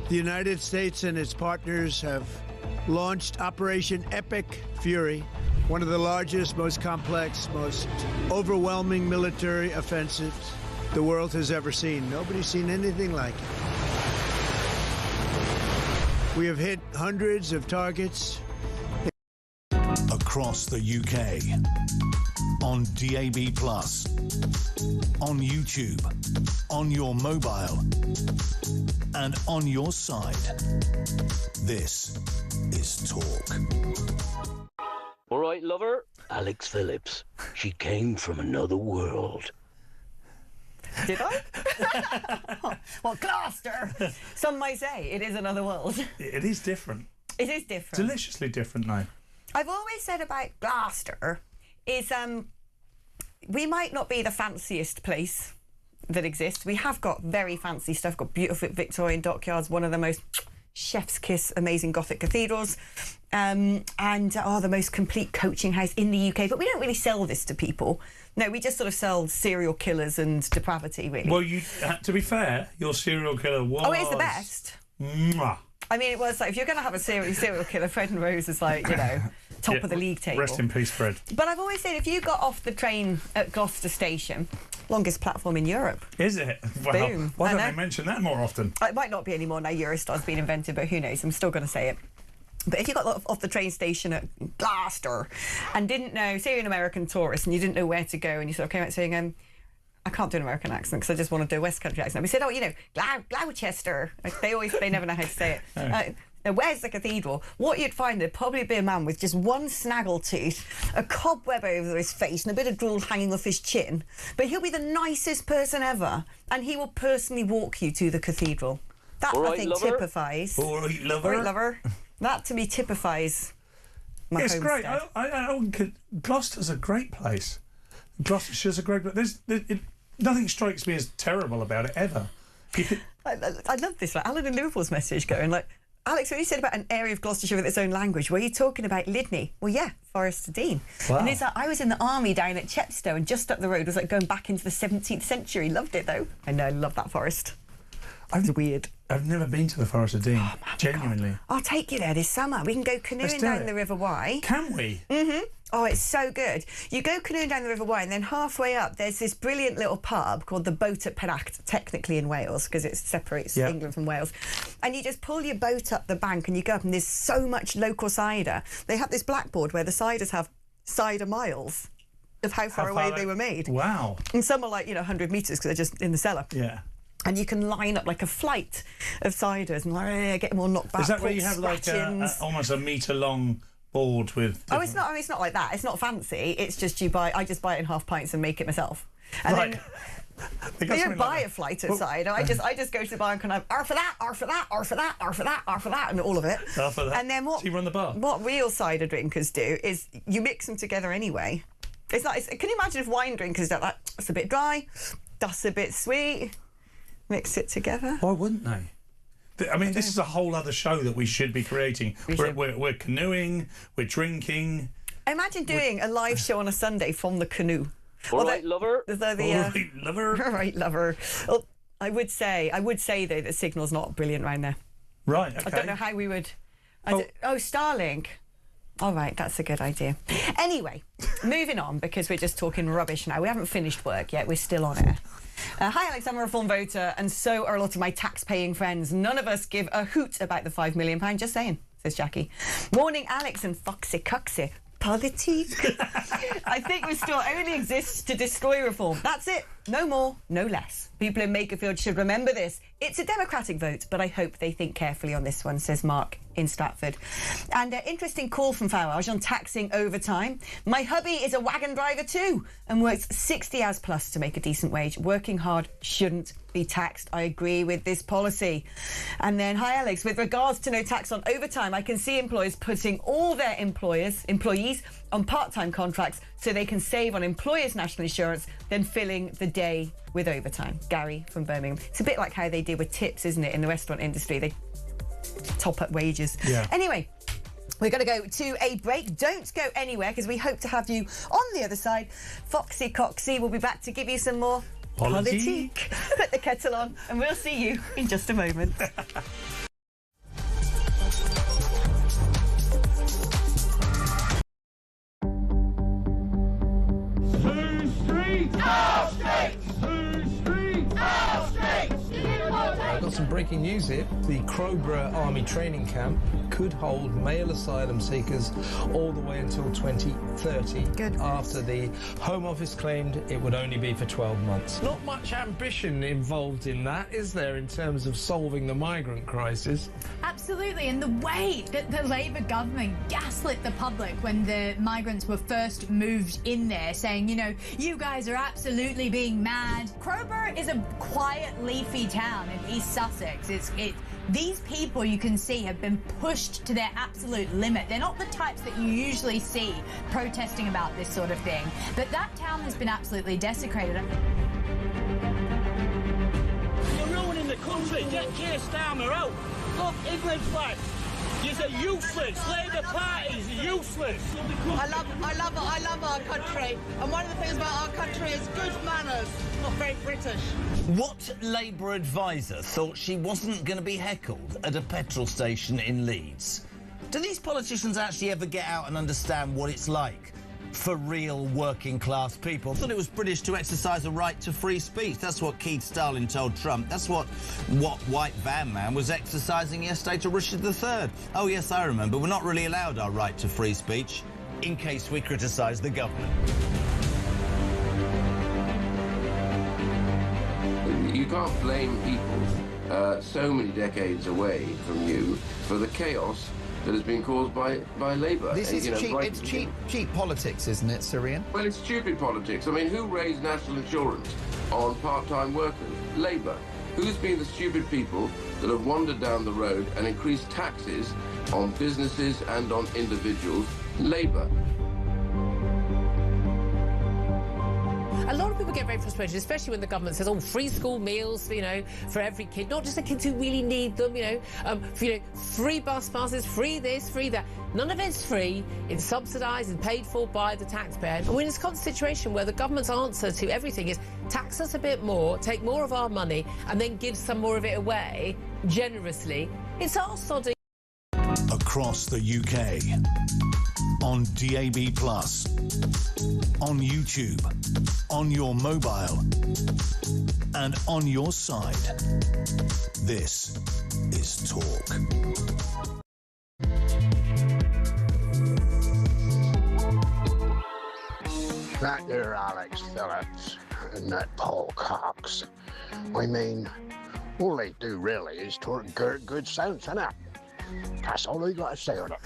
the United States and its partners have launched Operation Epic Fury, one of the largest, most complex, most overwhelming military offensives the world has ever seen. Nobody's seen anything like it. We have hit hundreds of targets across the UK, on DAB+, on YouTube, on your mobile, and on your side. This is Talk. All right, lover. Alex Phillips. She came from another world. Did I? Well, Gloucester. Some might say it is another world. It is different. It is different. Deliciously different now. I've always said about Gloucester is we might not be the fanciest place that exists. We have got very fancy stuff, got beautiful Victorian dockyards, one of the most chef's kiss amazing Gothic cathedrals, and the most complete coaching house in the UK. But we don't really sell this to people. No, we just sort of sell serial killers and depravity, really. Well, to be fair, your serial killer was... Oh, it's the best. Mwah. I mean, it was like, if you're going to have a serial killer, Fred and Rose is like, you know, top of the league table. Rest in peace, Fred. But I've always said, if you got off the train at Gloucester Station, longest platform in Europe. Is it? Well, Boom. why don't they mention that more often? It might not be anymore now, Eurostar's been invented, but who knows? I'm still going to say it. But if you got off the train station at Gloucester and didn't know, say you're an American tourist and you didn't know where to go and you sort of came out saying, I can't do an American accent because I just want to do a West Country accent. We said, oh, you know, Gloucester. Like, they never know how to say it. Now, where's the cathedral? What you'd find, there'd probably be a man with just one snaggle tooth, a cobweb over his face and a bit of drool hanging off his chin. But he'll be the nicest person ever and he will personally walk you to the cathedral. That, I think, typifies... All right, lover. All right, lover. That, to me, typifies my It's great. homestead. Gloucester's a great place. Gloucestershire's a great place. Nothing strikes me as terrible about it, ever. I love this. Like, Alan in Liverpool's message going, like, Alex, when you said about an area of Gloucestershire with its own language, were you talking about Lydney? Well, yeah, Forest of Dean. Wow. And it's like, I was in the army down at Chepstow and just up the road was like going back into the 17th century. Loved it, though. I know, I love that forest. It's weird. I've never been to the Forest of Dean, genuinely. God. I'll take you there this summer. We can go canoeing down the River Wye. Can we? Mm-hmm. Oh, it's so good. You go canoeing down the River Wye and then halfway up there's this brilliant little pub called the Boat at Pennacht, technically in Wales because it separates England from Wales. And you just pull your boat up the bank and you go up and there's so much local cider. They have this blackboard where the ciders have cider miles of how far away they were made. Wow. And some are like, 100 metres because they're just in the cellar. Yeah. And you can line up like a flight of ciders and get them all knocked back. Is that where you have like almost a metre long board with... Oh, it's not. I mean, it's not like that. It's not fancy. It's just I just buy it in half pints and make it myself. And then you don't buy a flight of cider. I just go to the bar and kind of R for that, R for that, R for that, R for that, R for that, and all of it. R for that. And then So you run the bar. What real cider drinkers do is you mix them together anyway. It's not. Can you imagine if wine drinkers do that? That's a bit dry. That's a bit sweet. Mix it together. Why wouldn't they? I mean, this is a whole other show that we should be creating. We're canoeing, we're drinking. Imagine doing a live show on a Sunday from the canoe. All right, lover. All right, lover. All right, lover. Well, I would say though that signal's not brilliant around there. Right. Okay. I don't know how we would. Starlink. All right, that's a good idea. Anyway, moving on because we're just talking rubbish now. We haven't finished work yet. We're still on air. Hi, Alex. I'm a reform voter, and so are a lot of my tax-paying friends. None of us give a hoot about the £5 million. Just saying, says Jackie. Morning, Alex and Foxy Coxy. Politique. I think Restore only exists to destroy reform. That's it. No more, no less. People in Makerfield should remember this. It's a democratic vote, but I hope they think carefully on this one, says Mark in Stratford. And interesting call from Farage on taxing overtime. My hubby is a wagon driver too and works 60 hours plus to make a decent wage. Working hard shouldn't be taxed. I agree with this policy. And then, hi Alex, with regards to no tax on overtime, I can see employers putting all their employees on part-time contracts so they can save on employers' national insurance, then filling the day with overtime. Gary from Birmingham. It's a bit like how they deal with tips, isn't it, in the restaurant industry? They top up wages. Yeah. Anyway, we're going to go to a break. Don't go anywhere because we hope to have you on the other side. Foxy Coxy will be back to give you some more politique. Put the kettle on and we'll see you in just a moment. I've got some breaking news here. The Crowborough Army Training Camp could hold male asylum seekers all the way until 2030. Good. After the Home Office claimed it would only be for 12 months. Not much ambition involved in that, is there, in terms of solving the migrant crisis? Absolutely, and the way that the Labour government gaslit the public when the migrants were first moved in there, saying, you know, you guys are absolutely being mad. Crowborough is a quiet, leafy town in East Sussex. These people, you can see, have been pushed to their absolute limit. They're not the types that you usually see protesting about this sort of thing. But that town has been absolutely desecrated. You're ruining the country. Get Keir Starmer out. Look, England flag. You're useless. Labour parties are useless. I love our country. And one of the things about our country is good manners. Not very British. What Labour advisor thought she wasn't going to be heckled at a petrol station in Leeds? Do these politicians actually ever get out and understand what it's like for real working class people? I thought it was British to exercise a right to free speech. That's what Keith Stalin told Trump. That's what White Van Man was exercising yesterday to Richard III. Oh yes, I remember. We're not really allowed our right to free speech in case we criticise the government. You can't blame people so many decades away from you for the chaos that has been caused by Labour. This is cheap politics, isn't it, Syrian? Well, it's stupid politics. I mean, who raised national insurance on part-time workers? Labour. Who's been the stupid people that have wandered down the road and increased taxes on businesses and on individuals? Labour. A lot of people get very frustrated, especially when the government says, oh, free school meals, you know, for every kid, not just the kids who really need them, free bus passes, free this, free that. None of it's free. It's subsidised and paid for by the taxpayer. And we're in this constant situation where the government's answer to everything is tax us a bit more, take more of our money, and then give some more of it away generously. It's our sodding. Across the UK, on DAB+, on YouTube, on your mobile, and on your side. This is Talk. That there Alex Phillips and that Paul Cox. I mean, all they do really is talk good sense, innit? That's all I got to say on it.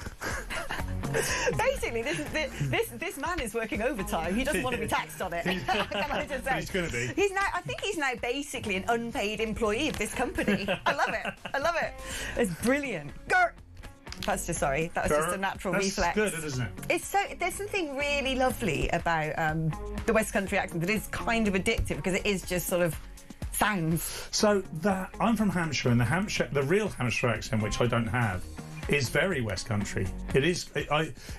Basically, this man is working overtime. He doesn't want to be taxed on it. Can I just say? He's going to be. I think he's now basically an unpaid employee of this company. I love it. I love it. It's brilliant. That's just that was just a natural reflex. That's good, isn't it? There's something really lovely about the West Country accent that is kind of addictive because it is just sort of sounds. So I'm from Hampshire, and the real Hampshire accent, which I don't have, is very West Country. It is.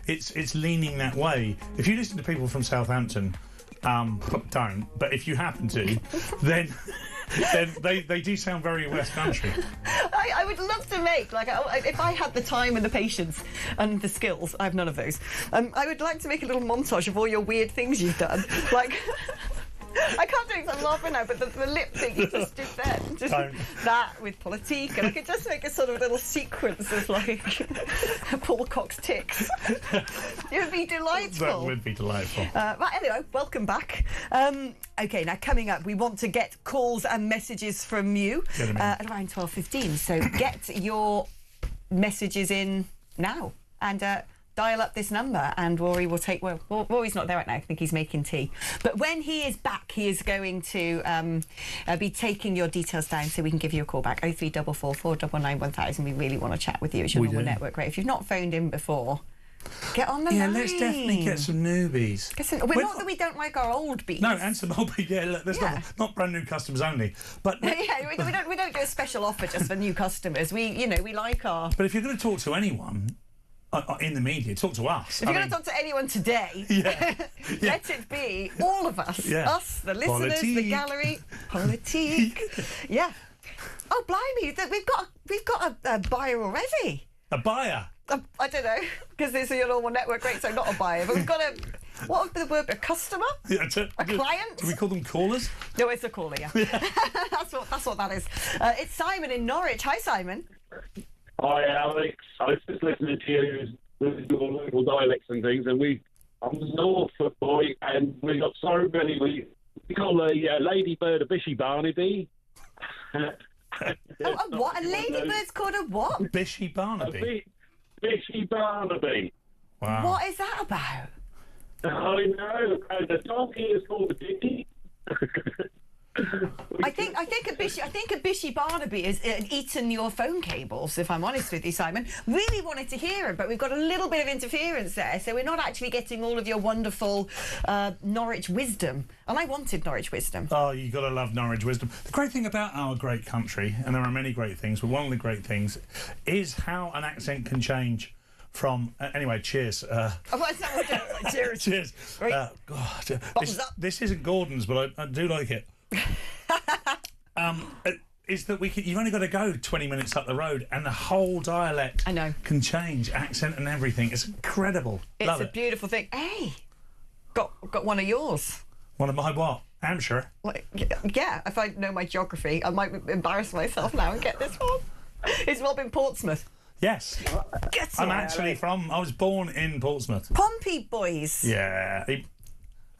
It's leaning that way. If you listen to people from Southampton, don't. But if you happen to, then they do sound very West Country. I would love to make, if I had the time and the patience and the skills, I have none of those. I would like to make a little montage of all your weird things you've done, I can't do it 'cause I'm laughing now, but the lip thing you just did then. Just that with politique, and I could just make a sort of little sequence of like Paul Cox ticks. It would be delightful. That would be delightful. Right, anyway, welcome back. Okay, now coming up, we want to get calls and messages from you at around 12:15. So get your messages in now and dial up this number, and Rory will take. Well, Rory's not there right now. I think he's making tea. But when he is back, he is going to be taking your details down so we can give you a call back. 0344 499 1000. We really want to chat with you. It's your normal network rate. If you've not phoned in before, get on the line. Yeah, let's definitely get some newbies. We're not that we don't like our old bees. No, and some old bees. Yeah, look, there's not brand new customers only. But yeah, we don't do a special offer just for new customers. We like our. But if you're going to talk to anyone in the media, talk to us. If you're going to talk to anyone today, let it be all of us. Yeah. Us, the listeners, the gallery. Politique. Yeah. Oh, blimey, we've got a buyer already. A buyer? I don't know, because this is your normal network rate, so not a buyer. But we've got what would the word be? A customer? Yeah, a client? Do we call them callers? No, it's a caller, yeah. That's what that is. It's Simon in Norwich. Hi, Simon. Hi, Alex. I was just listening to you with your local dialects and things, and I'm a Norfolk boy, and we got so many. We call a ladybird a Bishy Barnaby. What? A ladybird's called a what? Bishy Barnaby. Bishy Barnaby. Wow. What is that about? I know. And the donkey is called a Dicky. I think a Bishy Barnaby has eaten your phone cables, if I'm honest with you, Simon. Really wanted to hear it, but we've got a little bit of interference there, so we're not actually getting all of your wonderful Norwich wisdom. And I wanted Norwich wisdom. Oh, you got to love Norwich wisdom. The great thing about our great country, and there are many great things, but one of the great things is how an accent can change from... anyway, cheers. Cheers. Cheers. Right. God, this isn't Gordon's, but I do like it. Is that you've only got to go 20 minutes up the road and the whole dialect can change, accent and everything. It's incredible. It's a beautiful thing. Hey, got one of yours. One of my what? Hampshire? Yeah, if I know my geography, I might embarrass myself now and get this one. It's Rob in Portsmouth. Yes. I'm actually I was born in Portsmouth. Pompey boys. Yeah.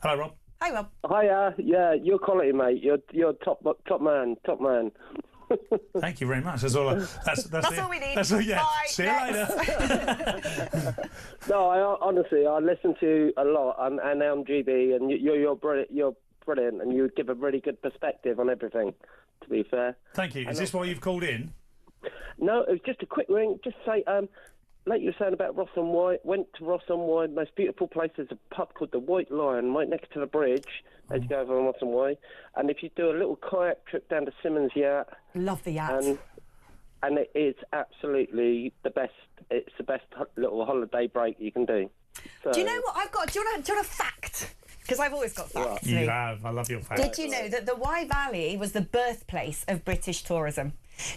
Hello, Rob. Hi, Rob. Hiya. Yeah, you're quality, mate. You're top man. Thank you very much. That's all. That's all we need. That's all. Yeah. Bye. See you later. No, honestly, I listen to you a lot, and on GB, and you're brilliant. You're brilliant, and you give a really good perspective on everything. To be fair. Thank you. Is this why you've called in? No, it was just a quick ring. Just say, like you were saying about Ross and White, went to Ross and White. Most beautiful place is a pub called the White Lion, right next to the bridge as you go over on Ross and White. And if you do a little kayak trip down to Simmons Yacht, love the yacht, and it is absolutely the best. It's the best little holiday break you can do. So, do you know what I've got? Do you want a fact? Because I've always got facts. You have. I love your facts. Did you know that the Wye Valley was the birthplace of British tourism?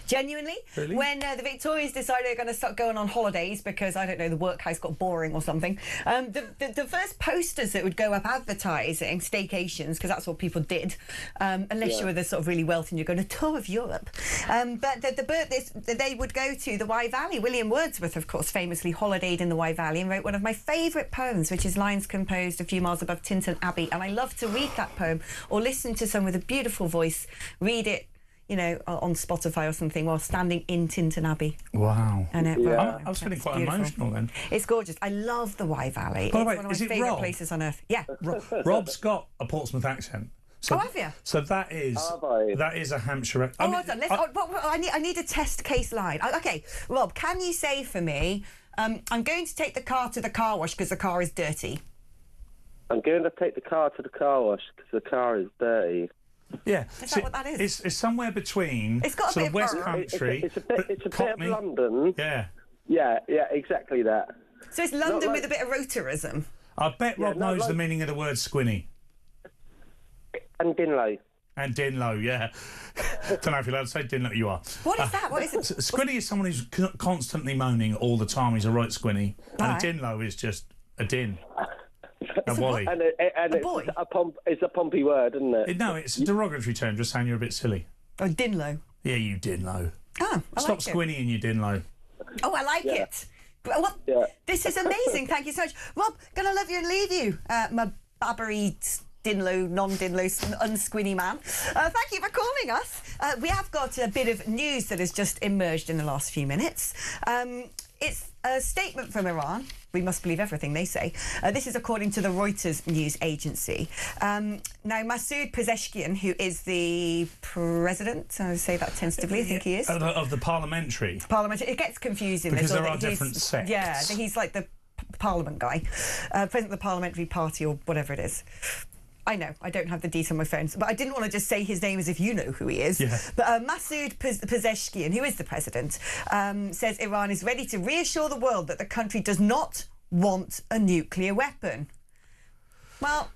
Genuinely, really? When the Victorians decided they're going to start going on holidays because, I don't know, the workhouse got boring or something, the first posters that would go up advertising staycations, because that's what people did, unless you were the sort of really wealthy and you're going to tour of Europe. But they would go to the Wye Valley. William Wordsworth, of course, famously holidayed in the Wye Valley and wrote one of my favourite poems, which is Lines Composed a Few Miles Above Tintern Abbey. And I love to read that poem or listen to someone with a beautiful voice read it, you know, on Spotify or something while standing in Tintern Abbey. Wow. And I was feeling quite emotional then. It's gorgeous. I love the Wye Valley. By the way, it's one of my favourite places on earth. Yeah. Rob's got a Portsmouth accent. So, have you? So that is a Hampshire. Hold on. I need a test case line. Okay, Rob, can you say for me, I'm going to take the car to the car wash because the car is dirty. I'm going to take the car to the car wash because the car is dirty. Yeah, is that what that is? It's somewhere between. It's got a sort bit of West of Country. It's a bit of London. Yeah. Yeah, exactly that. So it's London with a bit of rotarism. I bet Rob knows the meaning of the word squinny. And Dinlow. And Dinlow, yeah. Don't know if you're allowed to say Dinlow. You are. What is that? What is it? Squinny is someone who's constantly moaning all the time. He's a right squinny. And Dinlow is just a din. A Wally. And it's a pompy word, isn't it? No, it's a derogatory term, just saying you're a bit silly. Oh, Dinlo. Yeah, you Dinlo. Oh, I Stop like squinting, you Dinlo. Oh, I like it. Well, this is amazing. Thank you so much. Rob, gonna love you and leave you, my babbery Dinlo, non-Dinlo, unsquinny man. Thank you for calling us. We have got a bit of news that has just emerged in the last few minutes. It's a statement from Iran. We must believe everything they say. This is according to the Reuters news agency. Now, Masoud Pezeshkian, who is the president, I say that tentatively, I think he is. Of the parliamentary. It gets confusing. Because there are different sects. Yeah, he's like the parliament guy, president of the parliamentary party or whatever it is. I know, I don't have the detail on my phone, but I didn't want to just say his name as if you know who he is. Yeah. But Masoud Pezeshkian, who is the president, says Iran is ready to reassure the world that the country does not want a nuclear weapon. Well,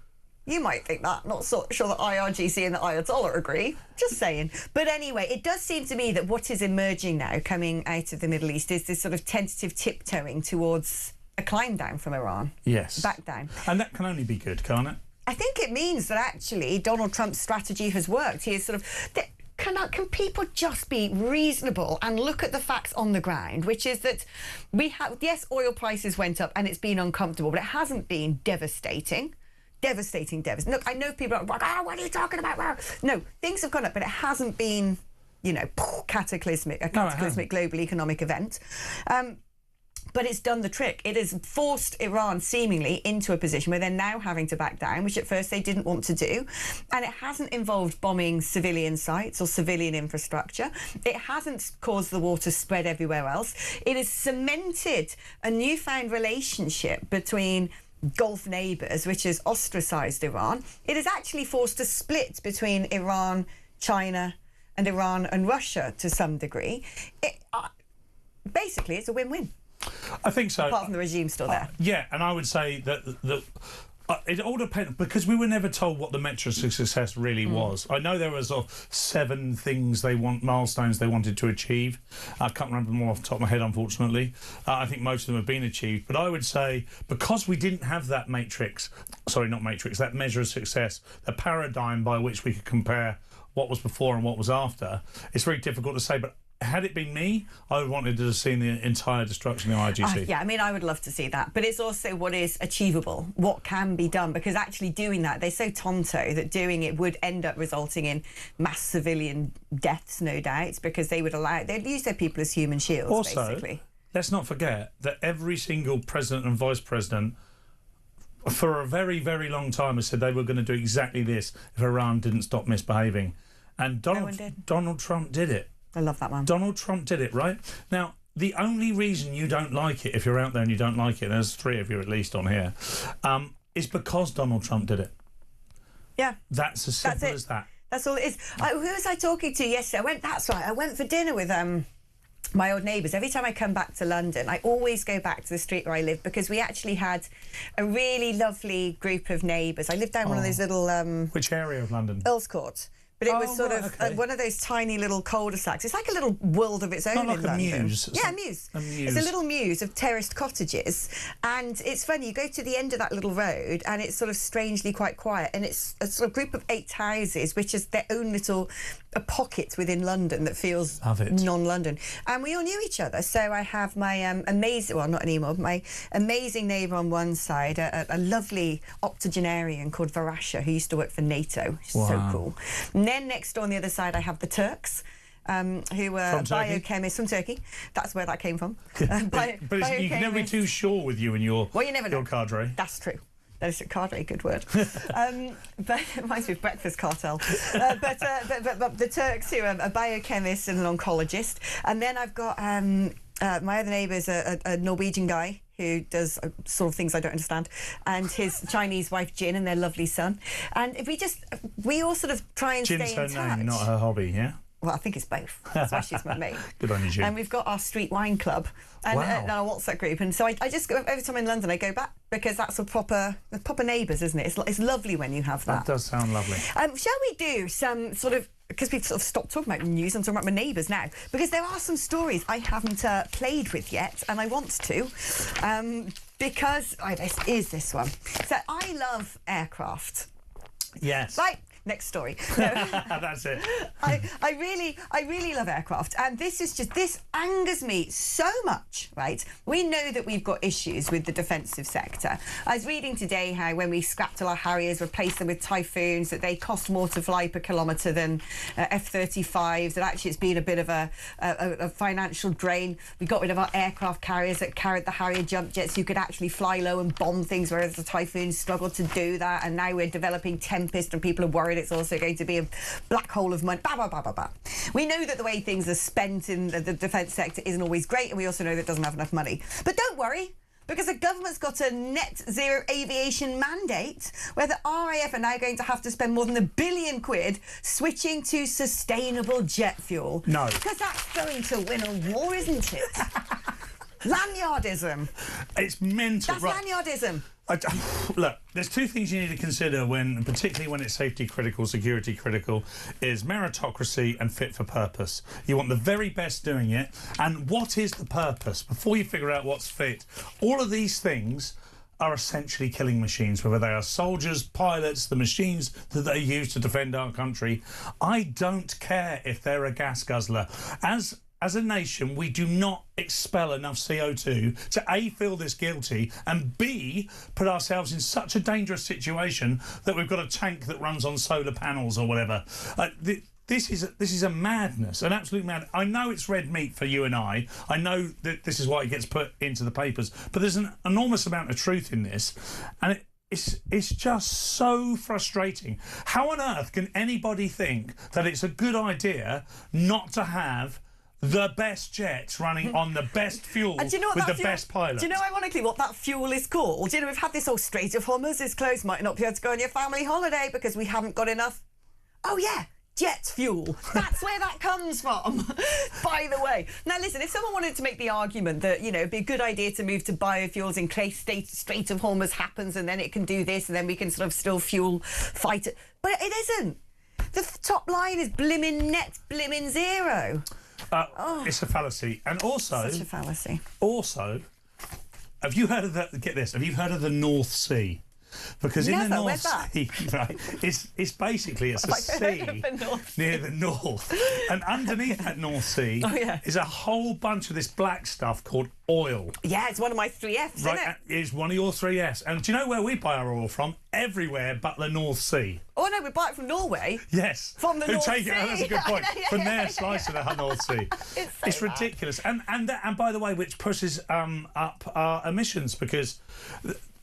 you might think that. Not so sure that IRGC and the Ayatollah agree. Just saying. But anyway, it does seem to me that what is emerging now, coming out of the Middle East, is this sort of tentative tiptoeing towards a climb down from Iran. Yes. Back down. And that can only be good, can't it? I think it means that actually Donald Trump's strategy has worked. He is sort of... Can people just be reasonable and look at the facts on the ground, which is that we have... Yes, oil prices went up and it's been uncomfortable, but it hasn't been devastating. Devastating. Look, I know people are like, what are you talking about? No, things have gone up, but it hasn't been, you know, cataclysmic global economic event. But it's done the trick. It has forced Iran seemingly into a position where they're now having to back down, which at first they didn't want to do. And it hasn't involved bombing civilian sites or civilian infrastructure. It hasn't caused the war to spread everywhere else. It has cemented a newfound relationship between Gulf neighbours, which has ostracised Iran. It has actually forced a split between Iran, China and Iran and Russia to some degree. Basically, it's a win-win. I think so. Apart from the regime still there. Yeah, and I would say that it all depends, because we were never told what the metric of success really was. I know there was 7 milestones they wanted to achieve. I can't remember them all off the top of my head, unfortunately. I think most of them have been achieved. But I would say, because we didn't have that that measure of success, the paradigm by which we could compare what was before and what was after, it's very difficult to say. But had it been me, I would wanted to have seen the entire destruction of the IGC. Yeah, I mean, I would love to see that. But it's also what is achievable, what can be done, because actually doing that, they're so tonto that doing it would end up resulting in mass civilian deaths, no doubt, because they'd use their people as human shields, also, basically. Let's not forget that every single president and vice president for a very, very long time has said they were going to do exactly this if Iran didn't stop misbehaving. And Donald Trump did it. I love that one. Donald Trump did it, right? Now, the only reason you don't like it, if you're out there and you don't like it, there's 3 of you at least on here, is because Donald Trump did it. Yeah. That's as simple as that. That's all it is. Who was I talking to yesterday? I went for dinner with my old neighbours. Every time I come back to London, I always go back to the street where I live, because we actually had a really lovely group of neighbours. I lived down one of those little... Which area of London? Earls Court. But it was sort of one of those tiny little cul-de-sacs. It's like a little world of its own in London. A mews. Yeah, a mews. It's a little mews of terraced cottages. And it's funny, you go to the end of that little road and it's sort of strangely quite quiet. And it's a sort of group of 8 houses, which is their own little pocket within London that feels non-London. And we all knew each other. So I have my amazing, well, not anymore, but my amazing neighbour on one side, a lovely octogenarian called Varasha, who used to work for NATO. So cool. And then next door on the other side, I have the Turks, who were biochemists from Turkey. That's where that came from. But you can never be too sure with you and your cadre. That's true. That is a cadre, good word. But it reminds me of Breakfast Cartel. But the Turks, who are a biochemist and an oncologist. And then I've got my other neighbour's a Norwegian guy who does sort of things I don't understand, and his Chinese wife Jin and their lovely son. And we all sort of try and stay in touch. Jin's her name, not her hobby, yeah? Well, I think it's both. That's why she's my mate. Good on you, Jin. And we've got our street wine club and our WhatsApp group. And so I just go, every time in London, I go back, because that's a proper neighbours, isn't it? It's lovely when you have that. That does sound lovely. Shall we do some sort of... Because we've sort of stopped talking about news, I'm talking about my neighbours now. Because there are some stories I haven't played with yet, and I want to. Because this one. So I love aircraft. Yes. Right. Next story. No. That's it. I really love aircraft, and this angers me so much, right? We know that we've got issues with the defensive sector. I was reading today how when we scrapped all our Harriers, replaced them with Typhoons, that they cost more to fly per kilometre than F-35s, that actually it's been a bit of a financial drain. We got rid of our aircraft carriers that carried the Harrier jump jets, so you could actually fly low and bomb things, whereas the Typhoons struggled to do that, and now we're developing Tempest, and people are worried it's also going to be a black hole of money. We know that the way things are spent in the defence sector isn't always great, and we also know that it doesn't have enough money. But don't worry, because the government's got a net zero aviation mandate where the RAF are now going to have to spend more than £1 billion switching to sustainable jet fuel. No. Because that's going to win a war, isn't it? Lanyardism. It's mental. That's lanyardism. Look, there's two things you need to consider particularly when it's safety critical, security critical, is meritocracy and fit for purpose. You want the very best doing it, and what is the purpose? Before you figure out what's fit, all of these things are essentially killing machines, whether they are soldiers, pilots, the machines that they use to defend our country. I don't care if they're a gas guzzler. As a nation, we do not expel enough CO2 to A, feel this guilty, and B, put ourselves in such a dangerous situation that we've got a tank that runs on solar panels or whatever. This is a madness, an absolute madness. I know it's red meat for you and I know that this is why it gets put into the papers, but there's an enormous amount of truth in this, and it's just so frustrating. How on earth can anybody think that it's a good idea not to have the best jets running on the best fuel with the best pilots? Do you know, ironically, what that fuel is called? You know, we've had this whole Strait of Hormuz is closed, might not be able to go on your family holiday because we haven't got enough. Oh, yeah. Jet fuel. That's where that comes from, by the way. Now, listen, if someone wanted to make the argument that, you know, it'd be a good idea to move to biofuels in case Strait of Hormuz happens and then it can do this and then we can sort of still fight it. But it isn't. The top line is blimmin' zero. It's a fallacy. And also... Such a fallacy. Also, have you heard of have you heard of the North Sea? Because in the North Sea, right, it's basically a sea near the north, and underneath that North Sea is a whole bunch of this black stuff called oil. Yeah, it's one of my 3Fs, right, isn't it? It's one of your 3Fs. And do you know where we buy our oil from? Everywhere but the North Sea. Oh no, we buy it from Norway. Yes. From the North Sea. That's a good point. From their slice of the North Sea. It's ridiculous. And by the way, which pushes up our emissions, because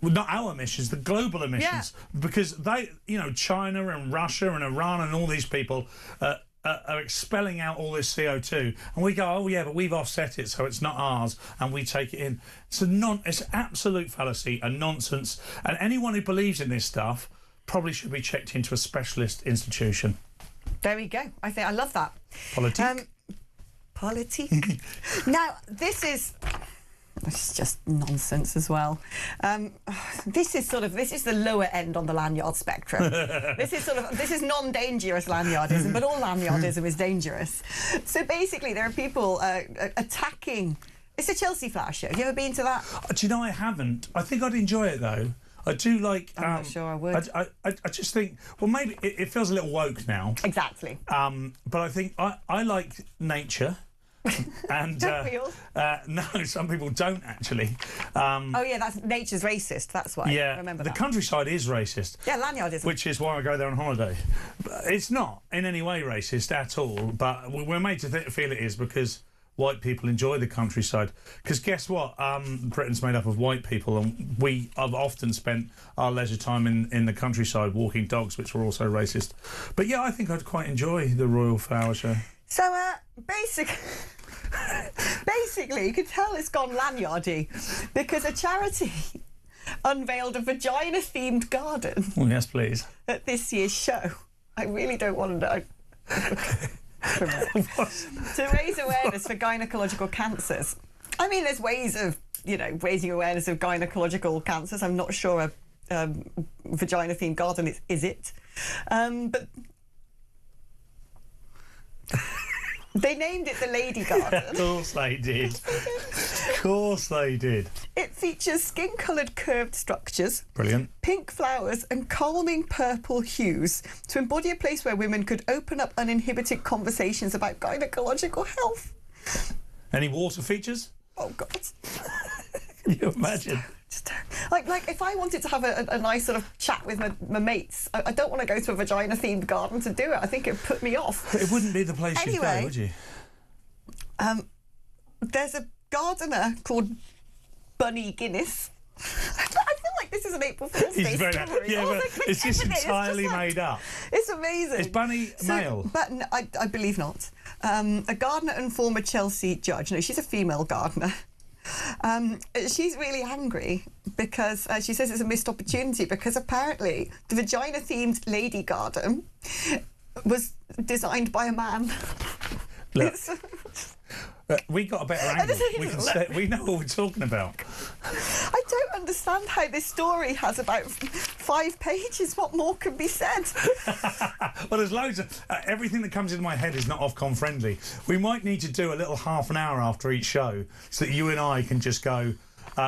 not our emissions, the global emissions, because they, you know, China and Russia and Iran and all these people are expelling out all this CO2, and we go, oh yeah, but we've offset it, so it's not ours, and we take it in. It's absolute fallacy and nonsense, and anyone who believes in this stuff probably should be checked into a specialist institution. There we go. I love that. Politique. Now, this is just nonsense as well. This is the lower end on the lanyard spectrum. This is non-dangerous lanyardism, but all lanyardism is dangerous. So basically, there are people attacking. It's a Chelsea Flower show. Have you ever been to that? Do you know, I haven't. I think I'd enjoy it though. I do like. I'm not sure I would. I just think, well, maybe it feels a little woke now. Exactly. But I think I like nature. And don't we all? No, some people don't actually. Oh yeah, nature's racist. That's why. Yeah, I remember the that. countryside is racist. Yeah, lanyardism. Which is why I go there on holiday. It's not in any way racist at all, but we're made to feel it is because white people enjoy the countryside. Because guess what? Britain's made up of white people, and we have often spent our leisure time in the countryside walking dogs, which were also racist. But yeah, I think I'd quite enjoy the Royal Flower Show. So basically, you can tell it's gone lanyardy because a charity unveiled a vagina-themed garden. Oh, yes, please. At this year's show. I really don't want to know. To raise awareness for gynecological cancers. I mean, there's ways of, you know, raising awareness of gynecological cancers. I'm not sure a vagina-themed garden is it. But they named it the Lady Garden. Of course they did. Of course they did. It features skin-coloured curved structures, Brilliant. pink flowers and calming purple hues to embody a place where women could open up uninhibited conversations about gynecological health. Any water features? Oh, God. Can you imagine? Like if I wanted to have a nice sort of chat with my mates, I don't want to go to a vagina-themed garden to do it. I think it would put me off. It wouldn't be the place you'd go, would you? There's a gardener called Bunny Guinness. I feel like this is an April Fool's Day story. Yeah, but it's just entirely made up. It's amazing. Is Bunny male? But no, I believe not. A gardener and former Chelsea judge. No, she's a female gardener. She's really angry because she says it's a missed opportunity because apparently the vagina-themed lady garden was designed by a man. Look, we got a better angle. We know what we're talking about. I don't understand how this story has about 5 pages. What more can be said? Well, there's loads of... everything that comes into my head is not Ofcom friendly. We might need to do a little half an hour after each show so that you and I can just go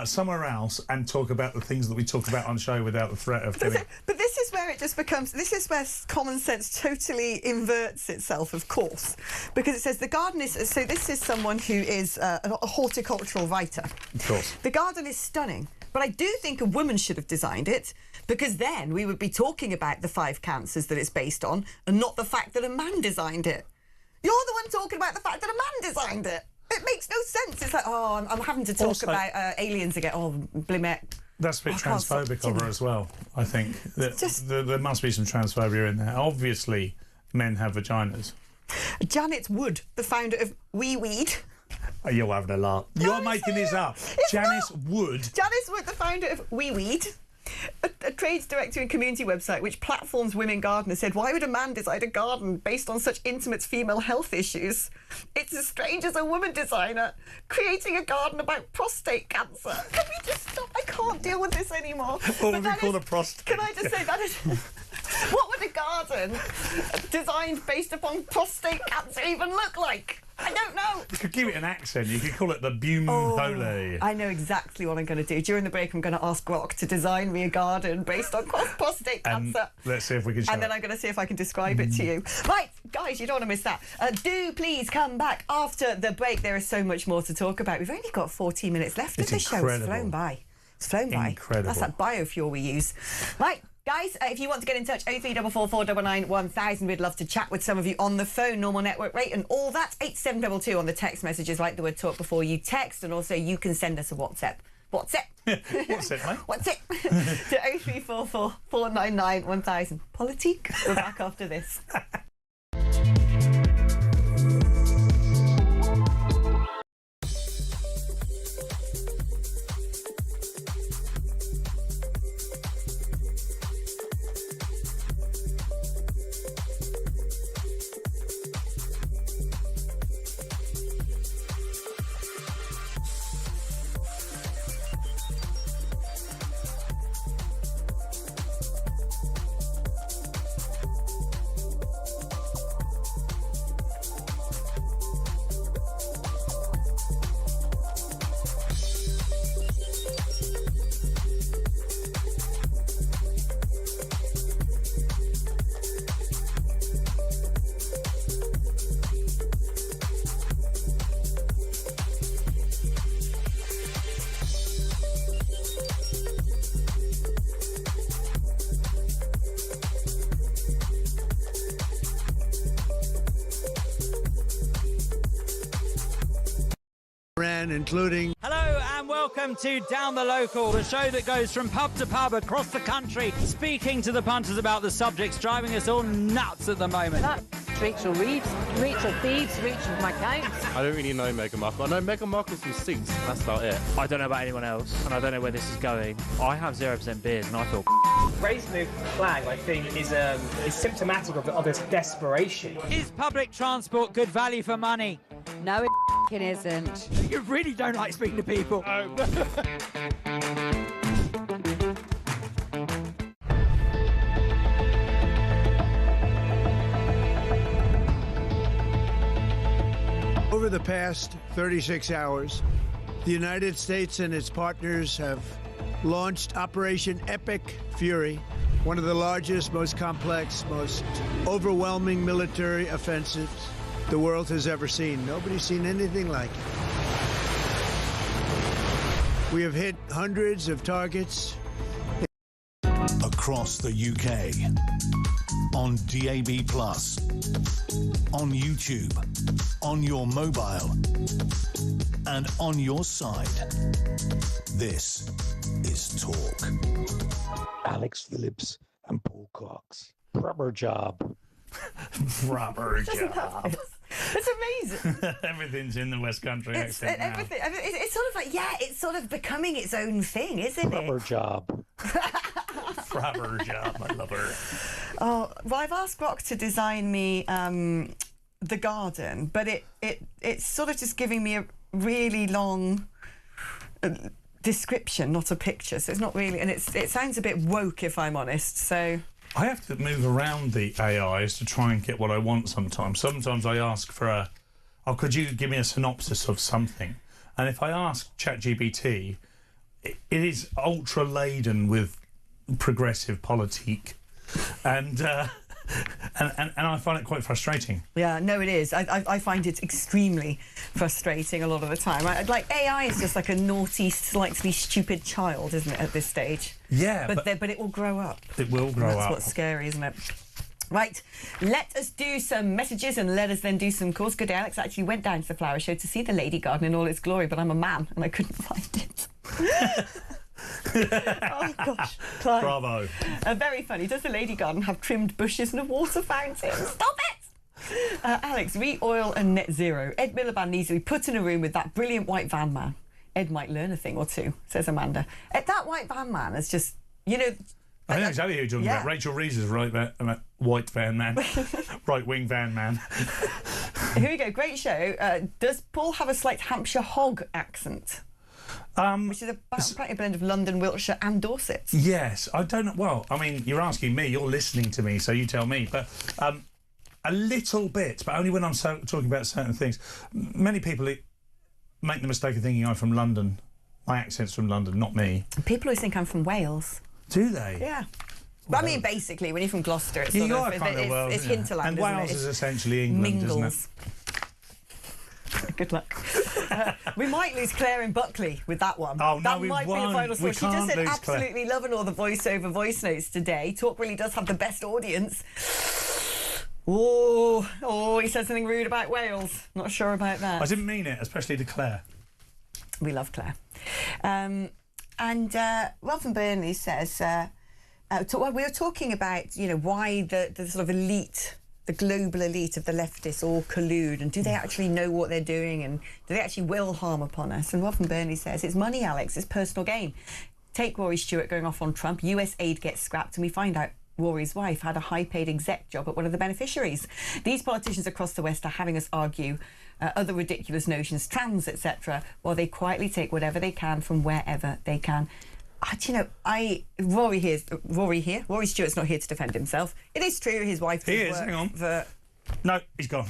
somewhere else and talk about the things that we talk about on show without the threat of getting... But this is where it just becomes... This is where common sense totally inverts itself, of course. Because it says the garden is... So this is someone who is a horticultural writer. Of course. The garden is stunning. But I do think a woman should have designed it, because then we would be talking about the 5 cancers that it's based on and not the fact that a man designed it. You're the one talking about the fact that a man designed it. It makes no sense. It's like, oh, I'm having to talk also, about aliens again. Oh, blimey. That's a bit transphobic of her as well, I think. There must be some transphobia in there. Obviously, men have vaginas. Janet Wood, the founder of Wee Weed. Oh, you're having a laugh. You're making this up. Janice Wood. Janice Wood, the founder of Wee Weed. A trades director and community website which platforms women gardeners, said, why would a man design a garden based on such intimate female health issues? It's as strange as a woman designer creating a garden about prostate cancer. Can we just stop? I can't deal with this anymore. What would we call a prostate? Can I just say that is... What would a garden designed based upon prostate cancer even look like? I don't know. You could give it an accent. You could call it the Bumhole. I know exactly what I'm going to do. During the break, I'm going to ask Rock to design me a garden based on prostate cancer. Let's see if we can show And then I'm going to see if I can describe it to you. Right, guys, you don't want to miss that. Do please come back after the break. There is so much more to talk about. We've only got 14 minutes left of the show. It's flown by. It's flown by. Incredible. That's that biofuel we use. Right. Guys, if you want to get in touch, 03444 499 1000. We'd love to chat with some of you on the phone, normal network rate and all that. 8722 on the text messages, like the word talk before you text. And also you can send us a WhatsApp. WhatsApp? WhatsApp, mate? WhatsApp? to 0344 499 1000. Politique. We're back after this. Iran, including... Hello and welcome to Down the Local, the show that goes from pub to pub across the country, speaking to the punters about the subjects driving us all nuts at the moment. That's Rachel Reeves, Rachel Thieves, Rachel McCown. I don't really know Meghan Markle. I know Meghan Markle's from Suits, and that's about it. I don't know about anyone else, and I don't know where this is going. I have 0% beard, and I feel... Raising the flag, I think, is symptomatic of this desperation. Is public transport good value for money? No, it isn't. You really don't like speaking to people. Over the past 36 hours, The United States and its partners have launched Operation Epic Fury, one of the largest, most complex, most overwhelming military offensives the world has ever seen. Nobody's seen anything like it. We have hit hundreds of targets. Across the UK, on DAB+, on YouTube, on your mobile, and on your side. This is Talk. Alex Phillips and Paul Cox. Proper job. Proper job. It's amazing. Everything's in the West Country It's accent now. everything. It's sort of like, it's sort of becoming its own thing, isn't Proper it? job. Proper job. I love her. Oh, well, I've asked Rock to design me the garden, but it's sort of just giving me a really long description, not a picture. So it's not really, and it sounds a bit woke, if I'm honest. So I have to move around the AIs to try and get what I want sometimes. Sometimes I ask for could you give me a synopsis of something? And if I ask ChatGPT, it is ultra laden with progressive politique, and I find it quite frustrating. yeah, no, it is. I find it extremely frustrating a lot of the time. Like AI is just like a naughty, slightly stupid child, isn't it, at this stage? Yeah, but it will grow up. It will grow up. That's what's scary, isn't it? Right, let us do some messages and let us then do some calls. Good day, Alex. I actually went down to the flower show to see the lady garden in all its glory, but I'm a man and I couldn't find it. Oh gosh, Clive. Bravo. Very funny. Does the lady garden have trimmed bushes and a water fountain? Stop it! Alex, re-oil and net zero. Ed Miliband needs to be put in a room with that brilliant white van man. Ed might learn a thing or two, says Amanda. That white van man is just, you know... I know exactly who you're talking about. Rachel Reeves is white van man, right-wing van man. Here we go. Great show. Does Paul have a slight Hampshire hog accent? Which is apparently a blend of London, Wiltshire and Dorset. Yes, I don't know. Well, I mean, you're asking me, you're listening to me, so you tell me. But a little bit, but only when I'm talking about certain things. Many people make the mistake of thinking I'm from London. My accent's from London, not me. People always think I'm from Wales. Do they? Yeah. But I mean, basically, when you're from Gloucester, it's sort of it's hinterland, and isn't Wales it? is essentially England, mingles. Isn't it? Good luck. We might lose Claire in Buckley with that one. Oh, no, that we might won't. be the final score. We She just said can't lose absolutely loving all the voiceover voice notes today. Talk really does have the best audience. Oh, he said something rude about Wales. Not sure about that. I didn't mean it, especially to Claire. We love Claire. Rob from Burnley says, we were talking about, you know, why the sort of elite, the global elite of the leftists all collude, and do they actually know what they're doing, and do they actually will harm upon us? And Rob from Burnley says, it's money, Alex, it's personal gain. Take Rory Stewart going off on Trump, US aid gets scrapped, and we find out Rory's wife had a high-paid exec job at one of the beneficiaries. These politicians across the West are having us argue other ridiculous notions, trans, etc., while they quietly take whatever they can from wherever they can. Rory Stewart's not here to defend himself. It is true his wife He is, hang on. No, he's gone.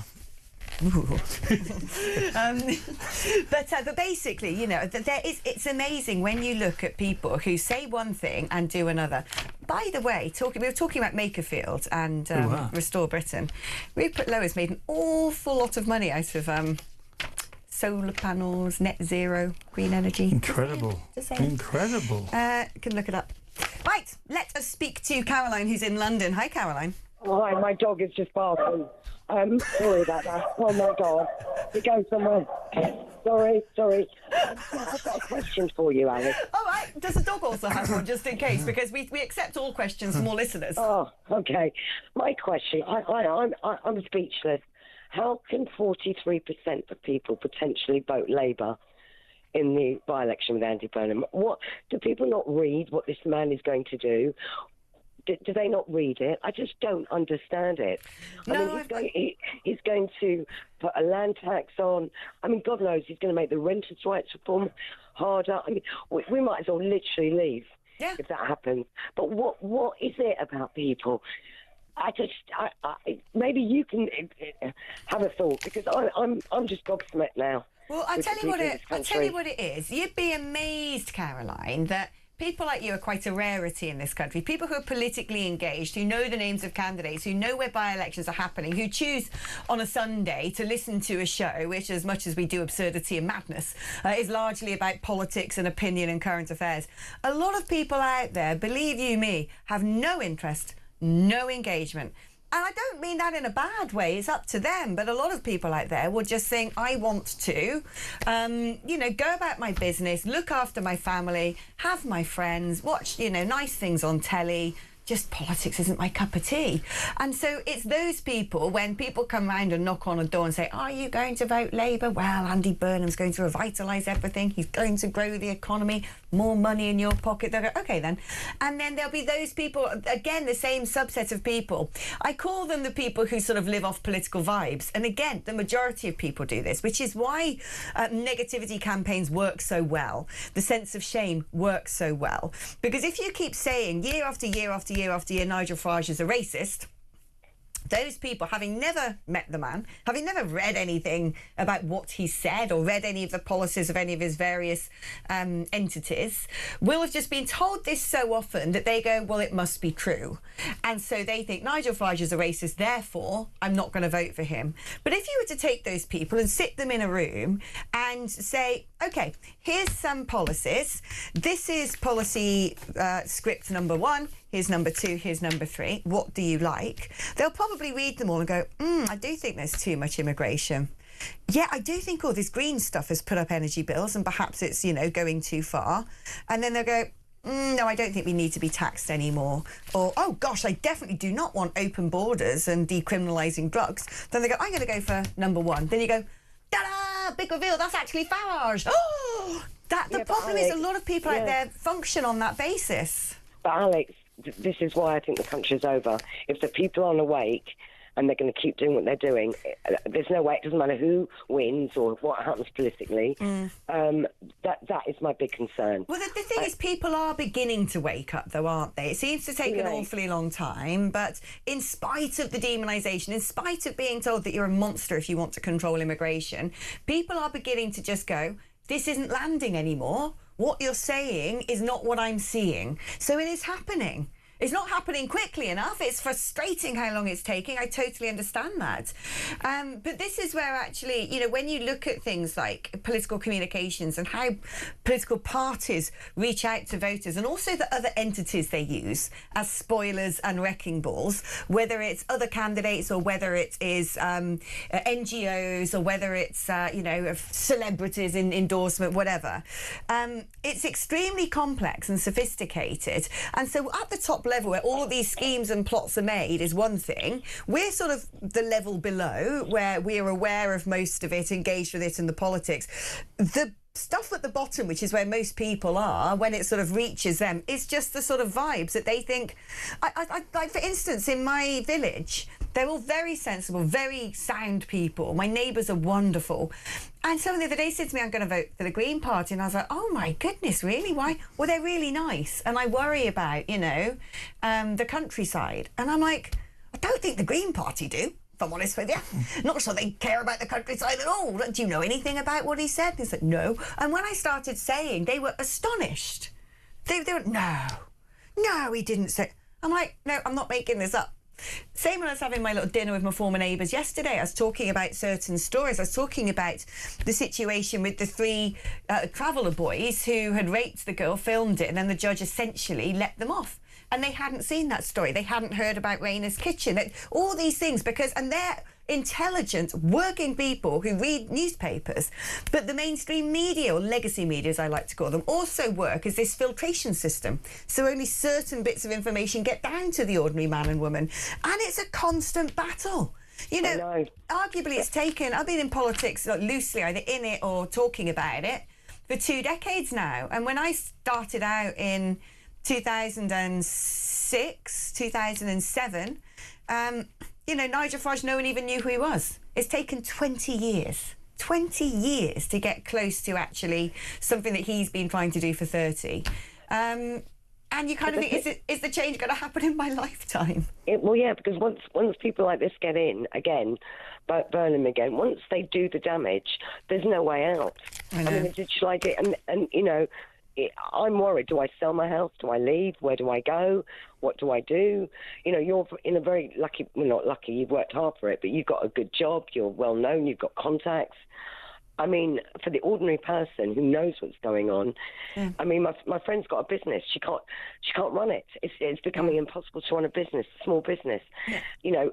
But basically, you know, it's amazing when you look at people who say one thing and do another. By the way, we were talking about Makerfield and Restore Britain. Rupert Lowe has made an awful lot of money out of solar panels, net zero, green energy. Incredible. Incredible. Can look it up. Right, let us speak to Caroline, who's in London. Hi, Caroline. Oh, hi, my dog is just barking. Sorry about that. Oh, my God. It goes somewhere. Sorry. I've got a question for you, Alex. All right. Does the dog also have one, just in case? Because we accept all questions from all listeners. Oh, OK. My question, I'm speechless. How can 43% of people potentially vote Labour in the by-election with Andy Burnham? What do people not read what this man is going to do? Do they not read it? I just don't understand it. He's going to put a land tax on. I mean, God knows he's going to make the renters' rights reform harder. I mean, we might as well literally leave if that happens. But what is it about people? Maybe you can have a thought, because I'm just gobsmacked now. Well, I tell you what it is. You'd be amazed, Caroline, that people like you are quite a rarity in this country. People who are politically engaged, who know the names of candidates, who know where by-elections are happening, who choose on a Sunday to listen to a show which, as much as we do absurdity and madness, is largely about politics and opinion and current affairs. A lot of people out there, believe you me, have no interest, no engagement. And I don't mean that in a bad way, it's up to them, but a lot of people out there will just think, I want to, go about my business, look after my family, have my friends, watch, nice things on telly. Just politics isn't my cup of tea. And so it's those people, when people come round and knock on a door and say, are you going to vote Labour? Well, Andy Burnham's going to revitalise everything. He's going to grow the economy, more money in your pocket. They'll go, OK, then. And then there'll be those people, again, the same subset of people. I call them the people who sort of live off political vibes. And again, the majority of people do this, which is why negativity campaigns work so well. The sense of shame works so well. Because if you keep saying year after year after year after year, Nigel Farage is a racist, those people, having never met the man, having never read anything about what he said or read any of the policies of any of his various entities, will have just been told this so often that they go, well, it must be true. And so they think Nigel Farage is a racist, therefore I'm not going to vote for him. But if you were to take those people and sit them in a room and say, OK, here's some policies. This is policy script number 1. Here's number 2, here's number 3. What do you like? They'll probably read them all and go, I do think there's too much immigration. Yeah, I do think all this green stuff has put up energy bills and perhaps it's, going too far. And then they'll go, no, I don't think we need to be taxed anymore. Or, oh, gosh, I definitely do not want open borders and decriminalising drugs. Then they go, I'm going to go for number 1. Then you go, ta-da, big reveal, that's actually Farage. Oh, the problem is a lot of people out there function on that basis. But Alex, this is why I think the country's over. If the people aren't awake and they're going to keep doing what they're doing, there's no way, it doesn't matter who wins or what happens politically. That is my big concern. Well, the thing is, people are beginning to wake up, though, aren't they? It seems to take an awfully long time, but in spite of the demonisation, in spite of being told that you're a monster if you want to control immigration, people are beginning to just go, this isn't landing anymore. What you're saying is not what I'm seeing. So it is happening. It's not happening quickly enough. It's frustrating how long it's taking. I totally understand that. But this is where actually, when you look at things like political communications and how political parties reach out to voters and also the other entities they use as spoilers and wrecking balls, whether it's other candidates or whether it is NGOs or whether it's, celebrities in endorsement, whatever. It's extremely complex and sophisticated. And so at the top level where all of these schemes and plots are made is one thing. We're sort of the level below where we're aware of most of it, engaged with it in the politics. The stuff at the bottom, which is where most people are, when it sort of reaches them, is just the sort of vibes that they think. Like, for instance, in my village, they're all very sensible, very sound people. My neighbours are wonderful. And someone the other day said to me, I'm going to vote for the Green Party. And I was like, oh, my goodness, really? Why? Well, they're really nice. And I worry about, the countryside. And I'm like, I don't think the Green Party do, if I'm honest with you. Not sure they care about the countryside at all. Do you know anything about what he said? And he said, no. And when I started saying, they were astonished. They were, no, he didn't say. I'm like, no, I'm not making this up. Same when I was having my little dinner with my former neighbours yesterday. I was talking about certain stories. I was talking about the situation with the 3 traveller boys who had raped the girl, filmed it, and then the judge essentially let them off. And they hadn't seen that story. They hadn't heard about Raina's Kitchen. All these things, and they're intelligent, working people who read newspapers. But the mainstream media, or legacy media as I like to call them, also work as this filtration system. So only certain bits of information get down to the ordinary man and woman. And it's a constant battle. Arguably it's taken, I've been in politics loosely, either in it or talking about it, for 2 decades now. And when I started out in 2006, 2007, Nigel Farage, no one even knew who he was. It's taken 20 years to get close to actually something that he's been trying to do for 30. And And you kind of think, is the change going to happen in my lifetime? Well, yeah, because once people like this get in again, burn them again, once they do the damage, there's no way out. I mean, the digital ID, and you know, I'm worried. Do I sell my house? Do I leave? Where do I go? What do I do? You know, you're in a very lucky, well, not lucky, you've worked hard for it, but you've got a good job, you're well known, you've got contacts. I mean, for the ordinary person who knows what's going on, I mean, my friend's got a business. She can't run it. It's becoming impossible to run a business, a small business. You know,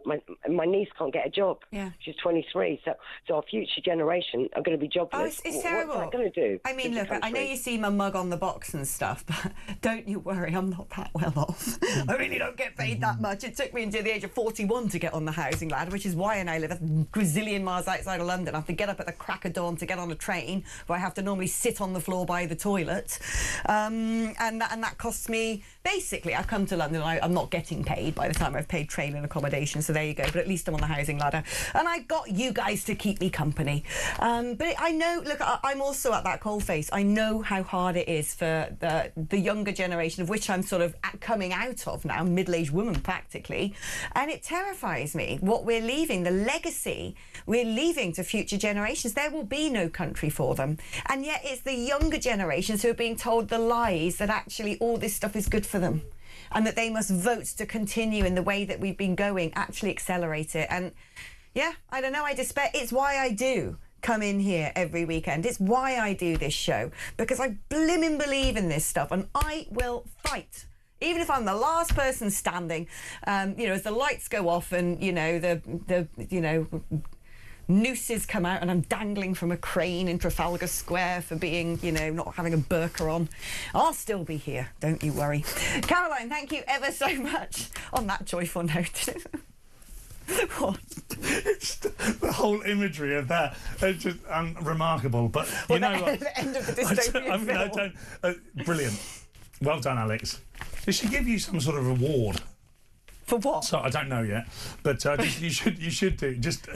my niece can't get a job. She's 23. So our future generation are going to be jobless. Oh, it's terrible. What's that going to do? I mean, look, I know you see my mug on the box and stuff, but don't you worry, I'm not that well off. I really don't get paid that much. It took me until the age of 41 to get on the housing ladder, which is why I now live a gazillion miles outside of London. I have to get up at the crack of dawn to get on a train, where I have to normally sit on the floor by the toilet, and that costs me. Basically, I come to London, I'm not getting paid by the time I've paid train and accommodation, so there you go, but at least I'm on the housing ladder. And I got you guys to keep me company. But I know, look, I'm also at that coalface. I know how hard it is for the younger generation, of which I'm sort of coming out of now, middle-aged woman practically, and it terrifies me what we're leaving, the legacy we're leaving to future generations. There will be no country for them. And yet it's the younger generations who are being told the lies that actually all this stuff is good for them, and that they must vote to continue in the way that we've been going, actually accelerate it. And yeah, I don't know, I despair. It's why I do come in here every weekend. It's why I do this show, because I blimmin' believe in this stuff, and I will fight. Even if I'm the last person standing, you know, as the lights go off and, you know, the nooses come out and I'm dangling from a crane in Trafalgar Square for being, you know, not having a burqa on, I'll still be here, don't you worry. Caroline, thank you ever so much on that joyful note. What? It's the whole imagery of that is just remarkable. But you know what? The end of the dystopian film. Brilliant. Well done, Alex. Did she give you some sort of reward? For what? So I don't know yet, but you should do. Just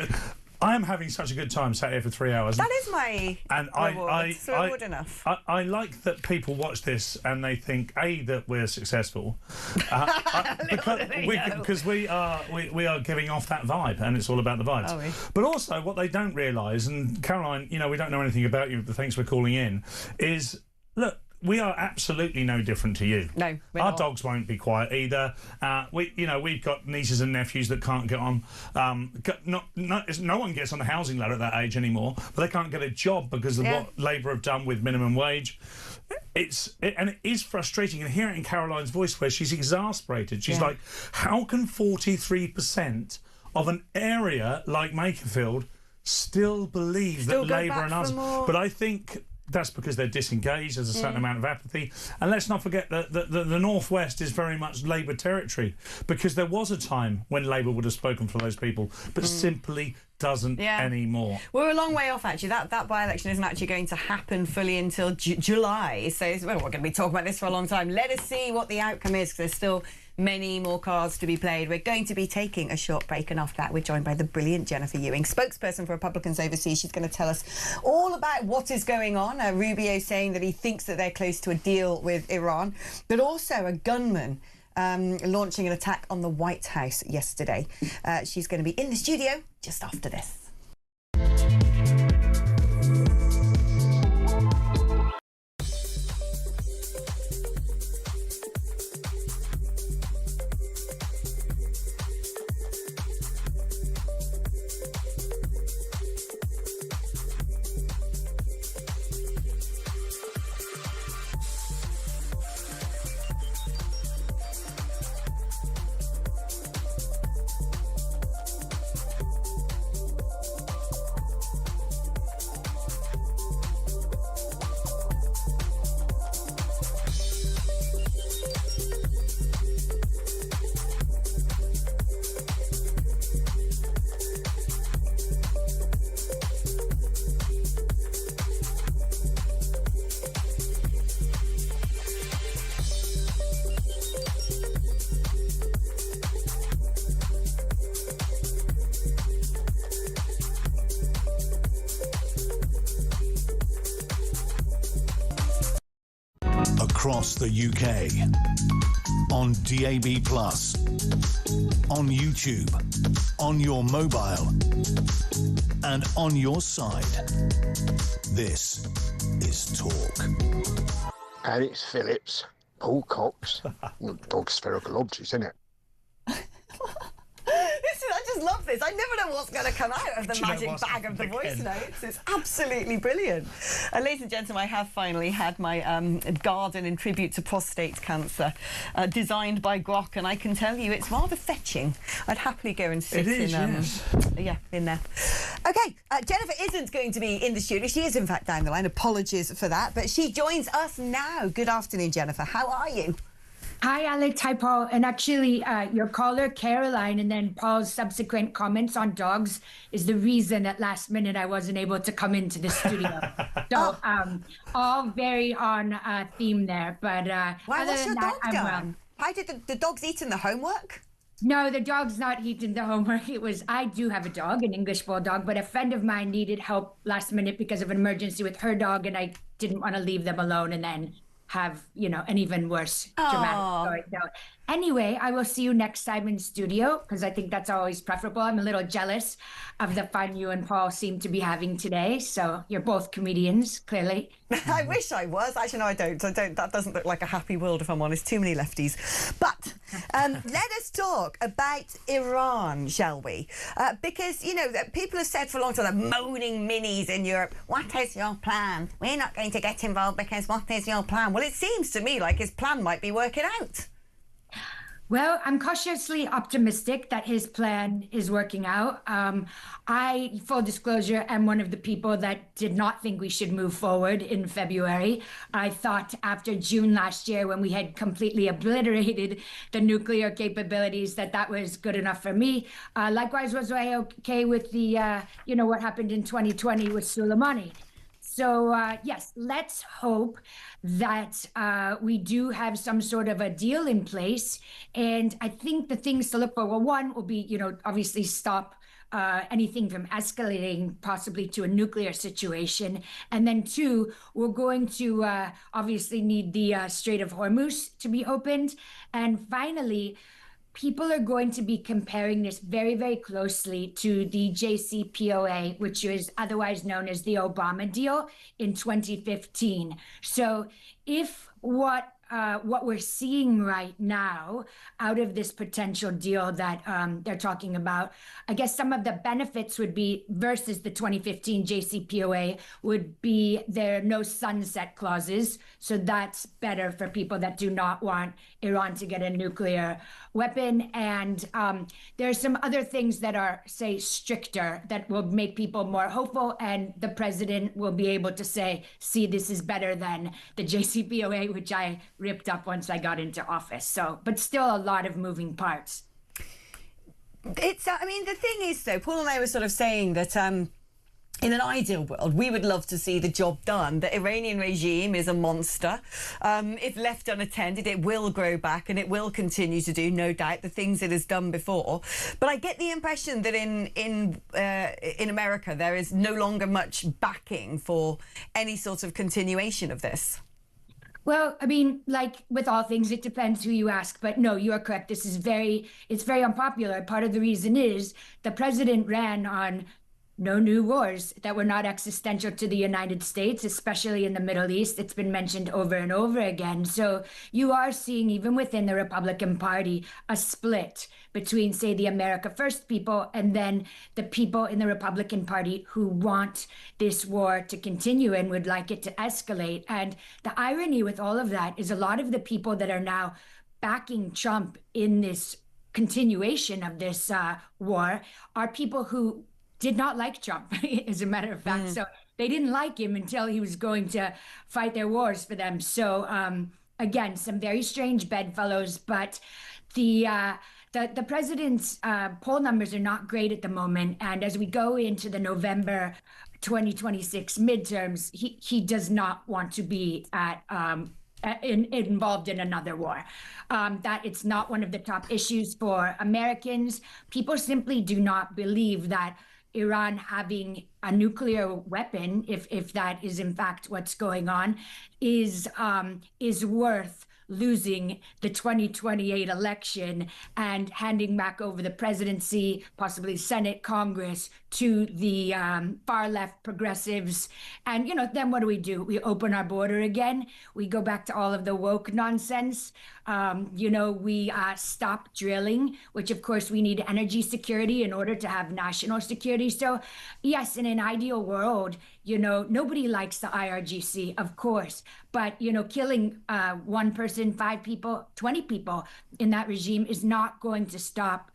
I am having such a good time sat here for 3 hours. That is my reward. It's reward enough. I like that people watch this and they think that we're successful, because we are giving off that vibe, and it's all about the vibes. Are we? But also what they don't realise, and Caroline, you know, we don't know anything about you, but thanks for calling in, is look. We are absolutely no different to you. No, we're our not. dogs won't be quiet either. We've got nieces and nephews that can't get on. No one gets on the housing ladder at that age anymore, but they can't get a job because of what Labour have done with minimum wage. And it is frustrating, and hear it in Caroline's voice where she's exasperated. She's like, how can 43% of an area like Makerfield still believe that Labour and us? But I think that's because they're disengaged. There's a certain amount of apathy. And let's not forget that the North West is very much Labour territory, because there was a time when Labour would have spoken for those people, but simply doesn't anymore. We're a long way off, actually. That by-election isn't actually going to happen fully until July. So we're going to be talking about this for a long time. Let us see what the outcome is, because there's still many more cards to be played. We're going to be taking a short break, and after that we're joined by the brilliant Jennifer Ewing, spokesperson for Republicans overseas. She's going to tell us all about what is going on. Rubio saying that he thinks that they're close to a deal with Iran, but also a gunman launching an attack on the White House yesterday. She's going to be in the studio just after this. across the UK. On DAB+, on YouTube, on your mobile, and on your side. This is Talk. Alex Phillips, Paul Cox. Dog spherical objects, isn't it? I just love this. I never know what's going to come out of the magic bag of the voice notes. It's absolutely brilliant. Ladies and gentlemen, I have finally had my garden in tribute to prostate cancer designed by Grok, and I can tell you it's rather fetching. I'd happily go and sit in there. Okay, Jennifer isn't going to be in the studio. She is, in fact, down the line. Apologies for that. But she joins us now. Good afternoon, Jennifer. How are you? Hi, Alex. Hi, Paul. And actually, your caller, Caroline, and then Paul's subsequent comments on dogs is the reason at last minute I wasn't able to come into the studio. So, all very on theme there. But why other was your than that, dog I'm done? well. How did the dog's eaten the homework? No, the dog's not eating the homework. I do have a dog, an English bulldog, but a friend of mine needed help last minute because of an emergency with her dog, and I didn't want to leave them alone and then have, an even worse dramatic story. So anyway, I will see you next time in studio because I think that's always preferable. I'm a little jealous of the fun you and Paul seem to be having today. So you're both comedians, clearly. I wish I was. Actually, no, I don't. That doesn't look like a happy world, if I'm honest. Too many lefties. But let us talk about Iran, shall we? Because, people have said for a long time, moaning minis in Europe, what is your plan? We're not going to get involved because what is your plan? Well, it seems to me like his plan might be working out. Well, I'm cautiously optimistic that his plan is working out. I, full disclosure, am one of the people that did not think we should move forward in February. I thought after June last year, when we had completely obliterated the nuclear capabilities, that was good enough for me. Likewise, was I okay with the, what happened in 2020 with Soleimani. So, yes, let's hope that we do have some sort of a deal in place. And I think the things to look for, well, one will be, obviously stop anything from escalating possibly to a nuclear situation. And then two, we're going to obviously need the Strait of Hormuz to be opened. And finally, people are going to be comparing this very, very closely to the JCPOA, which is otherwise known as the Obama deal in 2015. So if what we're seeing right now out of this potential deal that they're talking about, I guess some of the benefits would be versus the 2015 JCPOA would be there are no sunset clauses. So that's better for people that do not want Iran to get a nuclear weapon. And there are some other things that are, say, stricter that will make people more hopeful. And the president will be able to say, see, this is better than the JCPOA, which I ripped up once I got into office. So, but still a lot of moving parts. It's, the thing is, though, Paul and I were sort of saying that in an ideal world, we would love to see the job done. The Iranian regime is a monster. If left unattended, it will grow back and it will continue to do, no doubt, the things it has done before. But I get the impression that in America, there is no longer much backing for any sort of continuation of this. Well, like with all things, it depends who you ask. But no, you are correct. It's very unpopular. Part of the reason is the president ran on no new wars that were not existential to the United States, especially in the Middle East. It's been mentioned over and over again. So you are seeing, even within the Republican Party, a split between, say, the America First people and then the people in the Republican Party who want this war to continue and would like it to escalate. And the irony with all of that is a lot of the people that are now backing Trump in this continuation of this war are people who did not like Trump, as a matter of fact. So they didn't like him until he was going to fight their wars for them. So again, some very strange bedfellows, but the president's poll numbers are not great at the moment. And as we go into the November 2026 midterms, he does not want to be involved in another war. That it's not one of the top issues for Americans. People simply do not believe that Iran having a nuclear weapon, if that is in fact what's going on, is worth losing the 2028 election and handing back over the presidency, possibly Senate, Congress, to the far left progressives. And, then what do? We open our border again. We go back to all of the woke nonsense. We stop drilling, which of course we need energy security in order to have national security. So yes, in an ideal world, nobody likes the IRGC, of course, but, killing one person, 5 people, 20 people in that regime is not going to stop,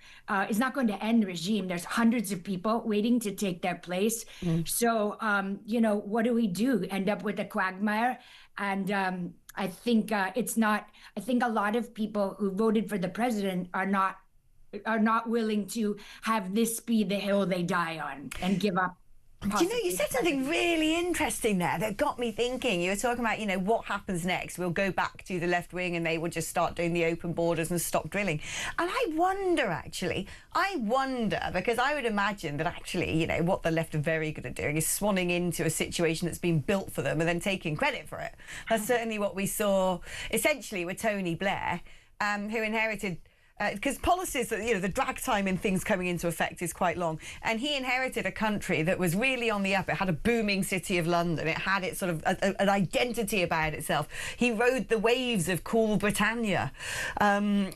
is not going to end the regime. There's hundreds of people waiting to take their place. So, what do? End up with a quagmire? And I think it's not, I think a lot of people who voted for the president are not willing to have this be the hill they die on and give up. Do you said something really interesting there that got me thinking. You were talking about, what happens next? We'll go back to the left wing and they will just start doing the open borders and stop drilling. And I wonder, because I would imagine that actually, what the left are very good at doing is swanning into a situation that's been built for them and then taking credit for it. That's certainly what we saw essentially with Tony Blair, who inherited... because policies, the drag time in things coming into effect is quite long. And he inherited a country that was really on the up. It had a booming city of London. It had its sort of an identity about itself. He rode the waves of cool Britannia. And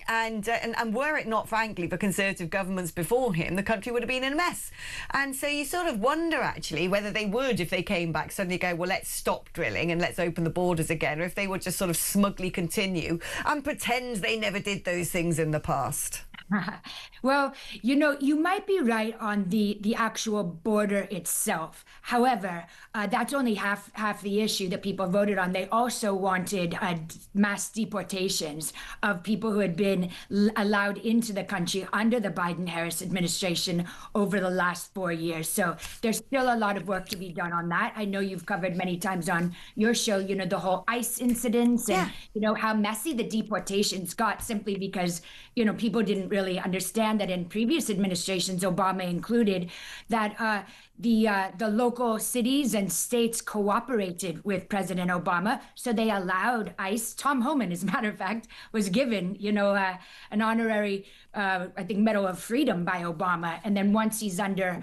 were it not, frankly, for Conservative governments before him, the country would have been in a mess. And so you sort of wonder, actually, whether they would, if they came back, suddenly go, well, let's stop drilling and let's open the borders again, or if they would just sort of smugly continue and pretend they never did those things in the past. Well, you might be right on the actual border itself. However, that's only half the issue that people voted on. They also wanted mass deportations of people who had been allowed into the country under the Biden-Harris administration over the last 4 years. So there's still a lot of work to be done on that. I know you've covered many times on your show, the whole ICE incidents and, how messy the deportations got simply because, people didn't really understand that in previous administrations, Obama included, that the local cities and states cooperated with President Obama. So they allowed ICE. Tom Homan, as a matter of fact, was given, an honorary, I think, Medal of Freedom by Obama. And then once he's under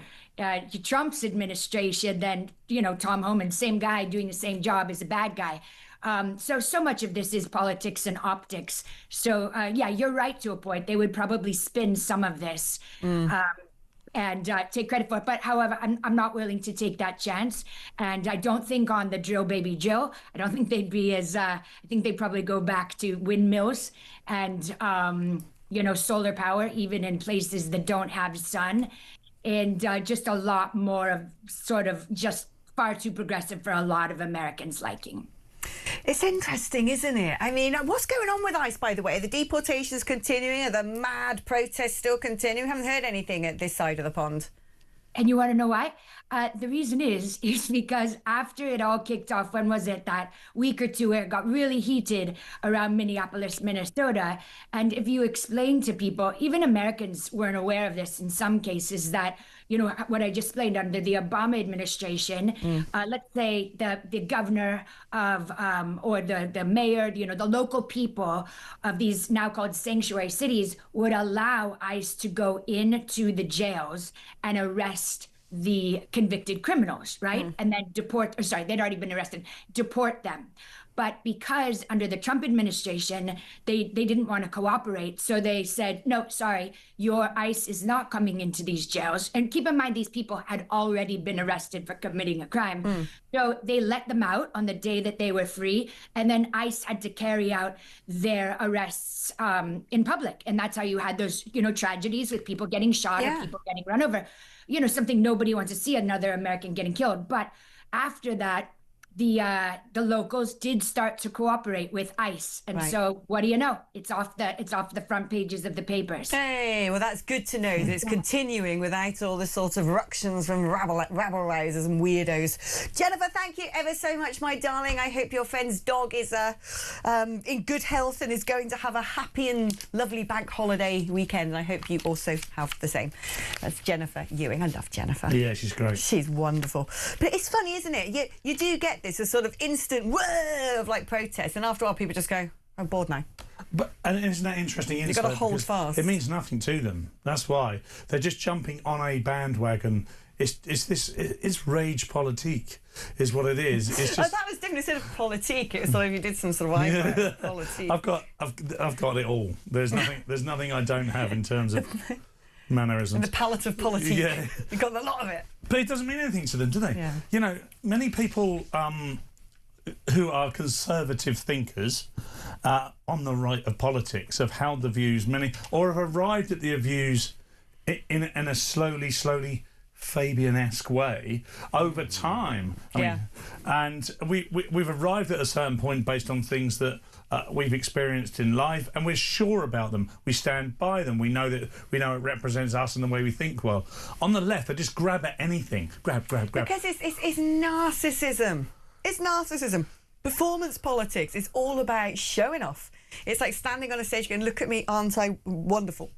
Trump's administration, then, Tom Homan, same guy doing the same job, is a bad guy. So much of this is politics and optics. So, you're right to a point. They would probably spin some of this and take credit for it. But however, I'm not willing to take that chance. And I don't think on the drill baby Jill, I don't think they'd be as, I think they'd probably go back to windmills and, solar power, even in places that don't have sun. And just a lot more of sort of just far too progressive for a lot of Americans' liking. It's interesting, isn't it? I mean, what's going on with ICE, by the way? Are the deportations continuing? Are the mad protests still continuing? We haven't heard anything at this side of the pond. And you want to know why? The reason is because after it all kicked off, when was it, that week or two where it got really heated around Minneapolis, Minnesota. And if you explain to people, even Americans weren't aware of this in some cases, that, what I just explained under the Obama administration, let's say the governor of, or the mayor, the local people of these now called sanctuary cities would allow ICE to go into the jails and arrest the convicted criminals, right? And then they'd already been arrested, deport them. But because under the Trump administration, they didn't want to cooperate. So they said, no, sorry, your ICE is not coming into these jails. And keep in mind, these people had already been arrested for committing a crime. So they let them out on the day that they were free. And then ICE had to carry out their arrests in public. And that's how you had those, tragedies with people getting shot or people getting run over. Something nobody wants to see, another American getting killed. But after that, the locals did start to cooperate with ICE, and so what do you know? It's off the front pages of the papers. Hey, well, that's good to know that it's continuing without all the sort of ructions from rabble-rousers and weirdos. Jennifer, thank you ever so much, my darling. I hope your friend's dog is in good health and is going to have a happy and lovely bank holiday weekend. And I hope you also have the same. That's Jennifer Ewing. I love Jennifer. Yeah, she's great. She's wonderful. But it's funny, isn't it? You do get this, a sort of instant whoa of like protest, and after a while people just go, I'm bored now. And isn't that interesting? You've got to hold fast. It means nothing to them. That's why they're just jumping on a bandwagon. It's rage politique, is what it is. It's just, that was different. Instead of politique, it was like you did some sort of eyebrow politique. I've got it all. There's nothing I don't have in terms of mannerisms. The palette of politique. Yeah. You've got a lot of it. But it doesn't mean anything to them, do they? Yeah. You know, many people who are conservative thinkers on the right of politics have held the views, or have arrived at the views in a slowly Fabian-esque way over time. I mean, and we've arrived at a certain point based on things that we've experienced in life, and we're sure about them. We stand by them. We know it represents us and the way we think. Well, on the left, they just grab at anything. Grab. Because it's narcissism. It's narcissism. Performance politics. It's all about showing off. It's like standing on a stage going, look at me, aren't I wonderful?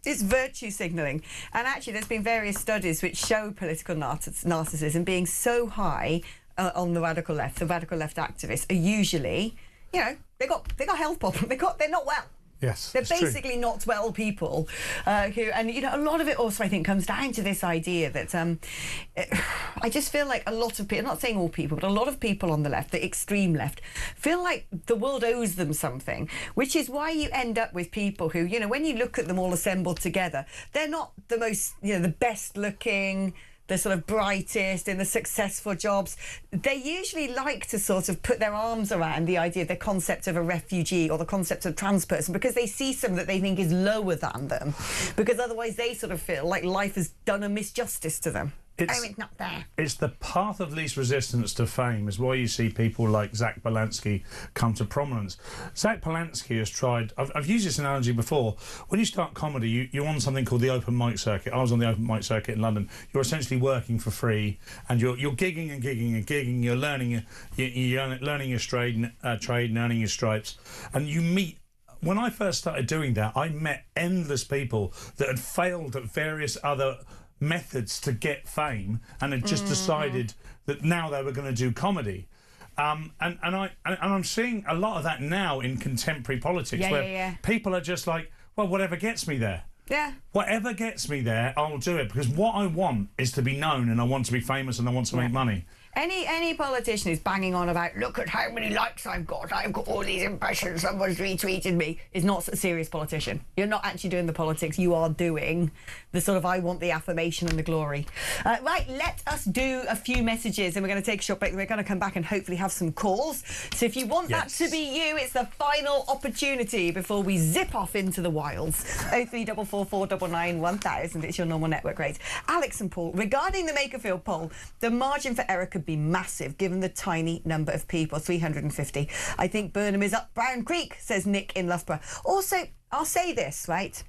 It's virtue signalling. And actually, there's been various studies which show political narcissism being so high on the radical left. The radical left activists are usually, you know, they got health problems. They're not well. Yes, they're basically not well people who, and you know, a lot of it also I think comes down to this idea that I just feel like a lot of people, I'm not saying all people, but a lot of people on the left, the extreme left, feel like the world owes them something, which is why you end up with people who, you know, when you look at them all assembled together, they're not the most, you know, the best looking, the sort of brightest in the successful jobs. They usually like to sort of put their arms around the idea, the concept of a refugee or the concept of a trans person, because they see something that they think is lower than them, because otherwise they sort of feel like life has done a misjustice to them. It's not there. It's the path of least resistance to fame is why you see people like Zach Balansky come to prominence. Zach Balansky has tried, I've used this analogy before, when you start comedy, you're on something called the open mic circuit. I was on the open mic circuit in London. You're essentially working for free, and you're gigging and gigging and gigging. You're learning your trade and earning your stripes, and you meet. When I first started doing that, I met endless people that had failed at various other methods to get fame and had just decided that now they were going to do comedy. And I'm seeing a lot of that now in contemporary politics, where people are just like, well, whatever gets me there. Yeah. Whatever gets me there, I'll do it, because what I want is to be known, and I want to be famous, and I want to make money. Any politician who's banging on about, look at how many likes I've got all these impressions, someone's retweeted me, is not a serious politician. You're not actually doing the politics, you are doing the sort of I want the affirmation and the glory. Right, let us do a few messages and we're going to take a short break. We're going to come back and hopefully have some calls. So if you want that to be you, it's the final opportunity before we zip off into the wilds. 0344499 1000, it's your normal network rate. Alex and Paul, regarding the Makerfield poll, the margin for error could be massive given the tiny number of people, 350. I think Burnham is up Brown Creek, says Nick in Loughborough. Also, I'll say this, right?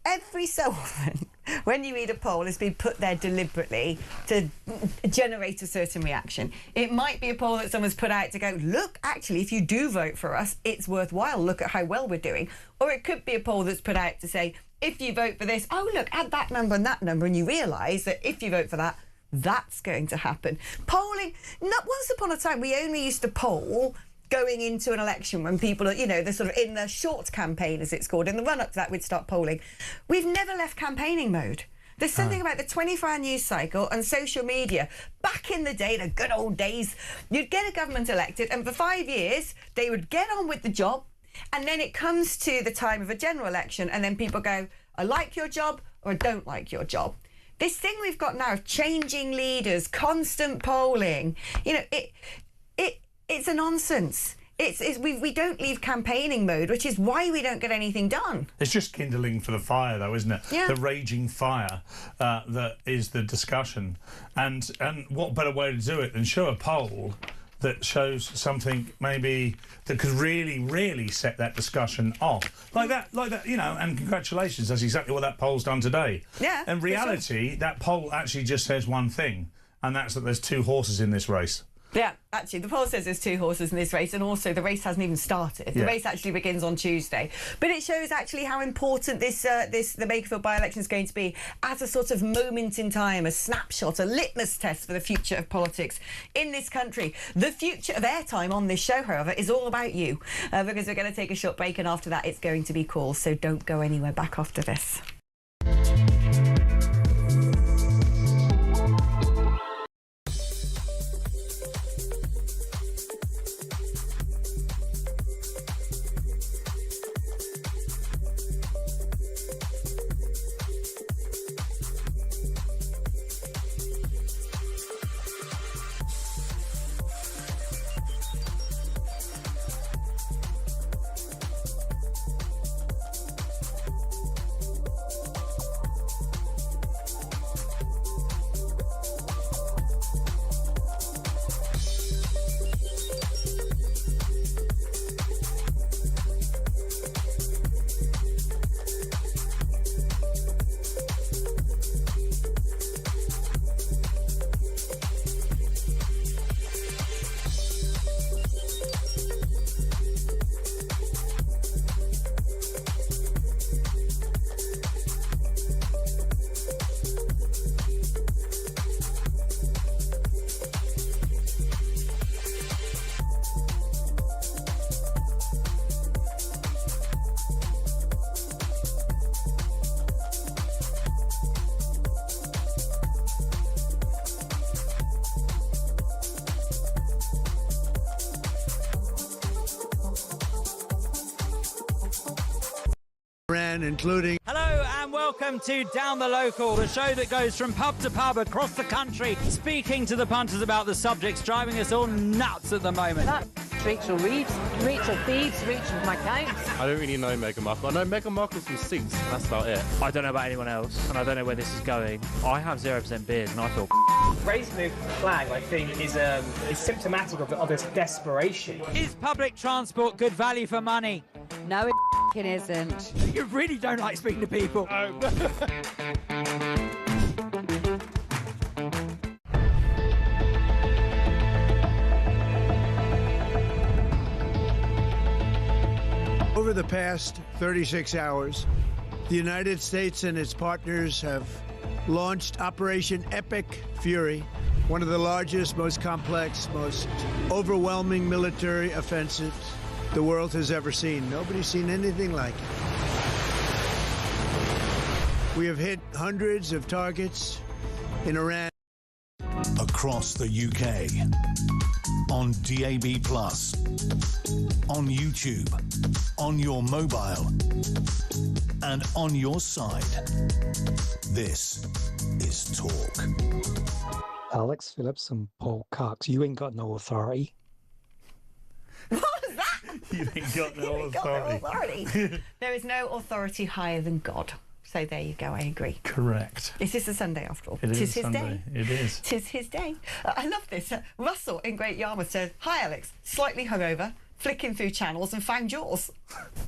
Every so often, when you read a poll, it's been put there deliberately to generate a certain reaction. It might be a poll that someone's put out to go, look, actually, if you do vote for us, it's worthwhile. Look at how well we're doing. Or it could be a poll that's put out to say, if you vote for this, oh, look, add that number, and you realise that if you vote for that, that's going to happen. Polling, once upon a time, we only used to poll going into an election when people are, you know, they're sort of in the short campaign, as it's called. In the run-up to that, we'd start polling. We've never left campaigning mode. There's something about the 24-hour news cycle and social media. Back in the day, the good old days, you'd get a government elected, and for 5 years, they would get on with the job, and then it comes to the time of a general election, and then people go, I like your job, or I don't like your job. This thing we've got now of changing leaders, constant polling, you know, it's a nonsense. We don't leave campaigning mode, which is why we don't get anything done. It's just kindling for the fire, though, isn't it? Yeah. The raging fire that is the discussion. And what better way to do it than show a poll that shows something maybe that could really set that discussion off. Like that, you know, and congratulations, that's exactly what that poll's done today. Yeah. In reality, that poll actually just says one thing, and that's that there's 2 horses in this race. Yeah, actually, the poll says there's 2 horses in this race, and also the race hasn't even started. The race actually begins on Tuesday. But it shows actually how important the Makerfield by-election is going to be as a sort of moment in time, a snapshot, a litmus test for the future of politics in this country. The future of airtime on this show, however, is all about you, because we're going to take a short break, and after that it's going to be calls, so don't go anywhere. Back after this. Iran, including... Hello and welcome to Down the Local, the show that goes from pub to pub across the country, speaking to the punters about the subjects driving us all nuts at the moment. That's Rachel Reeves, Rachel Thieves, Rachel McCown. I don't really know Meghan Markle. I know Meghan Markle's from Sinks, and that's about it. I don't know about anyone else, and I don't know where this is going. I have 0% beard, and I feel Raising the flag, I think, is symptomatic of this desperation. Is public transport good value for money? No, it isn't. You really don't like speaking to people. Over the past 36 hours, the United States and its partners have launched Operation Epic Fury, one of the largest, most complex, most overwhelming military offensives the world has ever seen. Nobody's seen anything like it. We have hit hundreds of targets in Iran. Across the UK, on DAB+, on YouTube, on your mobile, and on your side. This is Talk. Alex Phillips and Paul Cox, you ain't got no authority. What was that? You ain't got no authority. There is no authority higher than God. So there you go, I agree. Correct. Is this a Sunday after all? It is Tis his Sunday. day. It is. Tis his day. I love this. Russell in Great Yarmouth says, "Hi Alex, slightly hungover, flicking through channels and found yours."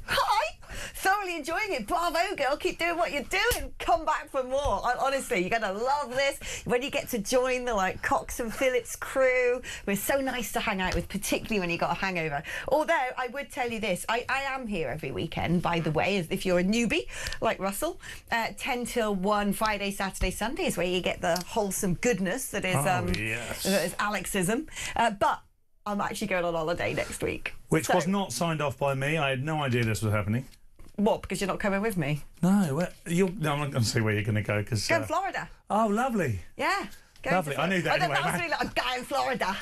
Hi! Thoroughly enjoying it. Bravo, girl. Keep doing what you're doing. Come back for more. Honestly, you're going to love this. When you get to join the Cox and Phillips crew, we're so nice to hang out with, particularly when you got a hangover. Although, I would tell you this, I am here every weekend, by the way, as if you're a newbie, like Russell. 10 till 1, Friday, Saturday, Sunday is where you get the wholesome goodness that is, that is Alexism. But I'm actually going on holiday next week. Which was not signed off by me. I had no idea this was happening. What, because you're not coming with me? No, I'm not going to say where you're going to go because... Go to Florida. Oh, lovely. Yeah. Lovely. I knew that anyway. I was really I'm going to Florida.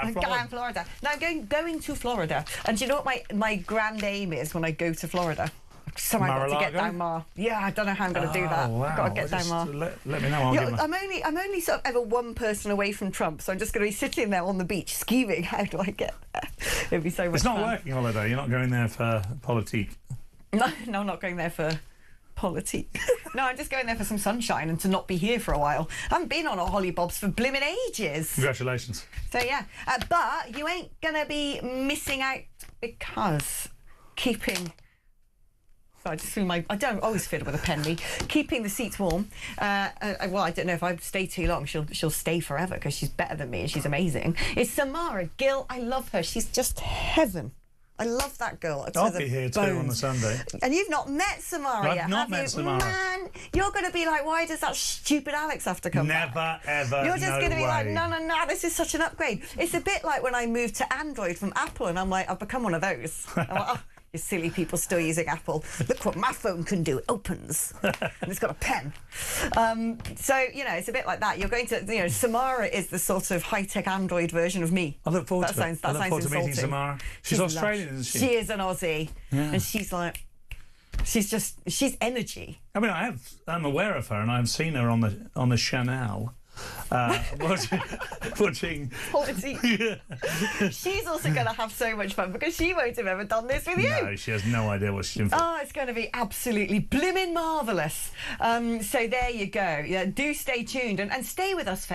I'm going to Florida. No, I'm going to Florida. And do you know what my grand aim is when I go to Florida? Somehow I've got to get down Mar. Yeah, I don't know how I'm going to do that. Wow. I've got to get down Mar. Let me know. I'm only sort of ever one person away from Trump, so I'm just going to be sitting there on the beach scheming. How do I get there? It'd be so much fun. It's not a working holiday. You're not going there for politique. No, I'm not going there for politique. No, I'm just going there for some sunshine and to not be here for a while. I haven't been on a hollybobs for blimmin' ages. Congratulations. So, yeah. But you ain't going to be missing out because keeping... I just feel I don't always fiddle with a pen, me. Keeping the seats warm. Well, I don't know if I stay too long. She'll stay forever because she's better than me and she's amazing. It's Samara Gill. I love her. She's just heaven. I love that girl. I'll be here too on the Sunday. And you've not met Samara yet, I've not met Samara. Man, you're going to be like, why does that stupid Alex have to come back? Never, ever, You're just going to be like, way. no, this is such an upgrade. It's a bit like when I moved to Android from Apple and I'm like, I've become one of those. I'm like, oh, you silly people still using Apple. Look what my phone can do. It opens. And it's got a pen. So, you know, it's a bit like that. You're going to, you know, Samara is the sort of high-tech Android version of me. I look forward to it. I look forward to meeting Samara. She's Australian, isn't she? She is an Aussie. Yeah. And she's like... She's energy. I mean, I'm aware of her, and I've seen her on the Chanel. Watching. She's also going to have so much fun because she won't have ever done this with you. No, she has no idea what she's in for. Oh, it's going to be absolutely blimmin' marvellous. So there you go. Yeah, do stay tuned and stay with us for